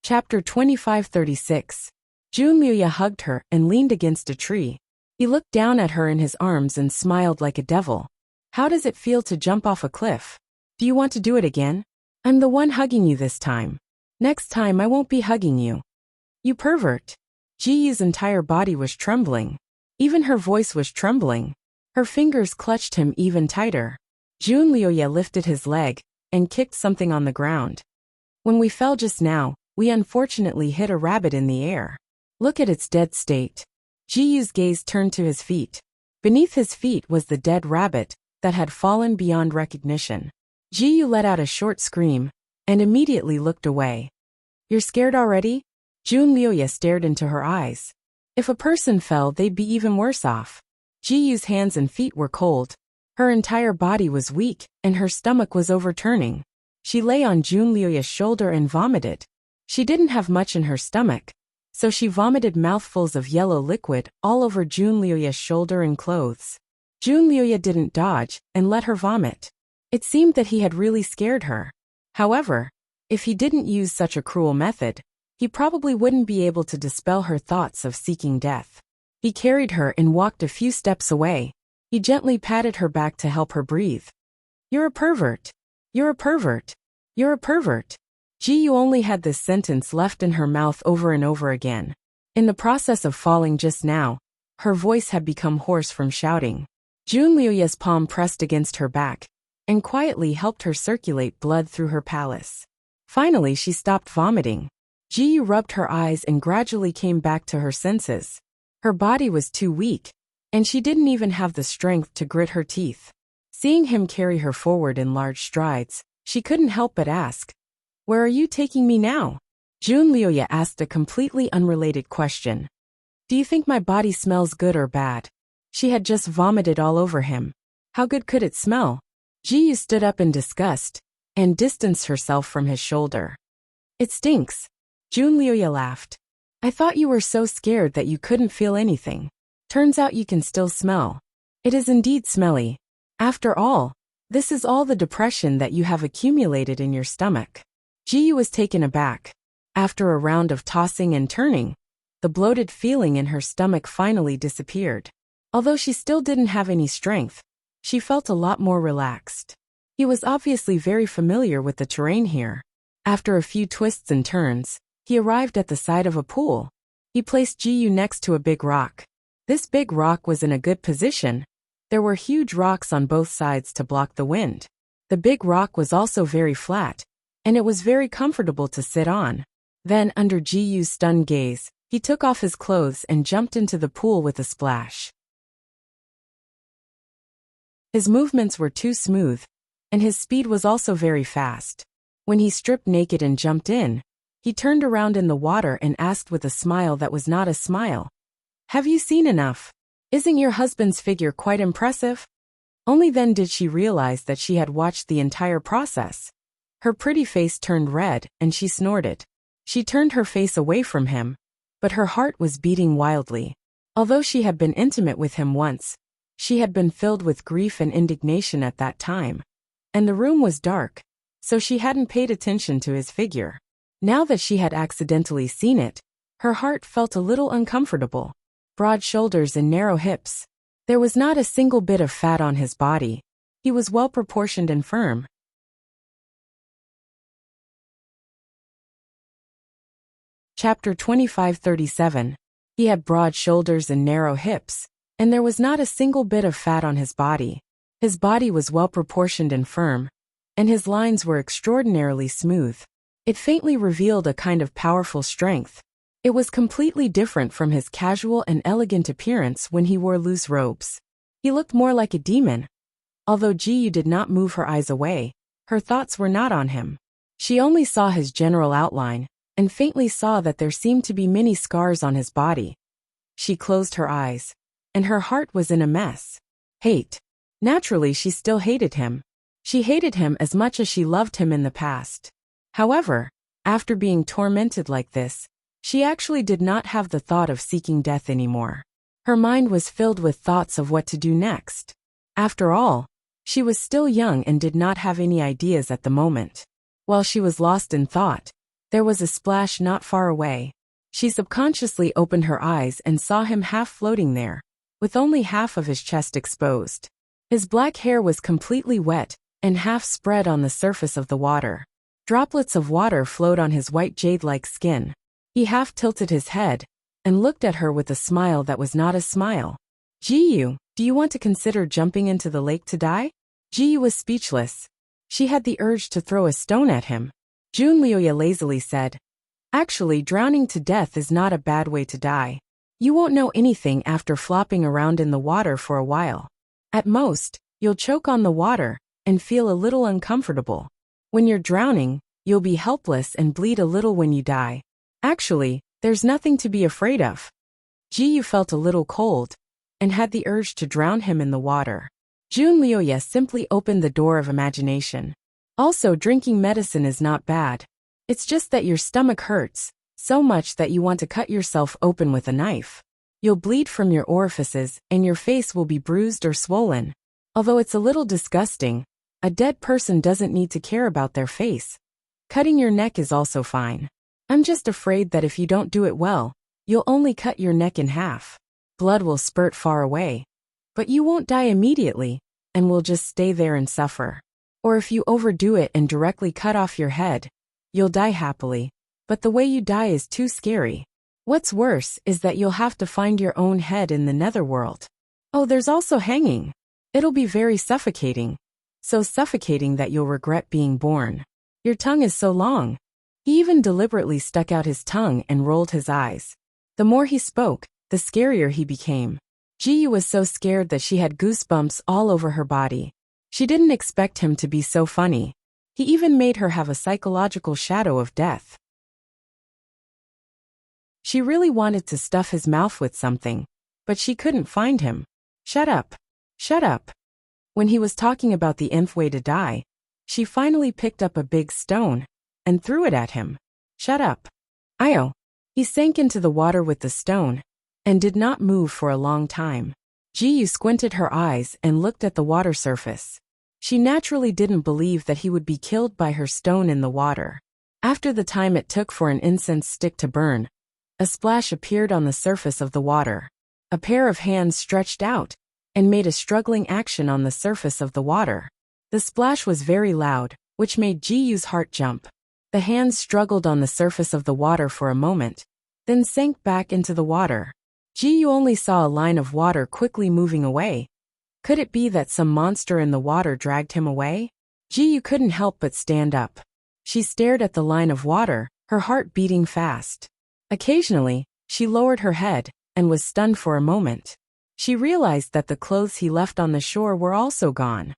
Chapter 2536. Jun Luye hugged her and leaned against a tree. He looked down at her in his arms and smiled like a devil. How does it feel to jump off a cliff? Do you want to do it again? I'm the one hugging you this time. Next time I won't be hugging you. You pervert. Ji Yu's entire body was trembling. Even her voice was trembling. Her fingers clutched him even tighter. Jun Luye lifted his leg and kicked something on the ground. When we fell just now, we unfortunately hit a rabbit in the air. Look at its dead state. Ji Yu's gaze turned to his feet. Beneath his feet was the dead rabbit that had fallen beyond recognition. Ji Yu let out a short scream and immediately looked away. You're scared already? Jun Luye stared into her eyes. If a person fell, they'd be even worse off. Ji Yu's hands and feet were cold. Her entire body was weak, and her stomach was overturning. She lay on Jun Luye's shoulder and vomited. She didn't have much in her stomach, so she vomited mouthfuls of yellow liquid all over Jun Luye's shoulder and clothes. Jun Luye didn't dodge and let her vomit. It seemed that he had really scared her. However, if he didn't use such a cruel method, he probably wouldn't be able to dispel her thoughts of seeking death. He carried her and walked a few steps away. He gently patted her back to help her breathe. You're a pervert. You're a pervert. You're a pervert. Ji Yu only had this sentence left in her mouth over and over again. In the process of falling just now, her voice had become hoarse from shouting. Jun Luye's palm pressed against her back and quietly helped her circulate blood through her palace. Finally, she stopped vomiting. Ji Yu rubbed her eyes and gradually came back to her senses. Her body was too weak, and she didn't even have the strength to grit her teeth. Seeing him carry her forward in large strides, she couldn't help but ask, "Where are you taking me now?" Jun Luye asked a completely unrelated question. Do you think my body smells good or bad? She had just vomited all over him. How good could it smell? Ji Yu stood up in disgust and distanced herself from his shoulder. It stinks. Jun Luye laughed. I thought you were so scared that you couldn't feel anything. Turns out you can still smell. It is indeed smelly. After all, this is all the depression that you have accumulated in your stomach. Ji Yu was taken aback. After a round of tossing and turning, the bloated feeling in her stomach finally disappeared. Although she still didn't have any strength, she felt a lot more relaxed. He was obviously very familiar with the terrain here. After a few twists and turns, he arrived at the side of a pool. He placed Ji Yu next to a big rock. This big rock was in a good position. There were huge rocks on both sides to block the wind. The big rock was also very flat, and it was very comfortable to sit on. Then, under Ji Yu's stunned gaze, he took off his clothes and jumped into the pool with a splash. His movements were too smooth, and his speed was also very fast. When he stripped naked and jumped in, he turned around in the water and asked with a smile that was not a smile. Have you seen enough? Isn't your husband's figure quite impressive? Only then did she realize that she had watched the entire process. Her pretty face turned red and she snorted. She turned her face away from him, but her heart was beating wildly. Although she had been intimate with him once, she had been filled with grief and indignation at that time. And the room was dark, so she hadn't paid attention to his figure. Now that she had accidentally seen it, her heart felt a little uncomfortable. Broad shoulders and narrow hips. There was not a single bit of fat on his body. He was well proportioned and firm. Chapter 2537. He had broad shoulders and narrow hips, and there was not a single bit of fat on his body. His body was well proportioned and firm, and his lines were extraordinarily smooth. It faintly revealed a kind of powerful strength. It was completely different from his casual and elegant appearance when he wore loose robes. He looked more like a demon. Although Ji Yu did not move her eyes away, Her thoughts were not on him. She only saw his general outline, and faintly saw that there seemed to be many scars on his body. She closed her eyes, and her heart was in a mess. Hate. Naturally, she still hated him. She hated him as much as she loved him in the past. However, after being tormented like this, she actually did not have the thought of seeking death anymore. Her mind was filled with thoughts of what to do next. After all, she was still young and did not have any ideas at the moment. While she was lost in thought, there was a splash not far away. She subconsciously opened her eyes and saw him half floating there, with only half of his chest exposed. His black hair was completely wet and half spread on the surface of the water. Droplets of water flowed on his white jade-like skin. He half tilted his head and looked at her with a smile that was not a smile. "Jiyu, do you want to consider jumping into the lake to die?" Jiyu was speechless. She had the urge to throw a stone at him. Junlioya lazily said, "Actually, drowning to death is not a bad way to die. You won't know anything after flopping around in the water for a while. At most, you'll choke on the water and feel a little uncomfortable. When you're drowning, you'll be helpless and bleed a little when you die. Actually, there's nothing to be afraid of." Jiyu felt a little cold and had the urge to drown him in the water. Junlioya simply opened the door of imagination. Also, drinking medicine is not bad. It's just that your stomach hurts so much that you want to cut yourself open with a knife. You'll bleed from your orifices and your face will be bruised or swollen. Although it's a little disgusting, a dead person doesn't need to care about their face. Cutting your neck is also fine. I'm just afraid that if you don't do it well, you'll only cut your neck in half. Blood will spurt far away. But you won't die immediately, and will just stay there and suffer. Or if you overdo it and directly cut off your head, you'll die happily, but the way you die is too scary. What's worse is that you'll have to find your own head in the netherworld. Oh, there's also hanging. It'll be very suffocating. So suffocating that you'll regret being born. Your tongue is so long." He even deliberately stuck out his tongue and rolled his eyes. The more he spoke, the scarier he became. Jiyu was so scared that she had goosebumps all over her body. She didn't expect him to be so funny. He even made her have a psychological shadow of death. She really wanted to stuff his mouth with something, but she couldn't find him. "Shut up. Shut up." When he was talking about the nth way to die, she finally picked up a big stone and threw it at him. "Shut up. Io." He sank into the water with the stone and did not move for a long time. Jiyu squinted her eyes and looked at the water surface. She naturally didn't believe that he would be killed by her stone in the water. After the time it took for an incense stick to burn, a splash appeared on the surface of the water. A pair of hands stretched out and made a struggling action on the surface of the water. The splash was very loud, which made Jiyu's heart jump. The hands struggled on the surface of the water for a moment, then sank back into the water. Jiyu only saw a line of water quickly moving away. Could it be that some monster in the water dragged him away? Jiyu couldn't help but stand up. She stared at the line of water, her heart beating fast. Occasionally, she lowered her head and was stunned for a moment. She realized that the clothes he left on the shore were also gone.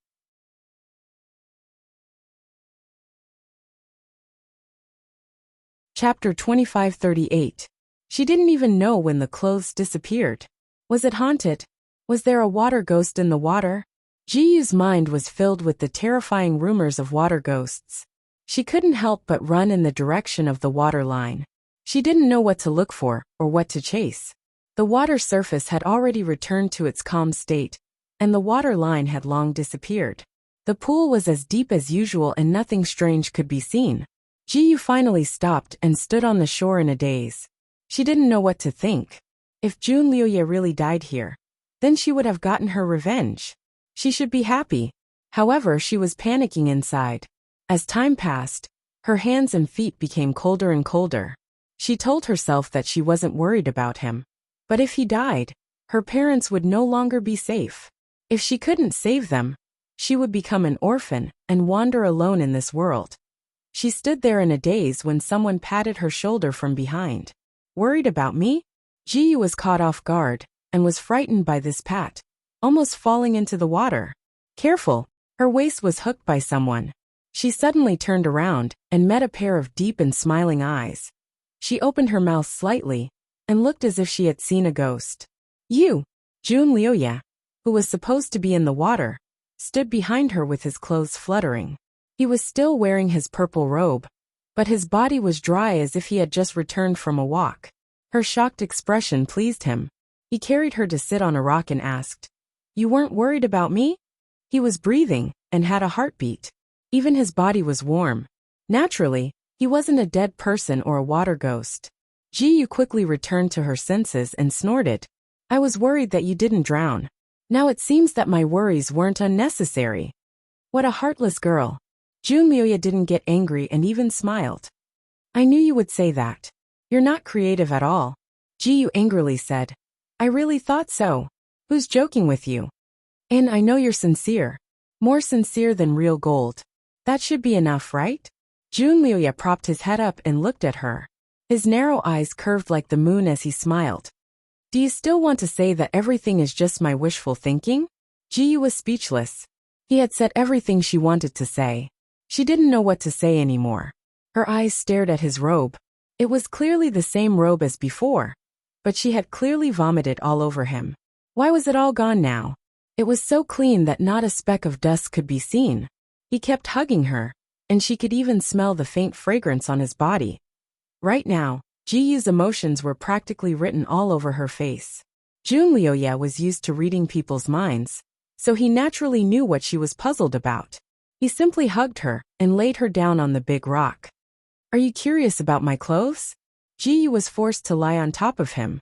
Chapter 2538. She didn't even know when the clothes disappeared. Was it haunted? Was there a water ghost in the water? Jiyu's mind was filled with the terrifying rumors of water ghosts. She couldn't help but run in the direction of the water line. She didn't know what to look for or what to chase. The water surface had already returned to its calm state, and the water line had long disappeared. The pool was as deep as usual and nothing strange could be seen. Jiyu finally stopped and stood on the shore in a daze. She didn't know what to think. If Junlioya really died here, then she would have gotten her revenge. She should be happy. However, she was panicking inside. As time passed, her hands and feet became colder and colder. She told herself that she wasn't worried about him. But if he died, her parents would no longer be safe. If she couldn't save them, she would become an orphan and wander alone in this world. She stood there in a daze when someone patted her shoulder from behind. "Worried about me?" Jiyu was caught off guard and was frightened by this pat, almost falling into the water. "Careful, her waist was hooked by someone." She suddenly turned around and met a pair of deep and smiling eyes. She opened her mouth slightly and looked as if she had seen a ghost. You, Jun Liuya, who was supposed to be in the water, stood behind her with his clothes fluttering. He was still wearing his purple robe, but his body was dry as if he had just returned from a walk. Her shocked expression pleased him. He carried her to sit on a rock and asked, "You weren't worried about me?" He was breathing and had a heartbeat. Even his body was warm. Naturally, he wasn't a dead person or a water ghost. Ji Yu quickly returned to her senses and snorted. "I was worried that you didn't drown. Now it seems that my worries weren't unnecessary." What a heartless girl. Jun Liuya didn't get angry and even smiled. "I knew you would say that. You're not creative at all," Ji Yu angrily said. "I really thought so. Who's joking with you? And I know you're sincere. More sincere than real gold. That should be enough, right?" Jun Liuya propped his head up and looked at her. His narrow eyes curved like the moon as he smiled. "Do you still want to say that everything is just my wishful thinking?" Ji Yu was speechless. He had said everything she wanted to say. She didn't know what to say anymore. Her eyes stared at his robe. It was clearly the same robe as before, but she had clearly vomited all over him. Why was it all gone now? It was so clean that not a speck of dust could be seen. He kept hugging her, and she could even smell the faint fragrance on his body. Right now, Ji Yu's emotions were practically written all over her face. Jun Liuya was used to reading people's minds, so he naturally knew what she was puzzled about. He simply hugged her and laid her down on the big rock. "Are you curious about my clothes?" Ji Yu was forced to lie on top of him.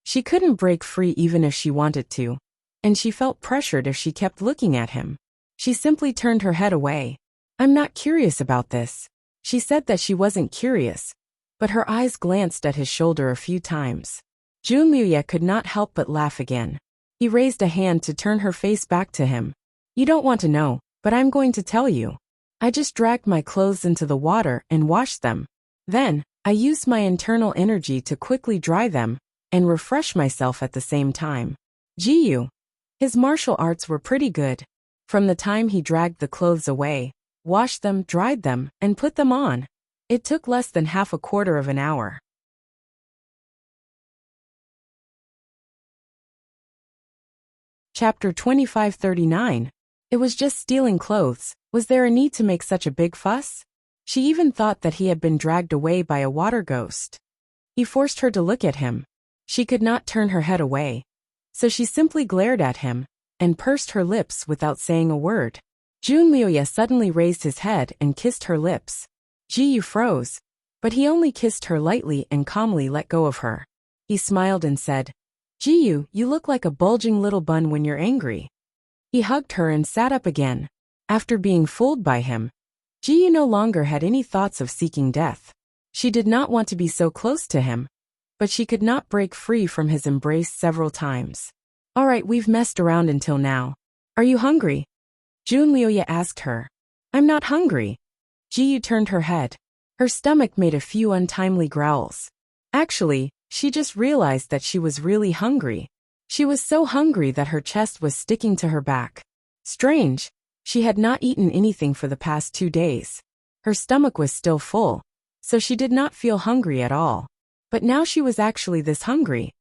She couldn't break free even if she wanted to, and she felt pressured if she kept looking at him. She simply turned her head away. "I'm not curious about this." She said that she wasn't curious, but her eyes glanced at his shoulder a few times. Jun Liuya could not help but laugh again. He raised a hand to turn her face back to him. "You don't want to know, but I'm going to tell you. I just dragged my clothes into the water and washed them. Then, I used my internal energy to quickly dry them and refresh myself at the same time." Ji Yu. His martial arts were pretty good. From the time he dragged the clothes away, washed them, dried them, and put them on, it took less than half a quarter of an hour. Chapter 2539. It was just stealing clothes. Was there a need to make such a big fuss? She even thought that he had been dragged away by a water ghost. He forced her to look at him. She could not turn her head away, so she simply glared at him and pursed her lips without saying a word. Jun Liuya suddenly raised his head and kissed her lips. Ji Yu froze, but he only kissed her lightly and calmly let go of her. He smiled and said, "Ji Yu, you look like a bulging little bun when you're angry." He hugged her and sat up again. After being fooled by him, Ji Yu no longer had any thoughts of seeking death. She did not want to be so close to him, but she could not break free from his embrace several times. "All right, we've messed around until now. Are you hungry?" Jun Liuya asked her. "I'm not hungry." Ji Yu turned her head. Her stomach made a few untimely growls. Actually, she just realized that she was really hungry. She was so hungry that her chest was sticking to her back. Strange, she had not eaten anything for the past 2 days. Her stomach was still full, so she did not feel hungry at all. But now she was actually this hungry.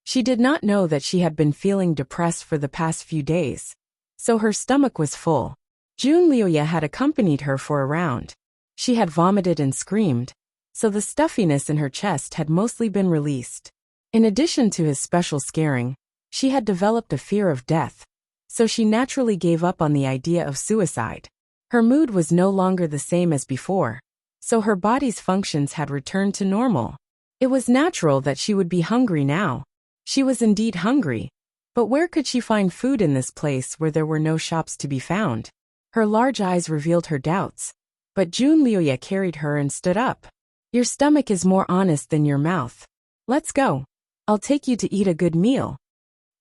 She did not know that she had been feeling depressed for the past few days, so her stomach was full. Jun Liuya had accompanied her for a round. She had vomited and screamed, so the stuffiness in her chest had mostly been released. In addition to his special scaring, she had developed a fear of death, so she naturally gave up on the idea of suicide. Her mood was no longer the same as before, so her body's functions had returned to normal. It was natural that she would be hungry now. She was indeed hungry, but where could she find food in this place where there were no shops to be found? Her large eyes revealed her doubts, but Jun Liuya carried her and stood up. "Your stomach is more honest than your mouth. Let's go. I'll take you to eat a good meal."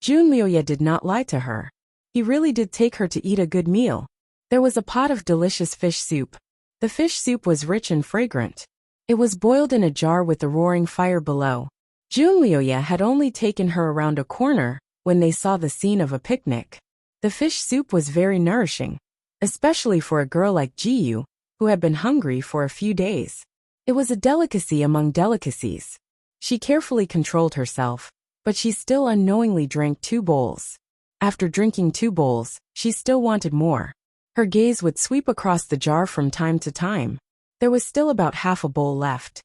Jun Liuya did not lie to her. He really did take her to eat a good meal. There was a pot of delicious fish soup. The fish soup was rich and fragrant. It was boiled in a jar with a roaring fire below. Jun Liuya had only taken her around a corner when they saw the scene of a picnic. The fish soup was very nourishing. especially for a girl like Jiyu, who had been hungry for a few days. It was a delicacy among delicacies. She carefully controlled herself, but she still unknowingly drank 2 bowls. After drinking 2 bowls, she still wanted more. Her gaze would sweep across the jar from time to time. There was still about half a bowl left.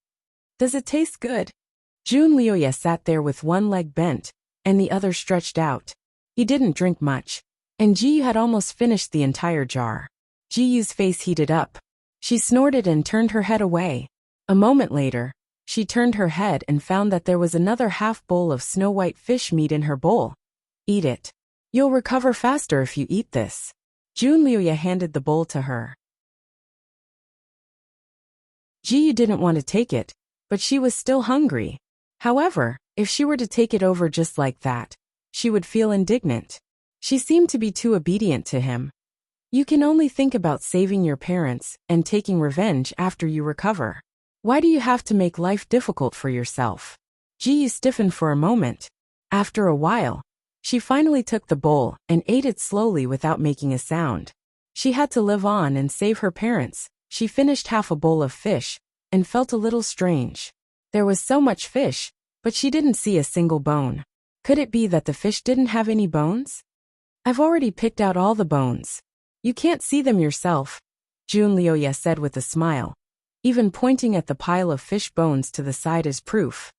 Does it taste good? Jun Lioye sat there with one leg bent, and the other stretched out. He didn't drink much, and Jiyu had almost finished the entire jar. Jiyu's face heated up. She snorted and turned her head away. A moment later, she turned her head and found that there was another half bowl of snow-white fish meat in her bowl. Eat it. You'll recover faster if you eat this. Jun Lioye handed the bowl to her. Jiyu didn't want to take it, but she was still hungry. However, if she were to take it over just like that, she would feel indignant. She seemed to be too obedient to him. You can only think about saving your parents and taking revenge after you recover. Why do you have to make life difficult for yourself? Jiyu stiffened for a moment. After a while, she finally took the bowl and ate it slowly without making a sound. She had to live on and save her parents. She finished half a bowl of fish and felt a little strange. There was so much fish, but she didn't see a single bone. Could it be that the fish didn't have any bones? I've already picked out all the bones. You can't see them yourself, Jun Lioye said with a smile, even pointing at the pile of fish bones to the side as proof.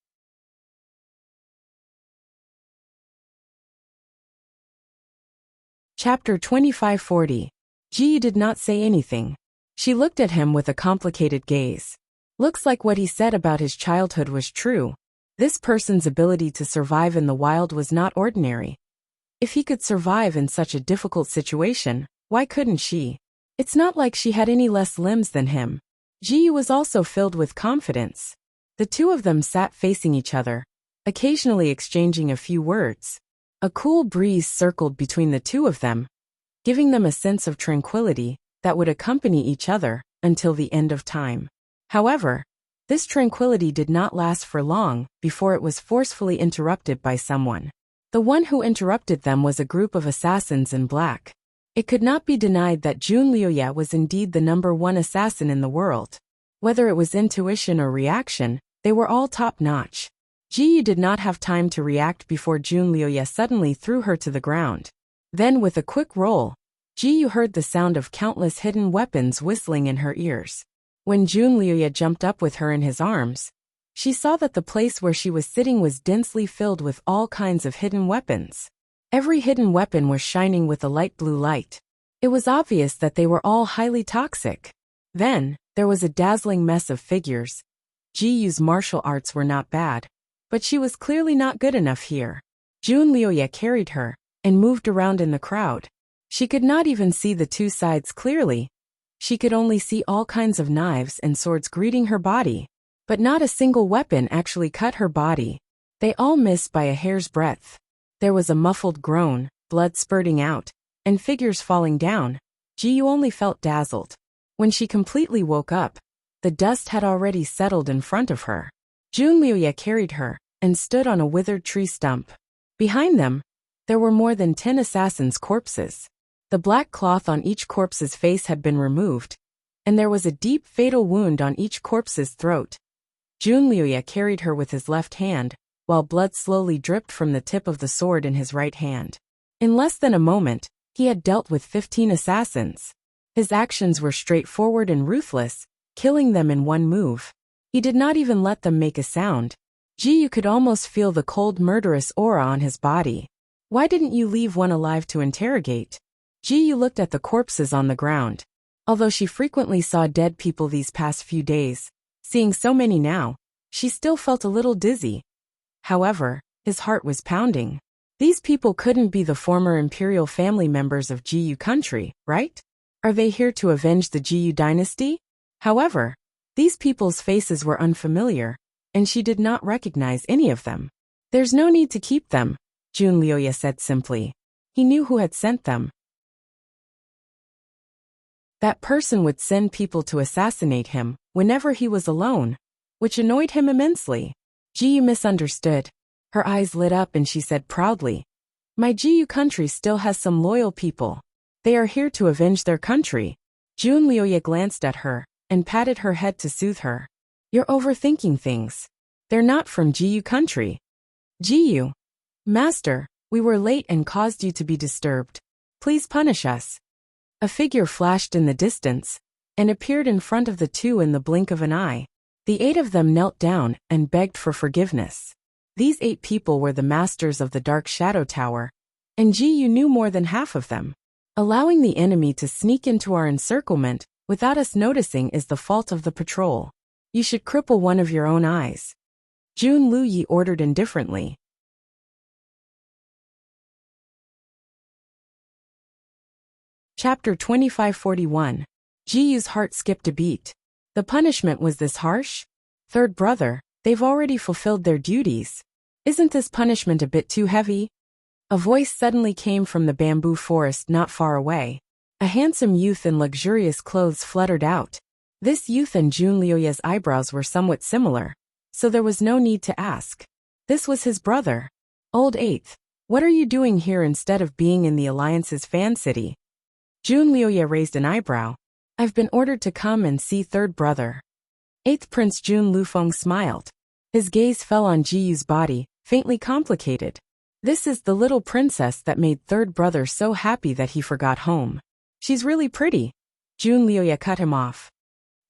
Chapter 2540. Jiyu did not say anything. She looked at him with a complicated gaze. Looks like what he said about his childhood was true. This person's ability to survive in the wild was not ordinary. If he could survive in such a difficult situation, why couldn't she? It's not like she had any less limbs than him. Jiyu was also filled with confidence. The two of them sat facing each other, occasionally exchanging a few words. A cool breeze circled between the two of them, giving them a sense of tranquility that would accompany each other until the end of time. However, this tranquility did not last for long before it was forcefully interrupted by someone. The one who interrupted them was a group of assassins in black. It could not be denied that Jun Lioye was indeed the #1 assassin in the world. Whether it was intuition or reaction, they were all top-notch. Jiyu did not have time to react before Jun Lioye suddenly threw her to the ground. Then with a quick roll, Jiyu heard the sound of countless hidden weapons whistling in her ears. When Jun Lioye jumped up with her in his arms, she saw that the place where she was sitting was densely filled with all kinds of hidden weapons. Every hidden weapon was shining with a light blue light. It was obvious that they were all highly toxic. Then, there was a dazzling mess of figures. Jiyu's martial arts were not bad, but she was clearly not good enough here. Jun Lioye carried her and moved around in the crowd. She could not even see the two sides clearly. She could only see all kinds of knives and swords greeting her body, but not a single weapon actually cut her body. They all missed by a hair's breadth. There was a muffled groan, blood spurting out, and figures falling down. Jiyu only felt dazzled. When she completely woke up, the dust had already settled in front of her. Jun Lioye carried her and stood on a withered tree stump. Behind them, there were more than 10 assassins' corpses. The black cloth on each corpse's face had been removed, and there was a deep fatal wound on each corpse's throat. Jun Lioye carried her with his left hand, while blood slowly dripped from the tip of the sword in his right hand. In less than a moment, he had dealt with 15 assassins. His actions were straightforward and ruthless, killing them in one move. He did not even let them make a sound. Jiyu could almost feel the cold murderous aura on his body. Why didn't you leave one alive to interrogate? Jiyu looked at the corpses on the ground. Although she frequently saw dead people these past few days, seeing so many now, she still felt a little dizzy. However, his heart was pounding. These people couldn't be the former imperial family members of Jiyu country, right? Are they here to avenge the Jiyu dynasty? However, these people's faces were unfamiliar, and she did not recognize any of them. There's no need to keep them, Jun Lioye said simply. He knew who had sent them. That person would send people to assassinate him whenever he was alone, which annoyed him immensely. Jiyu misunderstood. Her eyes lit up and she said proudly, "My Jiyu country still has some loyal people. They are here to avenge their country. Jun Lioye glanced at her and patted her head to soothe her. You're overthinking things. They're not from Jiyu country. Jiyu. Master, we were late and caused you to be disturbed. Please punish us. A figure flashed in the distance and appeared in front of the two in the blink of an eye. The 8 of them knelt down and begged for forgiveness. These 8 people were the masters of the Dark Shadow Tower, and Jiyu knew more than half of them. Allowing the enemy to sneak into our encirclement without us noticing is the fault of the patrol. You should cripple one of your own eyes. Jun Luyi ordered indifferently. Chapter 2541. Jiyu's heart skipped a beat. The punishment was this harsh? Third brother, they've already fulfilled their duties. Isn't this punishment a bit too heavy? A voice suddenly came from the bamboo forest not far away. A handsome youth in luxurious clothes fluttered out. This youth and Jun Lioye's eyebrows were somewhat similar, so there was no need to ask. This was his brother. Old Eighth, what are you doing here instead of being in the Alliance's fan city? Jun Lioye raised an eyebrow. I've been ordered to come and see third brother. Eighth Prince Jun Lufeng smiled. His gaze fell on Jiyu's body, faintly complicated. This is the little princess that made third brother so happy that he forgot home. She's really pretty. Jun Lioye cut him off.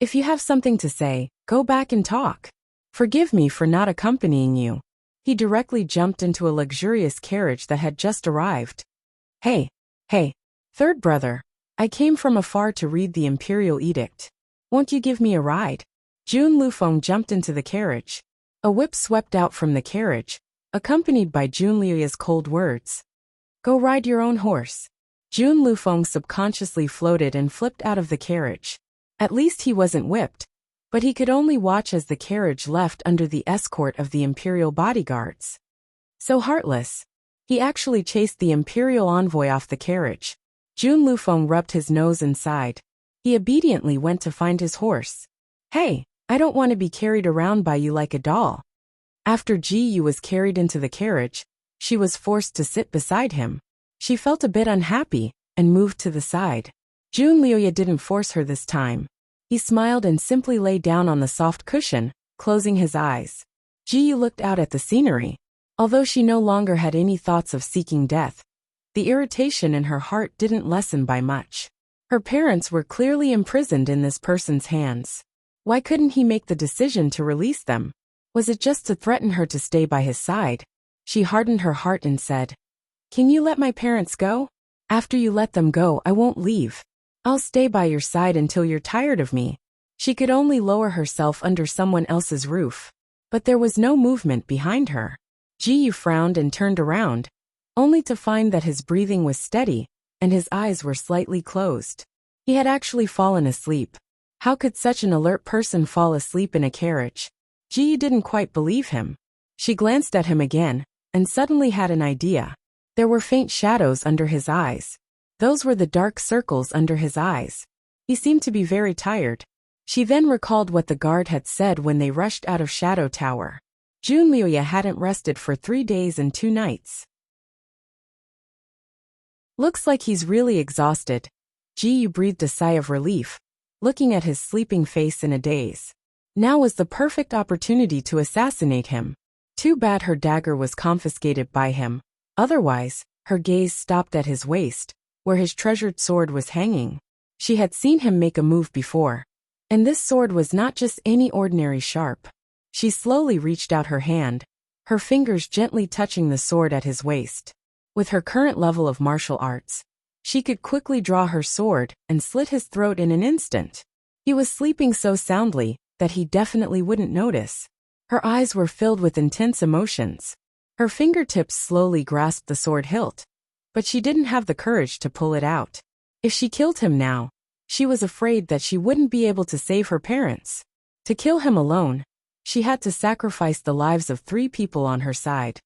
If you have something to say, go back and talk. Forgive me for not accompanying you. He directly jumped into a luxurious carriage that had just arrived. Hey, third brother. I came from afar to read the imperial edict. Won't you give me a ride? Jun Lufeng jumped into the carriage. A whip swept out from the carriage, accompanied by Jun Lioye's cold words. Go ride your own horse. Jun Lufeng subconsciously floated and flipped out of the carriage. At least he wasn't whipped, but he could only watch as the carriage left under the escort of the imperial bodyguards. So heartless. He actually chased the imperial envoy off the carriage. Jun Lufeng rubbed his nose and sighed. He obediently went to find his horse. Hey, I don't want to be carried around by you like a doll. After Jiyu was carried into the carriage, she was forced to sit beside him. She felt a bit unhappy and moved to the side. Jun Lioye didn't force her this time. He smiled and simply lay down on the soft cushion, closing his eyes. Jiyu looked out at the scenery. Although she no longer had any thoughts of seeking death, the irritation in her heart didn't lessen by much. Her parents were clearly imprisoned in this person's hands. Why couldn't he make the decision to release them? Was it just to threaten her to stay by his side? She hardened her heart and said, Can you let my parents go? After you let them go, I won't leave. I'll stay by your side until you're tired of me. She could only lower herself under someone else's roof. But there was no movement behind her. Jiyu frowned and turned around, only to find that his breathing was steady and his eyes were slightly closed. He had actually fallen asleep. How could such an alert person fall asleep in a carriage? Jiyu didn't quite believe him. She glanced at him again and suddenly had an idea. There were faint shadows under his eyes. Those were the dark circles under his eyes. He seemed to be very tired. She then recalled what the guard had said when they rushed out of Shadow Tower. Jun Lioye hadn't rested for 3 days and 2 nights. Looks like he's really exhausted. Jiyu breathed a sigh of relief, looking at his sleeping face in a daze. Now was the perfect opportunity to assassinate him. Too bad her dagger was confiscated by him. Otherwise, her gaze stopped at his waist, where his treasured sword was hanging. She had seen him make a move before. And this sword was not just any ordinary sharp. She slowly reached out her hand, her fingers gently touching the sword at his waist. With her current level of martial arts, she could quickly draw her sword and slit his throat in an instant. He was sleeping so soundly that he definitely wouldn't notice. Her eyes were filled with intense emotions. Her fingertips slowly grasped the sword hilt, but she didn't have the courage to pull it out. If she killed him now, she was afraid that she wouldn't be able to save her parents. To kill him alone, she had to sacrifice the lives of 3 people on her side.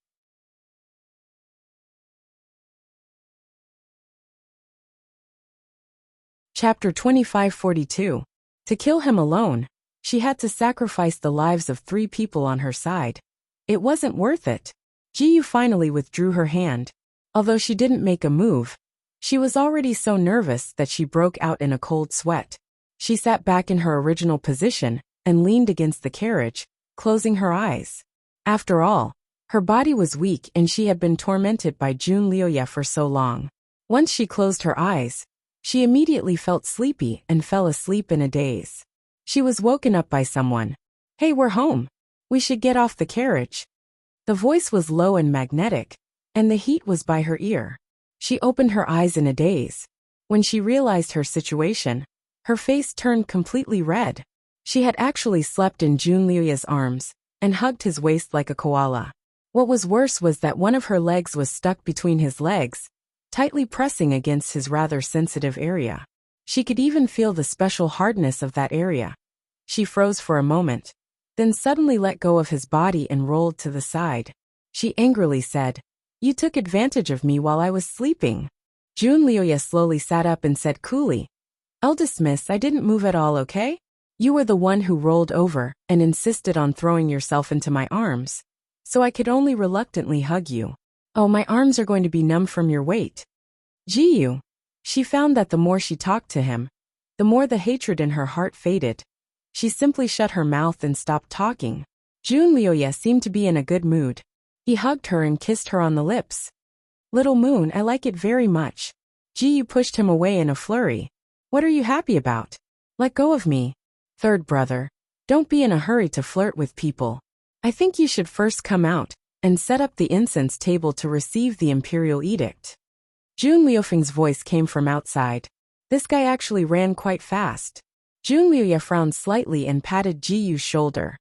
Chapter 2542. To kill him alone, she had to sacrifice the lives of 3 people on her side. It wasn't worth it. Jiyu finally withdrew her hand. Although she didn't make a move, She was already so nervous that she broke out in a cold sweat. She sat back in her original position and leaned against the carriage, closing her eyes. After all, her body was weak and she had been tormented by Jun Liuye for so long. Once she closed her eyes, she immediately felt sleepy and fell asleep in a daze. She was woken up by someone. "Hey, we're home. We should get off the carriage." The voice was low and magnetic, and the heat was by her ear. She opened her eyes in a daze. When she realized her situation, her face turned completely red. She had actually slept in Jun Liuye's arms and hugged his waist like a koala. What was worse was that one of her legs was stuck between his legs, tightly pressing against his rather sensitive area. She could even feel the special hardness of that area. She froze for a moment, then suddenly let go of his body and rolled to the side. She angrily said, "You took advantage of me while I was sleeping." Jun Liuye slowly sat up and said coolly, "Eldest miss, I didn't move at all, okay? You were the one who rolled over and insisted on throwing yourself into my arms, so I could only reluctantly hug you. Oh, my arms are going to be numb from your weight." Jiyu. She found that the more she talked to him, the more the hatred in her heart faded. She simply shut her mouth and stopped talking. Jun Liuye seemed to be in a good mood. He hugged her and kissed her on the lips. "Little Moon, I like it very much." Jiyu pushed him away in a flurry. "What are you happy about? Let go of me." "Third brother, don't be in a hurry to flirt with people. I think you should first come out and set up the incense table to receive the imperial edict." Jun Liufeng's voice came from outside. This guy actually ran quite fast. Jun Liuye frowned slightly and patted Jiyu's shoulder.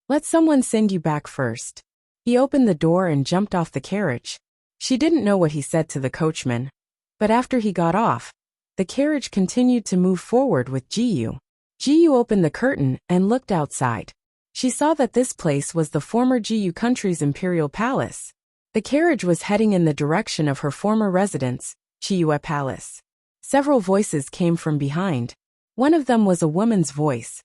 "Let someone send you back first." He opened the door and jumped off the carriage. She didn't know what he said to the coachman, but after he got off, the carriage continued to move forward with Jiyu. Jiyu opened the curtain and looked outside. She saw that this place was the former Jiyu country's imperial palace. The carriage was heading in the direction of her former residence, Chiyue Palace. Several voices came from behind. One of them was a woman's voice.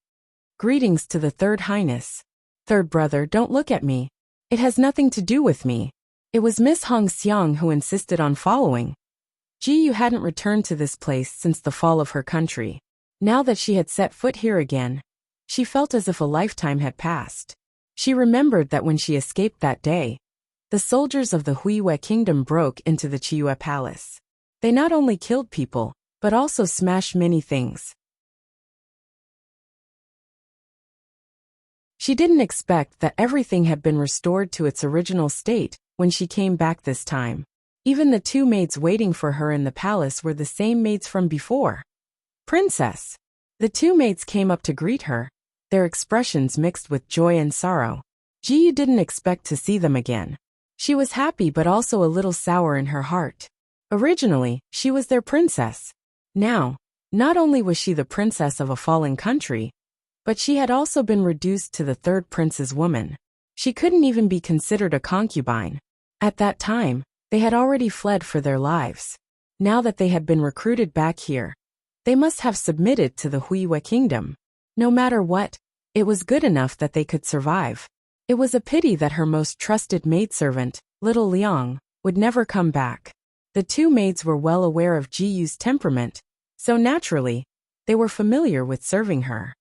"Greetings to the Third Highness. Third brother, don't look at me. It has nothing to do with me." It was Miss Hong Xiang who insisted on following. Jiyu hadn't returned to this place since the fall of her country. Now that she had set foot here again, she felt as if a lifetime had passed. She remembered that when she escaped that day, the soldiers of the Huiyue kingdom broke into the Chiyue Palace. They not only killed people, but also smashed many things. She didn't expect that everything had been restored to its original state when she came back this time. Even the two maids waiting for her in the palace were the same maids from before. "Princess!" The two maids came up to greet her, their expressions mixed with joy and sorrow. Jiyu didn't expect to see them again. She was happy but also a little sour in her heart. Originally, she was their princess. Now, not only was she the princess of a fallen country, but she had also been reduced to the third prince's woman. She couldn't even be considered a concubine. At that time, they had already fled for their lives. Now that they had been recruited back here, they must have submitted to the Huiyue kingdom. No matter what, it was good enough that they could survive. It was a pity that her most trusted maidservant, little Liang, would never come back. The two maids were well aware of Jiyu's temperament, so naturally, they were familiar with serving her.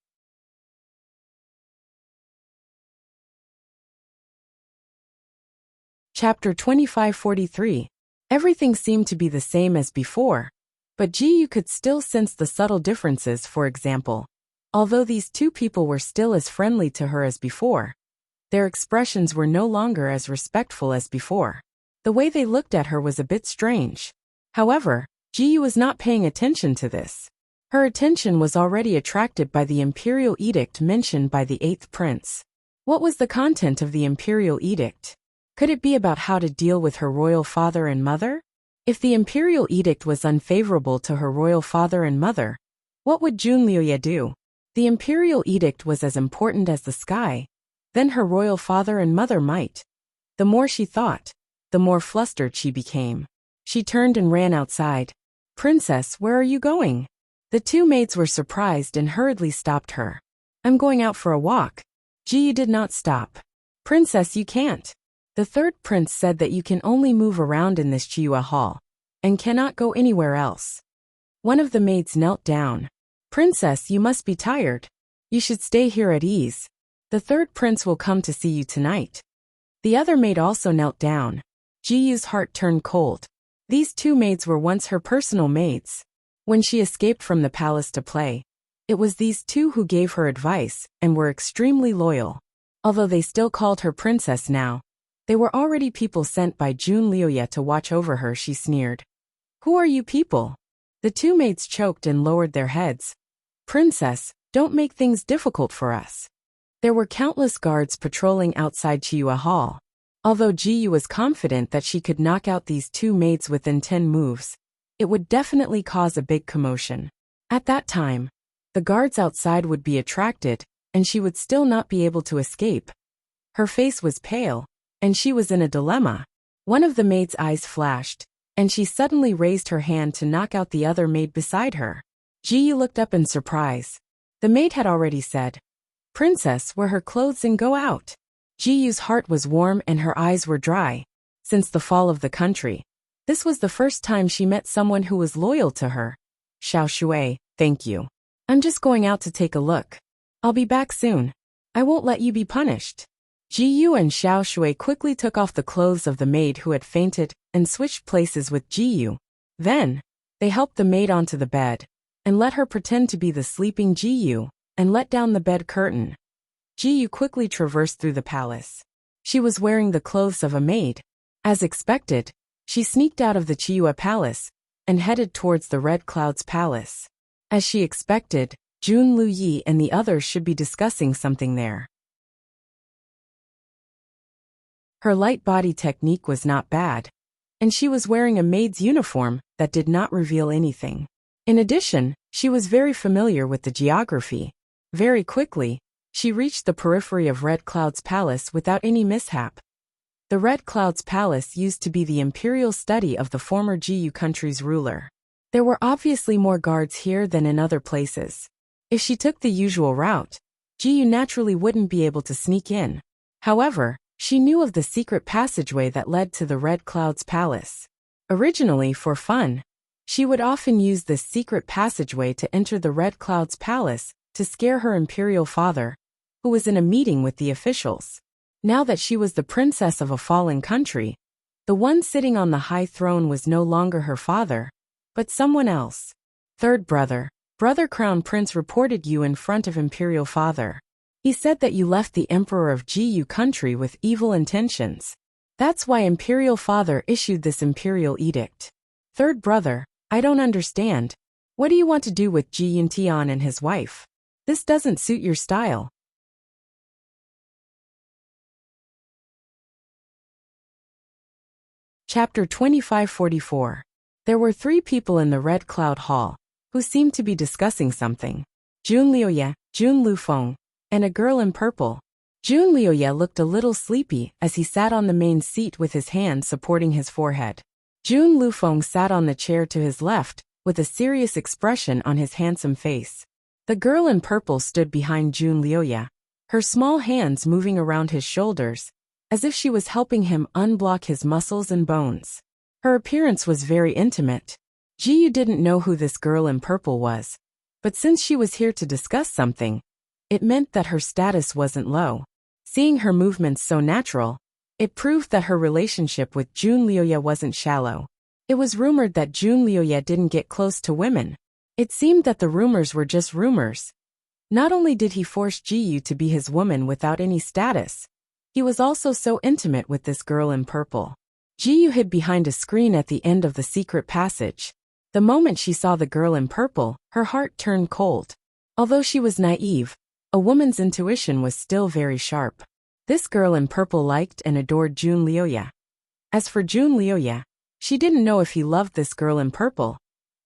Chapter 2543. Everything seemed to be the same as before, but Jiyu could still sense the subtle differences. For example, although these two people were still as friendly to her as before, their expressions were no longer as respectful as before. The way they looked at her was a bit strange. However, Jiyu was not paying attention to this. Her attention was already attracted by the imperial edict mentioned by the 8th prince. What was the content of the imperial edict? Could it be about how to deal with her royal father and mother? If the imperial edict was unfavorable to her royal father and mother, what would Jun Liuye do? The imperial edict was as important as the sky. Then her royal father and mother might. The more she thought, the more flustered she became. She turned and ran outside. "Princess, where are you going?" The two maids were surprised and hurriedly stopped her. "I'm going out for a walk." Jiyu did not stop. "Princess, you can't. The third prince said that you can only move around in this Chiyue hall, and cannot go anywhere else. One of the maids knelt down. Princess, you must be tired. You should stay here at ease. The third prince will come to see you tonight. The other maid also knelt down. Jiyu's heart turned cold. These two maids were once her personal maids. When she escaped from the palace to play, it was these two who gave her advice and were extremely loyal. Although they still called her princess now, they were already people sent by Jun Liuya to watch over her. She sneered. Who are you people? The two maids choked and lowered their heads. Princess, don't make things difficult for us. There were countless guards patrolling outside Chiyua Hall. Although Jiyu was confident that she could knock out these two maids within 10 moves, it would definitely cause a big commotion. At that time, the guards outside would be attracted, and she would still not be able to escape. Her face was pale, and she was in a dilemma. One of the maid's eyes flashed, and she suddenly raised her hand to knock out the other maid beside her. Jiyu looked up in surprise. The maid had already said, Princess, wear her clothes and go out. Jiyu's heart was warm and her eyes were dry. Since the fall of the country, this was the first time she met someone who was loyal to her. Xiao Shui, thank you. I'm just going out to take a look. I'll be back soon. I won't let you be punished. Jiyu and Xiao Shui quickly took off the clothes of the maid who had fainted and switched places with Jiyu. Then, they helped the maid onto the bed and let her pretend to be the sleeping Jiyu and let down the bed curtain. Jiyu quickly traversed through the palace. She was wearing the clothes of a maid. As expected, she sneaked out of the Chiyua Palace and headed towards the Red Cloud's palace. As she expected, Jun Luyi and the others should be discussing something there. Her light body technique was not bad, and she was wearing a maid's uniform that did not reveal anything. In addition, she was very familiar with the geography. Very quickly, she reached the periphery of Red Cloud's palace without any mishap. The Red Cloud's palace used to be the imperial study of the former Jiyu country's ruler. There were obviously more guards here than in other places. If she took the usual route, Jiyu naturally wouldn't be able to sneak in. However, she knew of the secret passageway that led to the Red Cloud's palace. Originally, for fun, she would often use this secret passageway to enter the Red Cloud's palace to scare her imperial father, who was in a meeting with the officials. Now that she was the princess of a fallen country, the one sitting on the high throne was no longer her father, but someone else. Third brother, Crown Prince reported you in front of imperial father. He said that you left the emperor of Jiyu country with evil intentions. That's why imperial father issued this imperial edict. Third brother, I don't understand. What do you want to do with Ji Yuntian and his wife? This doesn't suit your style. Chapter 2544. There were 3 people in the Red Cloud Hall, who seemed to be discussing something. Jun Liuya, Jun Lufeng, and a girl in purple. Jun Liuya looked a little sleepy as he sat on the main seat with his hand supporting his forehead. Jun Lufeng sat on the chair to his left, with a serious expression on his handsome face. The girl in purple stood behind Jun Liuya, her small hands moving around his shoulders, as if she was helping him unblock his muscles and bones. Her appearance was very intimate. Jiyu didn't know who this girl in purple was, but since she was here to discuss something, it meant that her status wasn't low. Seeing her movements so natural, it proved that her relationship with Jun Liuya wasn't shallow. It was rumored that Jun Liuya didn't get close to women. It seemed that the rumors were just rumors. Not only did he force Jiyu to be his woman without any status, he was also so intimate with this girl in purple. Jiyu hid behind a screen at the end of the secret passage. The moment she saw the girl in purple, her heart turned cold. Although she was naive, a woman's intuition was still very sharp. This girl in purple liked and adored Jun Liuya. As for Jun Liuya, she didn't know if he loved this girl in purple,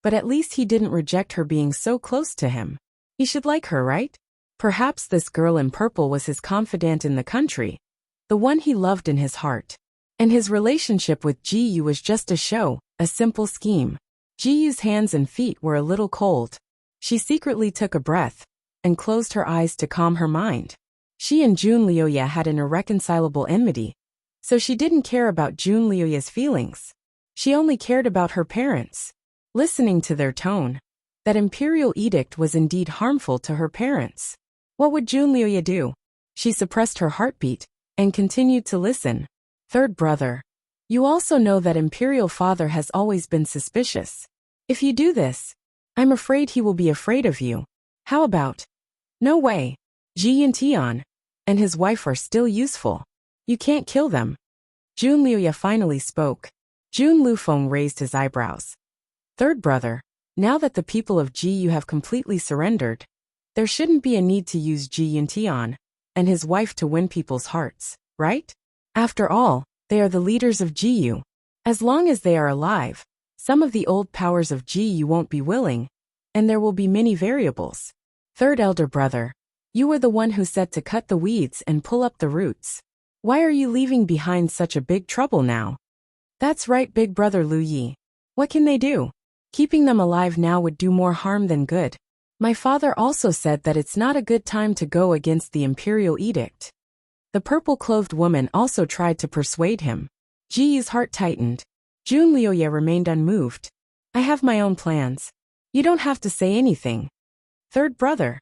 but at least he didn't reject her being so close to him. He should like her, right? Perhaps this girl in purple was his confidant in the country, the one he loved in his heart. And his relationship with Jiyu was just a show, a simple scheme. Jiyu's hands and feet were a little cold. She secretly took a breath and closed her eyes to calm her mind. She and Jun Liuya had an irreconcilable enmity, so she didn't care about Jun Liuya's feelings. She only cared about her parents. Listening to their tone, that imperial edict was indeed harmful to her parents. What would Junlioya do? She suppressed her heartbeat and continued to listen. Third brother. You also know that imperial father has always been suspicious. If you do this, I'm afraid he will be afraid of you. How about? No way. Ji Yuntian and his wife are still useful. You can't kill them. Junlioya finally spoke. Jun Lufeng raised his eyebrows. Third brother. Now that the people of Ji Yu have completely surrendered, there shouldn't be a need to use Ji Yuntian and his wife to win people's hearts, right? After all, they are the leaders of Ji Yu. As long as they are alive, some of the old powers of Ji Yu won't be willing, and there will be many variables. Third elder brother. You were the one who said to cut the weeds and pull up the roots. Why are you leaving behind such a big trouble now? That's right, big brother Lu Yi. What can they do? Keeping them alive now would do more harm than good. My father also said that it's not a good time to go against the imperial edict. The purple-clothed woman also tried to persuade him. Ji Yu's heart tightened. Junlioya remained unmoved. I have my own plans. You don't have to say anything. Third brother.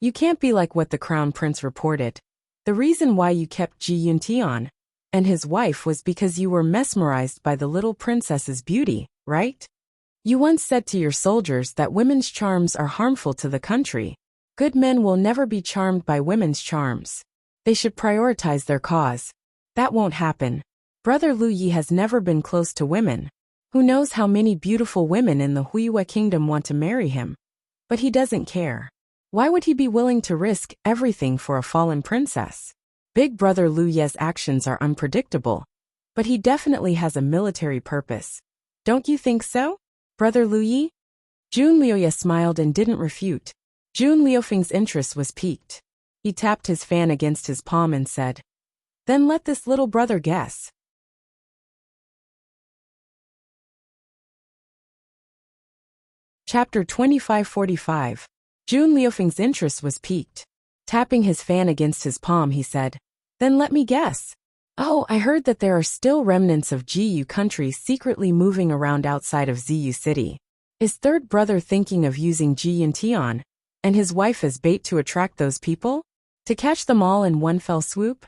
You can't be like what the crown prince reported. The reason why you kept Ji Yuntian and his wife was because you were mesmerized by the little princess's beauty, right? You once said to your soldiers that women's charms are harmful to the country. Good men will never be charmed by women's charms. They should prioritize their cause. That won't happen. Brother Lu Yi has never been close to women. Who knows how many beautiful women in the Huiyue kingdom want to marry him? But he doesn't care. Why would he be willing to risk everything for a fallen princess? Big brother Lu Ye's actions are unpredictable, but he definitely has a military purpose. Don't you think so, brother Lu Yi? Junlioya smiled and didn't refute. Jun Liufeng's interest was piqued. He tapped his fan against his palm and said, Then let this little brother guess. Chapter 2545. Jun Liufeng's interest was piqued. Tapping his fan against his palm, he said, Then let me guess. Oh, I heard that there are still remnants of Ji Yu country secretly moving around outside of Ziyu City. Is third brother thinking of using Ji Yuntian and his wife as bait to attract those people? To catch them all in one fell swoop?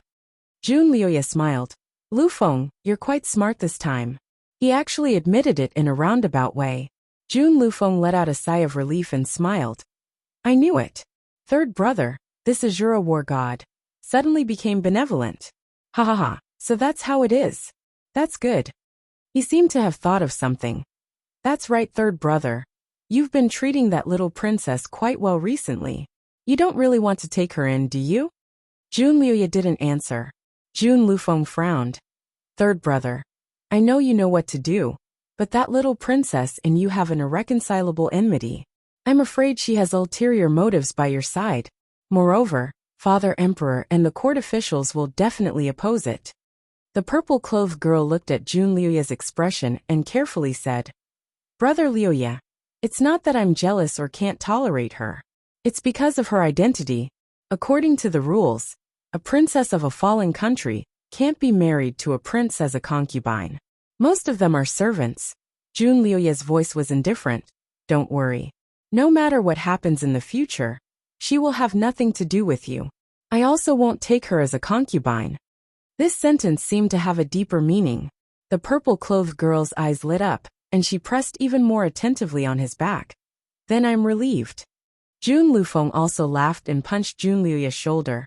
Junlioya smiled. Lufeng, you're quite smart this time. He actually admitted it in a roundabout way. Jun Lufeng let out a sigh of relief and smiled. I knew it. Third brother, this Azura war god, suddenly became benevolent. Ha ha ha, so that's how it is. That's good. He seemed to have thought of something. That's right, third brother. You've been treating that little princess quite well recently. You don't really want to take her in, do you? Junlioya didn't answer. Jun Lufeng frowned. Third brother, I know you know what to do, but that little princess and you have an irreconcilable enmity. I'm afraid she has ulterior motives by your side. Moreover, Father Emperor and the court officials will definitely oppose it. The purple-clothed girl looked at Junlioya's expression and carefully said, Brother Lioya, it's not that I'm jealous or can't tolerate her. It's because of her identity. According to the rules, a princess of a fallen country can't be married to a prince as a concubine. Most of them are servants. Junlioya's voice was indifferent. Don't worry. No matter what happens in the future, she will have nothing to do with you. I also won't take her as a concubine. This sentence seemed to have a deeper meaning. The purple-clothed girl's eyes lit up, and she pressed even more attentively on his back. Then I'm relieved. Jun Lufeng also laughed and punched Junlioya's shoulder.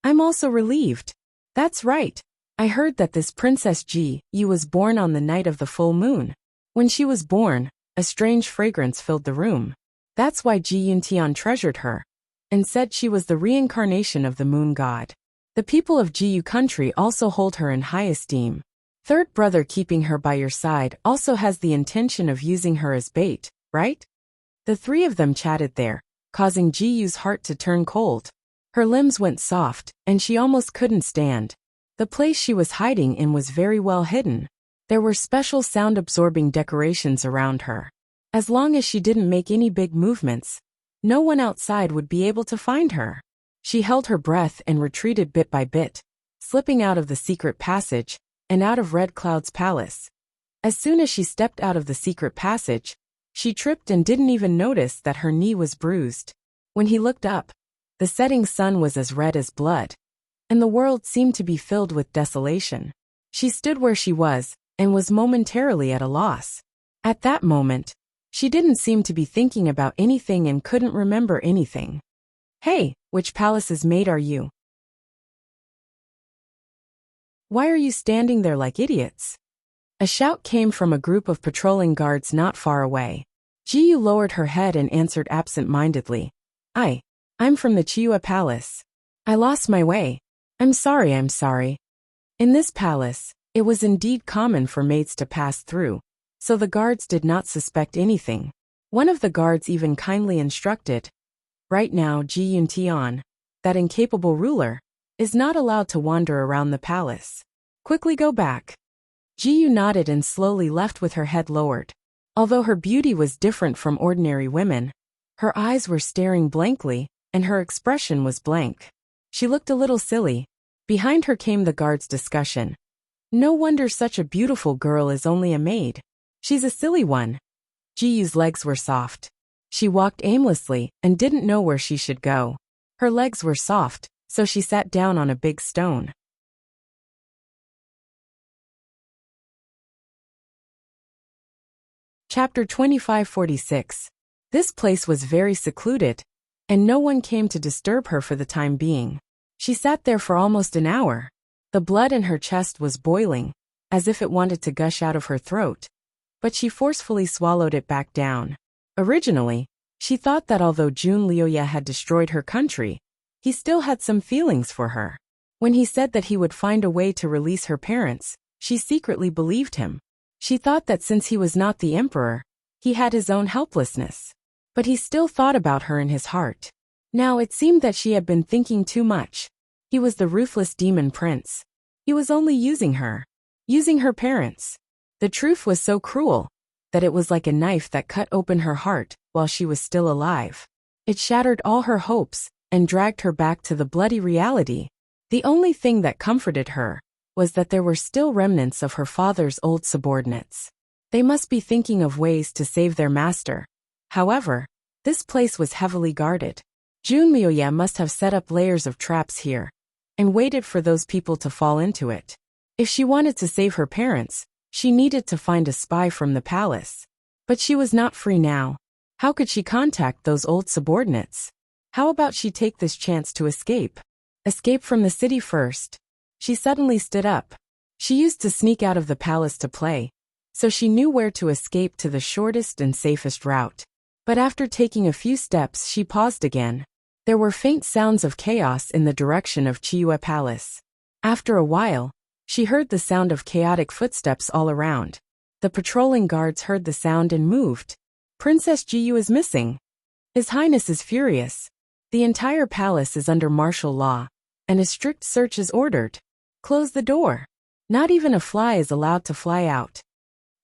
I'm also relieved. That's right. I heard that this Princess Ji Yu was born on the night of the full moon. When she was born, a strange fragrance filled the room. That's why Ji Yuntian treasured her, and said she was the reincarnation of the moon god. The people of Ji Yu country also hold her in high esteem. Third brother keeping her by your side also has the intention of using her as bait, right? The three of them chatted there, causing Ji Yu's heart to turn cold. Her limbs went soft, and she almost couldn't stand. The place she was hiding in was very well hidden. There were special sound-absorbing decorations around her. As long as she didn't make any big movements, no one outside would be able to find her. She held her breath and retreated bit by bit, slipping out of the secret passage, and out of Red Cloud's palace. As soon as she stepped out of the secret passage, she tripped and didn't even notice that her knee was bruised. When he looked up, the setting sun was as red as blood, and the world seemed to be filled with desolation. She stood where she was, and was momentarily at a loss. At that moment, she didn't seem to be thinking about anything and couldn't remember anything. "Hey, which palace's maid are you? Why are you standing there like idiots?" A shout came from a group of patrolling guards not far away. Jiyu lowered her head and answered absent-mindedly. I'm from the Chiua Palace. I lost my way. I'm sorry. In this palace, it was indeed common for maids to pass through, so the guards did not suspect anything. One of the guards even kindly instructed, "Right now Ji Yuntian, that incapable ruler, is not allowed to wander around the palace. Quickly go back." Jiyu nodded and slowly left with her head lowered. Although her beauty was different from ordinary women, her eyes were staring blankly, and her expression was blank. She looked a little silly. Behind her came the guard's discussion. "No wonder such a beautiful girl is only a maid. She's a silly one." Jiyu's legs were soft. She walked aimlessly and didn't know where she should go. Her legs were soft, so she sat down on a big stone. Chapter 2546. This place was very secluded, and no one came to disturb her for the time being. She sat there for almost an hour. The blood in her chest was boiling, as if it wanted to gush out of her throat, but she forcefully swallowed it back down. Originally, she thought that although Jun Liuya had destroyed her country, he still had some feelings for her. When he said that he would find a way to release her parents, she secretly believed him. She thought that since he was not the emperor, he had his own helplessness. But he still thought about her in his heart. Now it seemed that she had been thinking too much. He was the ruthless demon prince. He was only using her parents. The truth was so cruel that it was like a knife that cut open her heart while she was still alive. It shattered all her hopes and dragged her back to the bloody reality. The only thing that comforted her was that there were still remnants of her father's old subordinates. They must be thinking of ways to save their master. However, this place was heavily guarded. Jun Liuya must have set up layers of traps here and waited for those people to fall into it. If she wanted to save her parents, she needed to find a spy from the palace. But she was not free now. How could she contact those old subordinates? How about she take this chance to escape? Escape from the city first. She suddenly stood up. She used to sneak out of the palace to play, so she knew where to escape to the shortest and safest route. But after taking a few steps, she paused again. There were faint sounds of chaos in the direction of Chiua Palace. After a while, she heard the sound of chaotic footsteps all around. The patrolling guards heard the sound and moved. "Princess Jiyu is missing. His Highness is furious. The entire palace is under martial law, and a strict search is ordered. Close the door. Not even a fly is allowed to fly out."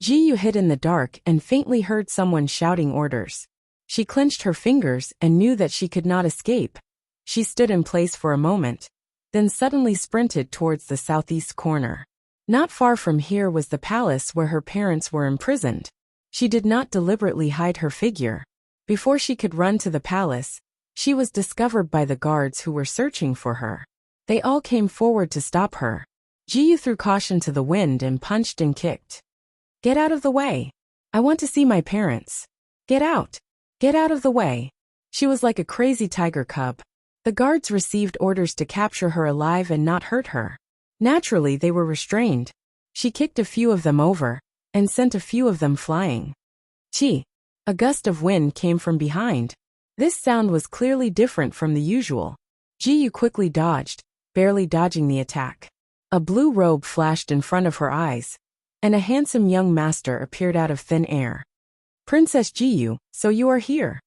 Jiyu hid in the dark and faintly heard someone shouting orders. She clenched her fingers and knew that she could not escape. She stood in place for a moment, then suddenly sprinted towards the southeast corner. Not far from here was the palace where her parents were imprisoned. She did not deliberately hide her figure. Before she could run to the palace, she was discovered by the guards who were searching for her. They all came forward to stop her. Jiyu threw caution to the wind and punched and kicked. "Get out of the way. I want to see my parents. Get out. Get out of the way." She was like a crazy tiger cub. The guards received orders to capture her alive and not hurt her. Naturally, they were restrained. She kicked a few of them over and sent a few of them flying. Chi! A gust of wind came from behind. This sound was clearly different from the usual. Jiyu quickly dodged, barely dodging the attack. A blue robe flashed in front of her eyes, and a handsome young master appeared out of thin air. "Princess Jiyu, so you are here."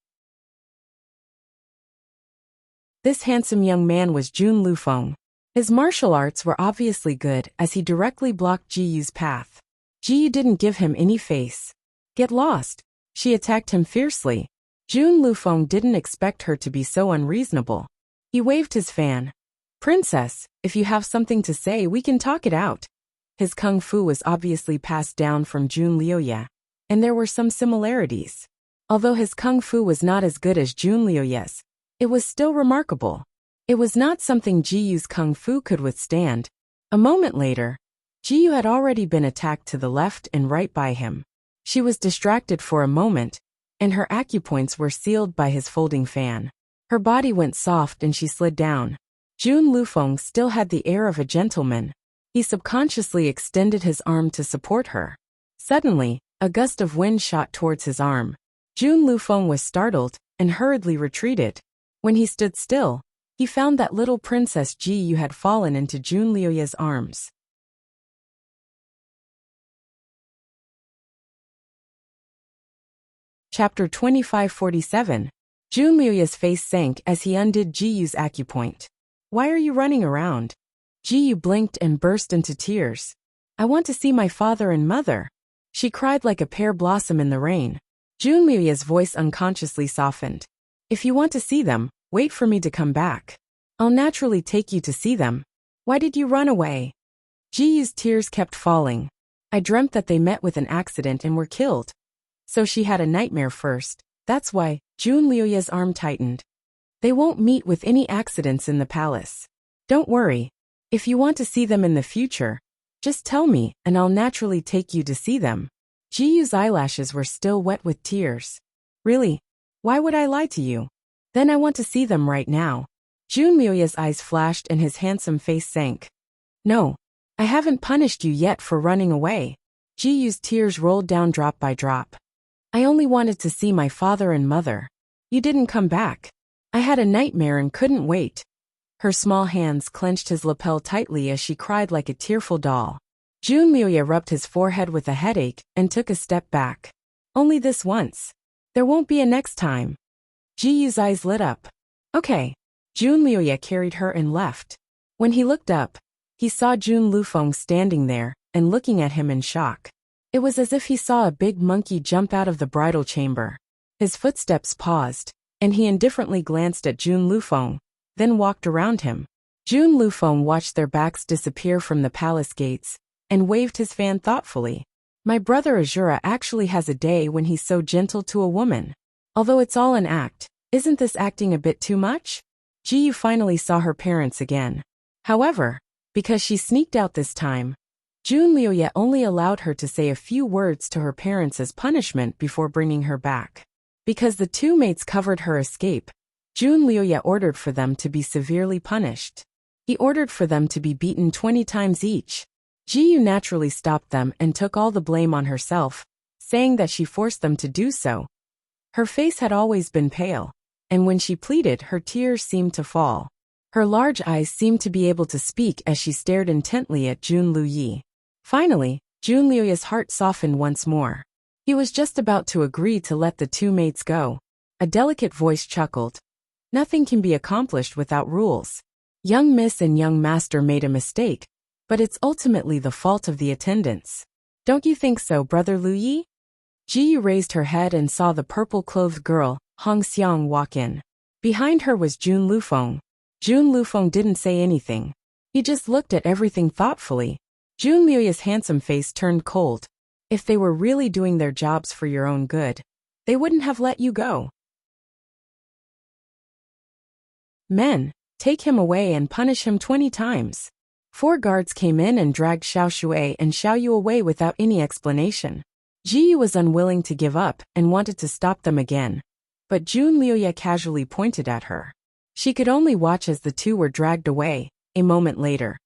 This handsome young man was Jun Lufeng. His martial arts were obviously good as he directly blocked Jiyu's path. Jiyu didn't give him any face. "Get lost." She attacked him fiercely. Jun Lufeng didn't expect her to be so unreasonable. He waved his fan. "Princess, if you have something to say, we can talk it out." His kung fu was obviously passed down from Jun Liuye, and there were some similarities. Although his kung fu was not as good as Jun Liuye's, it was still remarkable. It was not something Ji Yu's kung fu could withstand. A moment later, Ji Yu had already been attacked to the left and right by him. She was distracted for a moment, and her acupoints were sealed by his folding fan. Her body went soft and she slid down. Jun Lufeng still had the air of a gentleman. He subconsciously extended his arm to support her. Suddenly, a gust of wind shot towards his arm. Jun Lufeng was startled and hurriedly retreated. When he stood still, he found that little Princess Ji Yu had fallen into Jun Liuye's arms. Chapter 2547. Jun Liuye's face sank as he undid Ji Yu's acupoint. Why are you running around? Ji Yu blinked and burst into tears. I want to see my father and mother. She cried like a pear blossom in the rain. Jun Liuye's voice unconsciously softened. If you want to see them, wait for me to come back. I'll naturally take you to see them. Why did you run away? Ji Yu's tears kept falling. I dreamt that they met with an accident and were killed. So she had a nightmare first. That's why. Jun Liuye's arm tightened. They won't meet with any accidents in the palace. Don't worry. If you want to see them in the future, just tell me and I'll naturally take you to see them. Ji Yu's eyelashes were still wet with tears. Really? Why would I lie to you? Then I want to see them right now. Jun Liuye's eyes flashed and his handsome face sank. No, I haven't punished you yet for running away. Ji Yu's tears rolled down drop by drop. I only wanted to see my father and mother. You didn't come back. I had a nightmare and couldn't wait. Her small hands clenched his lapel tightly as she cried like a tearful doll. Jun Liuye rubbed his forehead with a headache and took a step back. Only this once. There won't be a next time. Ji Yu's eyes lit up. Okay. Jun Liuye carried her and left. When he looked up, he saw Jun Lufeng standing there and looking at him in shock. It was as if he saw a big monkey jump out of the bridal chamber. His footsteps paused, and he indifferently glanced at Jun Lufeng, then walked around him. Jun Lufeng watched their backs disappear from the palace gates, and waved his fan thoughtfully. My brother Azura actually has a day when he's so gentle to a woman. Although it's all an act, isn't this acting a bit too much? Ji Yu finally saw her parents again. However, because she sneaked out this time, Jun Liuye only allowed her to say a few words to her parents as punishment before bringing her back. Because the two maids covered her escape, Jun Liuye ordered for them to be severely punished. He ordered for them to be beaten 20 times each. Ji Yu naturally stopped them and took all the blame on herself, saying that she forced them to do so. Her face had always been pale, and when she pleaded, her tears seemed to fall. Her large eyes seemed to be able to speak as she stared intently at Jun Liuye. Finally, Jun Liuye's heart softened once more. He was just about to agree to let the two maids go. A delicate voice chuckled. Nothing can be accomplished without rules. Young Miss and young Master made a mistake, but it's ultimately the fault of the attendants. Don't you think so, Brother Liuye? Ji Yu raised her head and saw the purple-clothed girl, Hong Xiang, walk in. Behind her was Jun Lufeng. Jun Lufeng didn't say anything. He just looked at everything thoughtfully. Jun Liuye's handsome face turned cold. If they were really doing their jobs for your own good, they wouldn't have let you go. Men, take him away and punish him 20 times. 4 guards came in and dragged Xiao Shui and Xiao Yu away without any explanation. Ji Yu was unwilling to give up and wanted to stop them again, but Jun Liuye casually pointed at her. She could only watch as the two were dragged away. A moment later,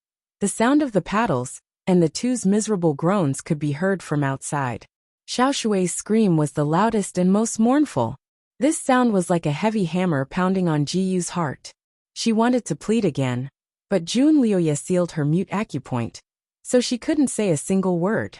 the sound of the paddles and the two's miserable groans could be heard from outside. Xiao Shui's scream was the loudest and most mournful. This sound was like a heavy hammer pounding on Ji Yu's heart. She wanted to plead again, but Jun Liuye sealed her mute acupoint, so she couldn't say a single word.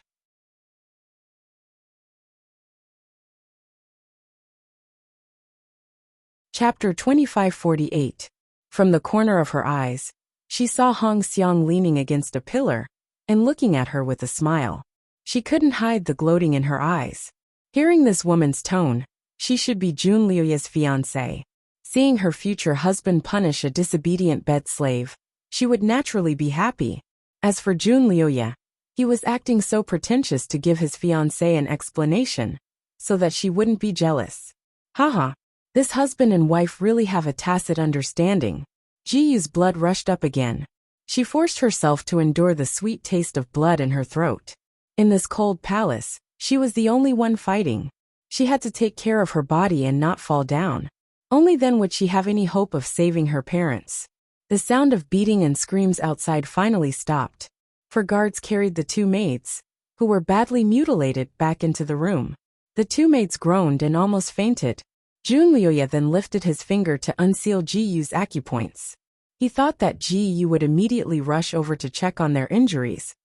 Chapter 2548. From the corner of her eyes, she saw Hong Xiang leaning against a pillar and looking at her with a smile. She couldn't hide the gloating in her eyes. Hearing this woman's tone, she should be Jun Liuye's fiancée. Seeing her future husband punish a disobedient bed slave, she would naturally be happy. As for Jun Liuye, He was acting so pretentious to give his fiancée an explanation, so that she wouldn't be jealous. Haha, this husband and wife really have a tacit understanding. Ji-Yu's blood rushed up again. She forced herself to endure the sweet taste of blood in her throat. In this cold palace, she was the only one fighting. She had to take care of her body and not fall down. Only then would she have any hope of saving her parents. The sound of beating and screams outside finally stopped. For guards carried the two maids, who were badly mutilated, back into the room. The two maids groaned and almost fainted. Junlyoya then lifted his finger to unseal Ji-Yu's acupoints. He thought that Ji-Yu would immediately rush over to check on their injuries,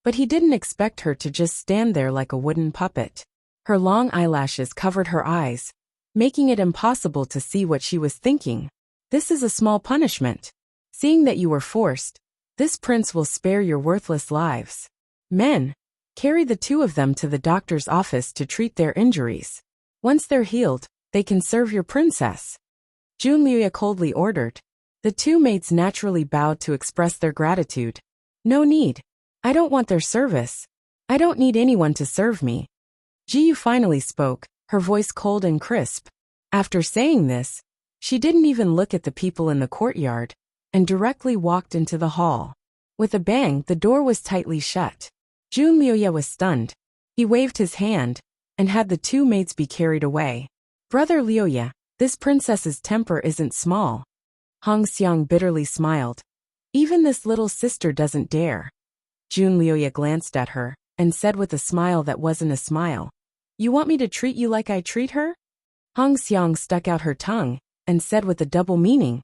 but he didn't expect her to just stand there like a wooden puppet. Her long eyelashes covered her eyes, making it impossible to see what she was thinking. This is a small punishment. Seeing that you were forced, this prince will spare your worthless lives. Men, carry the two of them to the doctor's office to treat their injuries. Once they're healed, they can serve your princess. Junlyoya coldly ordered. The two maids naturally bowed to express their gratitude. No need. I don't want their service. I don't need anyone to serve me. Ji-Yu finally spoke, her voice cold and crisp. After saying this, she didn't even look at the people in the courtyard, and directly walked into the hall. With a bang, the door was tightly shut. Junlyoya was stunned. He waved his hand, and had the two maids be carried away. Brother Lyoya, this princess's temper isn't small. Hong Xiang bitterly smiled. Even this little sister doesn't dare. Junlyoya glanced at her, and said with a smile that wasn't a smile. You want me to treat you like I treat her? Hong Xiang stuck out her tongue, and said with a double meaning.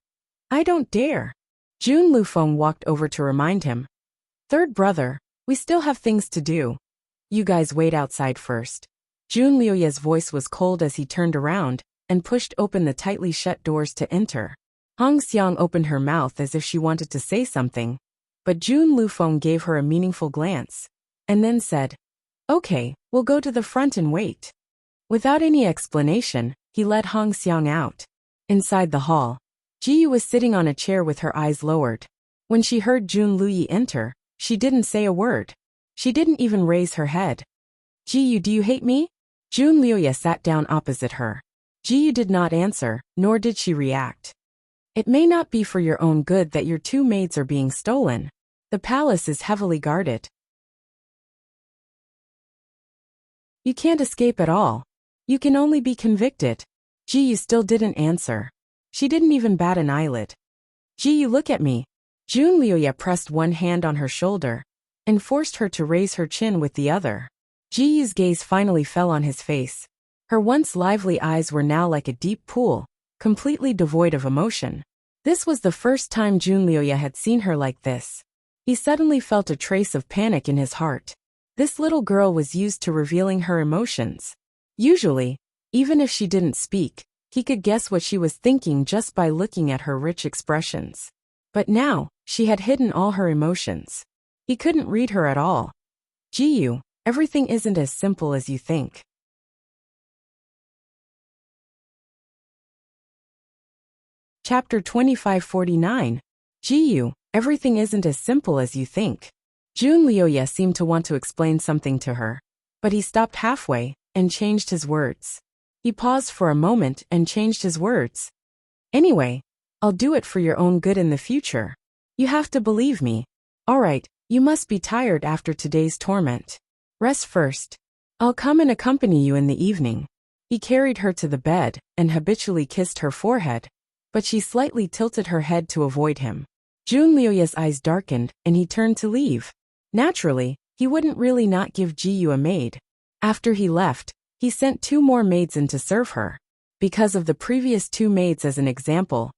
I don't dare. Jun Lufeng walked over to remind him. Third brother, we still have things to do. You guys wait outside first. Junlyoya's voice was cold as he turned around, and pushed open the tightly shut doors to enter. Hong Xiang opened her mouth as if she wanted to say something, but Jun Lufeng gave her a meaningful glance, and then said, Okay, we'll go to the front and wait. Without any explanation, he led Hong Xiang out. Inside the hall, Ji-Yu was sitting on a chair with her eyes lowered. When she heard Jun Luyi enter, she didn't say a word. She didn't even raise her head. Ji-Yu, do you hate me? Junlyoya sat down opposite her. Ji-Yu did not answer, nor did she react. It may not be for your own good that your two maids are being stolen. The palace is heavily guarded. You can't escape at all. You can only be convicted. Ji-Yu still didn't answer. She didn't even bat an eyelid. Ji-Yu, look at me. Junlyoya pressed one hand on her shoulder, and forced her to raise her chin with the other. Ji-Yu's gaze finally fell on his face. Her once lively eyes were now like a deep pool, completely devoid of emotion. This was the first time Junlyoya had seen her like this. He suddenly felt a trace of panic in his heart. This little girl was used to revealing her emotions. Usually, even if she didn't speak, he could guess what she was thinking just by looking at her rich expressions. But now, she had hidden all her emotions. He couldn't read her at all. Ji-Yu, everything isn't as simple as you think. Chapter 2549. Ji-Yu, everything isn't as simple as you think. Junlyoya seemed to want to explain something to her, but he stopped halfway, and changed his words. He paused for a moment and changed his words. Anyway, I'll do it for your own good in the future. You have to believe me. Alright, you must be tired after today's torment. Rest first. I'll come and accompany you in the evening. He carried her to the bed, and habitually kissed her forehead, but she slightly tilted her head to avoid him. Junlyoya's eyes darkened, and he turned to leave. Naturally, he wouldn't really not give Ji-Yu a maid. After he left, he sent 2 more maids in to serve her. Because of the previous 2 maids as an example,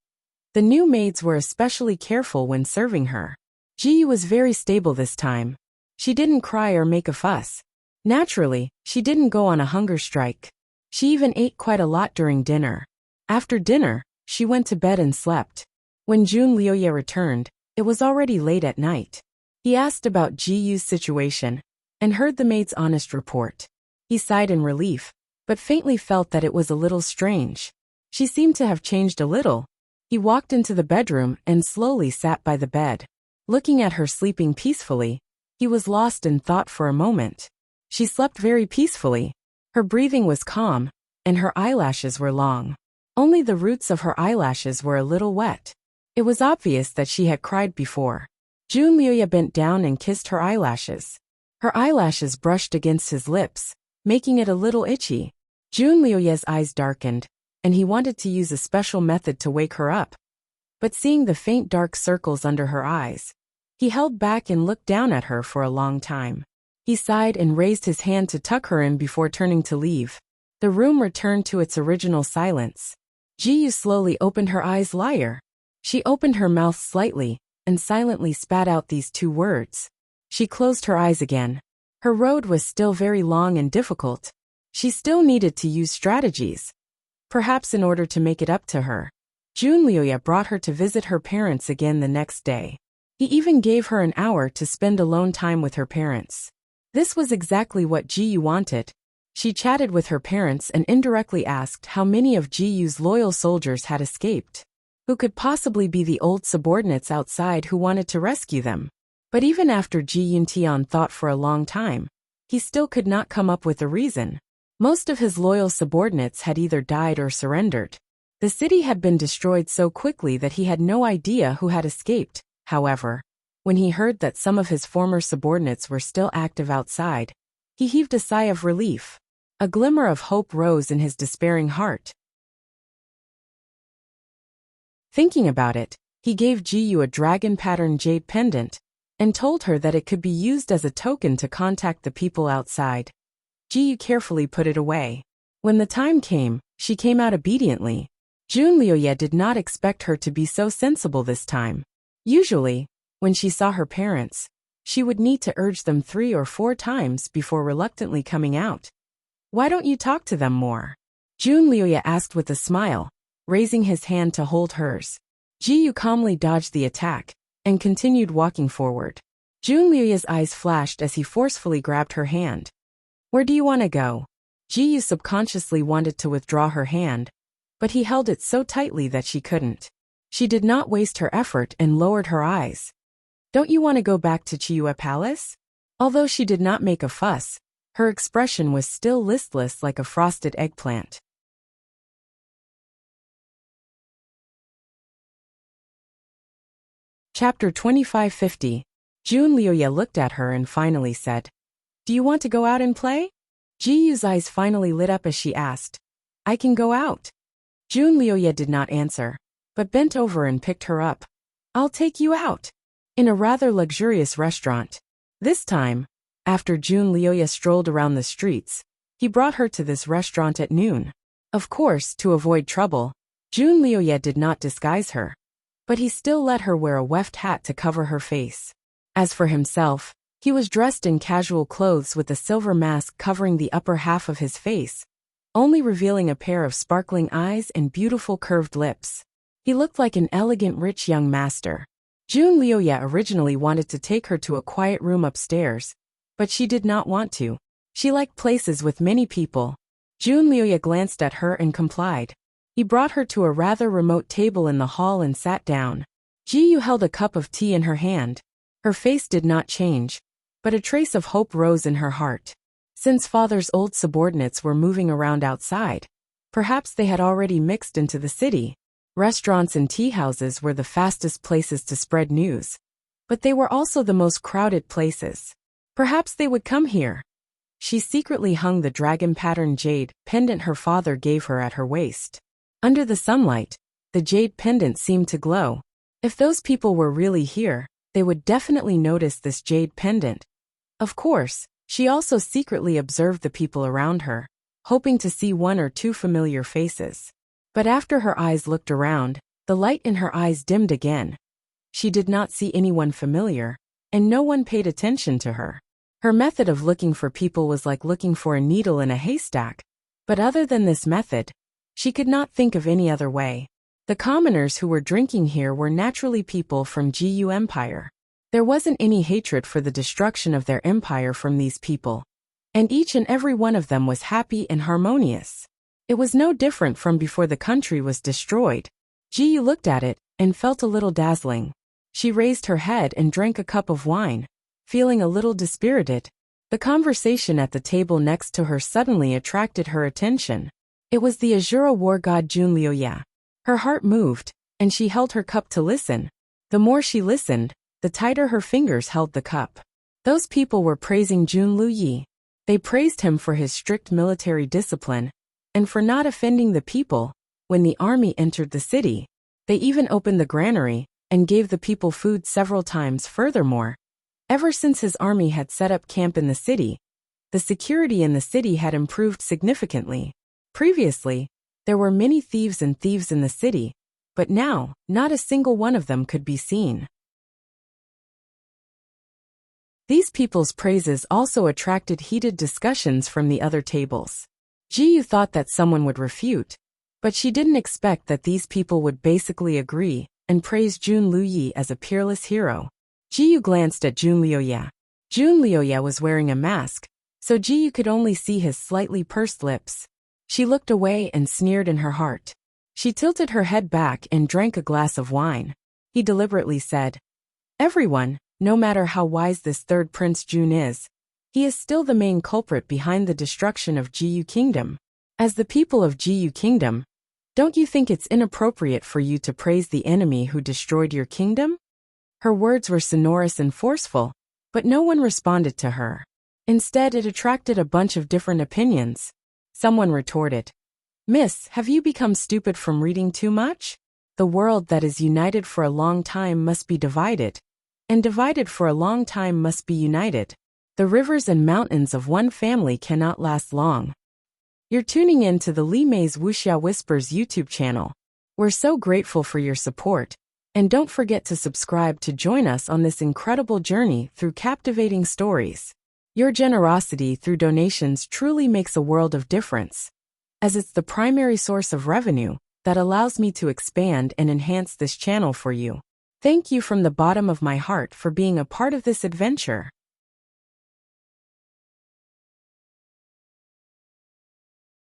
the new maids were especially careful when serving her. Ji-Yu was very stable this time. She didn't cry or make a fuss. Naturally, she didn't go on a hunger strike. She even ate quite a lot during dinner. After dinner, she went to bed and slept. When Junlyoya returned, it was already late at night. He asked about Ji-Yu's situation, and heard the maid's honest report. He sighed in relief, but faintly felt that it was a little strange. She seemed to have changed a little. He walked into the bedroom and slowly sat by the bed. Looking at her sleeping peacefully, He was lost in thought for a moment. She slept very peacefully. Her breathing was calm, and her eyelashes were long. Only the roots of her eyelashes were a little wet. It was obvious that she had cried before. Junliuya bent down and kissed her eyelashes. Her eyelashes brushed against his lips, making it a little itchy. Junliuya's eyes darkened, and he wanted to use a special method to wake her up. But seeing the faint dark circles under her eyes, he held back and looked down at her for a long time. He sighed and raised his hand to tuck her in before turning to leave. The room returned to its original silence. Jiyu slowly opened her eyes. Liar. She opened her mouth slightly, and silently spat out these two words. She closed her eyes again. Her road was still very long and difficult. She still needed to use strategies. Perhaps in order to make it up to her. Junliuya brought her to visit her parents again the next day. He even gave her an hour to spend alone time with her parents. This was exactly what Jiyu wanted. She chatted with her parents and indirectly asked how many of Jiyu's loyal soldiers had escaped. Who could possibly be the old subordinates outside who wanted to rescue them? But even after Ji Yuntian thought for a long time, he still could not come up with a reason. Most of his loyal subordinates had either died or surrendered. The city had been destroyed so quickly that he had no idea who had escaped. However, when he heard that some of his former subordinates were still active outside, he heaved a sigh of relief. A glimmer of hope rose in his despairing heart. Thinking about it, he gave Jiyu a dragon-patterned jade pendant, and told her that it could be used as a token to contact the people outside. Jiyu carefully put it away. When the time came, she came out obediently. Junliuya did not expect her to be so sensible this time. Usually, when she saw her parents, she would need to urge them 3 or 4 times before reluctantly coming out. Why don't you talk to them more? Junliuya asked with a smile, raising his hand to hold hers. Jiyu calmly dodged the attack, and continued walking forward. Junliuya's eyes flashed as he forcefully grabbed her hand. Where do you want to go? Jiyu subconsciously wanted to withdraw her hand, but he held it so tightly that she couldn't. She did not waste her effort and lowered her eyes. Don't you want to go back to Chiyue Palace? Although she did not make a fuss, her expression was still listless like a frosted eggplant. Chapter 2550. Junliuya looked at her and finally said, Do you want to go out and play? Jiyu's eyes finally lit up as she asked, I can go out. Junliuya did not answer, but bent over and picked her up. I'll take you out. In a rather luxurious restaurant. This time, after Junliuya strolled around the streets, he brought her to this restaurant at noon. Of course, to avoid trouble, Junliuya did not disguise her. But he still let her wear a weft hat to cover her face. As for himself, he was dressed in casual clothes with a silver mask covering the upper half of his face, only revealing a pair of sparkling eyes and beautiful curved lips. He looked like an elegant rich young master. Junliuya originally wanted to take her to a quiet room upstairs, but she did not want to. She liked places with many people. Junliuya glanced at her and complied. He brought her to a rather remote table in the hall and sat down. Jiyu held a cup of tea in her hand. Her face did not change, but a trace of hope rose in her heart. Since father's old subordinates were moving around outside, perhaps they had already mixed into the city. Restaurants and tea houses were the fastest places to spread news, but they were also the most crowded places. Perhaps they would come here. She secretly hung the dragon-patterned jade pendant her father gave her at her waist. Under the sunlight, the jade pendant seemed to glow. If those people were really here, they would definitely notice this jade pendant. Of course, she also secretly observed the people around her, hoping to see 1 or 2 familiar faces. But after her eyes looked around, the light in her eyes dimmed again. She did not see anyone familiar, and no one paid attention to her. Her method of looking for people was like looking for a needle in a haystack. But other than this method, she could not think of any other way. The commoners who were drinking here were naturally people from Jiyu Empire. There wasn't any hatred for the destruction of their empire from these people, and each and every one of them was happy and harmonious. It was no different from before the country was destroyed. Jiyu looked at it and felt a little dazzling. She raised her head and drank a cup of wine. feeling a little dispirited. The conversation at the table next to her suddenly attracted her attention. It was the Azura war god Junlioya. Her heart moved, and she held her cup to listen. The more she listened, the tighter her fingers held the cup. Those people were praising Junlioya. They praised him for his strict military discipline, and for not offending the people. When the army entered the city, they even opened the granary, and gave the people food several times. Furthermore, ever since his army had set up camp in the city, the security in the city had improved significantly. Previously, there were many thieves in the city, but now, not a single one of them could be seen. These people's praises also attracted heated discussions from the other tables. Ji Yu thought that someone would refute, but she didn't expect that these people would basically agree and praise Junlioya as a peerless hero. Ji Yu glanced at Junlioya. Junlioya was wearing a mask, so Ji Yu could only see his slightly pursed lips. She looked away and sneered in her heart. She tilted her head back and drank a glass of wine. He deliberately said, "Everyone, no matter how wise this third Prince Jun is, he is still the main culprit behind the destruction of Jiyu Kingdom. As the people of Jiyu Kingdom, don't you think it's inappropriate for you to praise the enemy who destroyed your kingdom?" Her words were sonorous and forceful, but no one responded to her. Instead, it attracted a bunch of different opinions. Someone retorted, "Miss, have you become stupid from reading too much? The world that is united for a long time must be divided, and divided for a long time must be united. The rivers and mountains of one family cannot last long." You're tuning in to the Li Mei's Wuxia Whispers YouTube channel. We're so grateful for your support, and don't forget to subscribe to join us on this incredible journey through captivating stories. Your generosity through donations truly makes a world of difference, as it's the primary source of revenue that allows me to expand and enhance this channel for you. Thank you from the bottom of my heart for being a part of this adventure.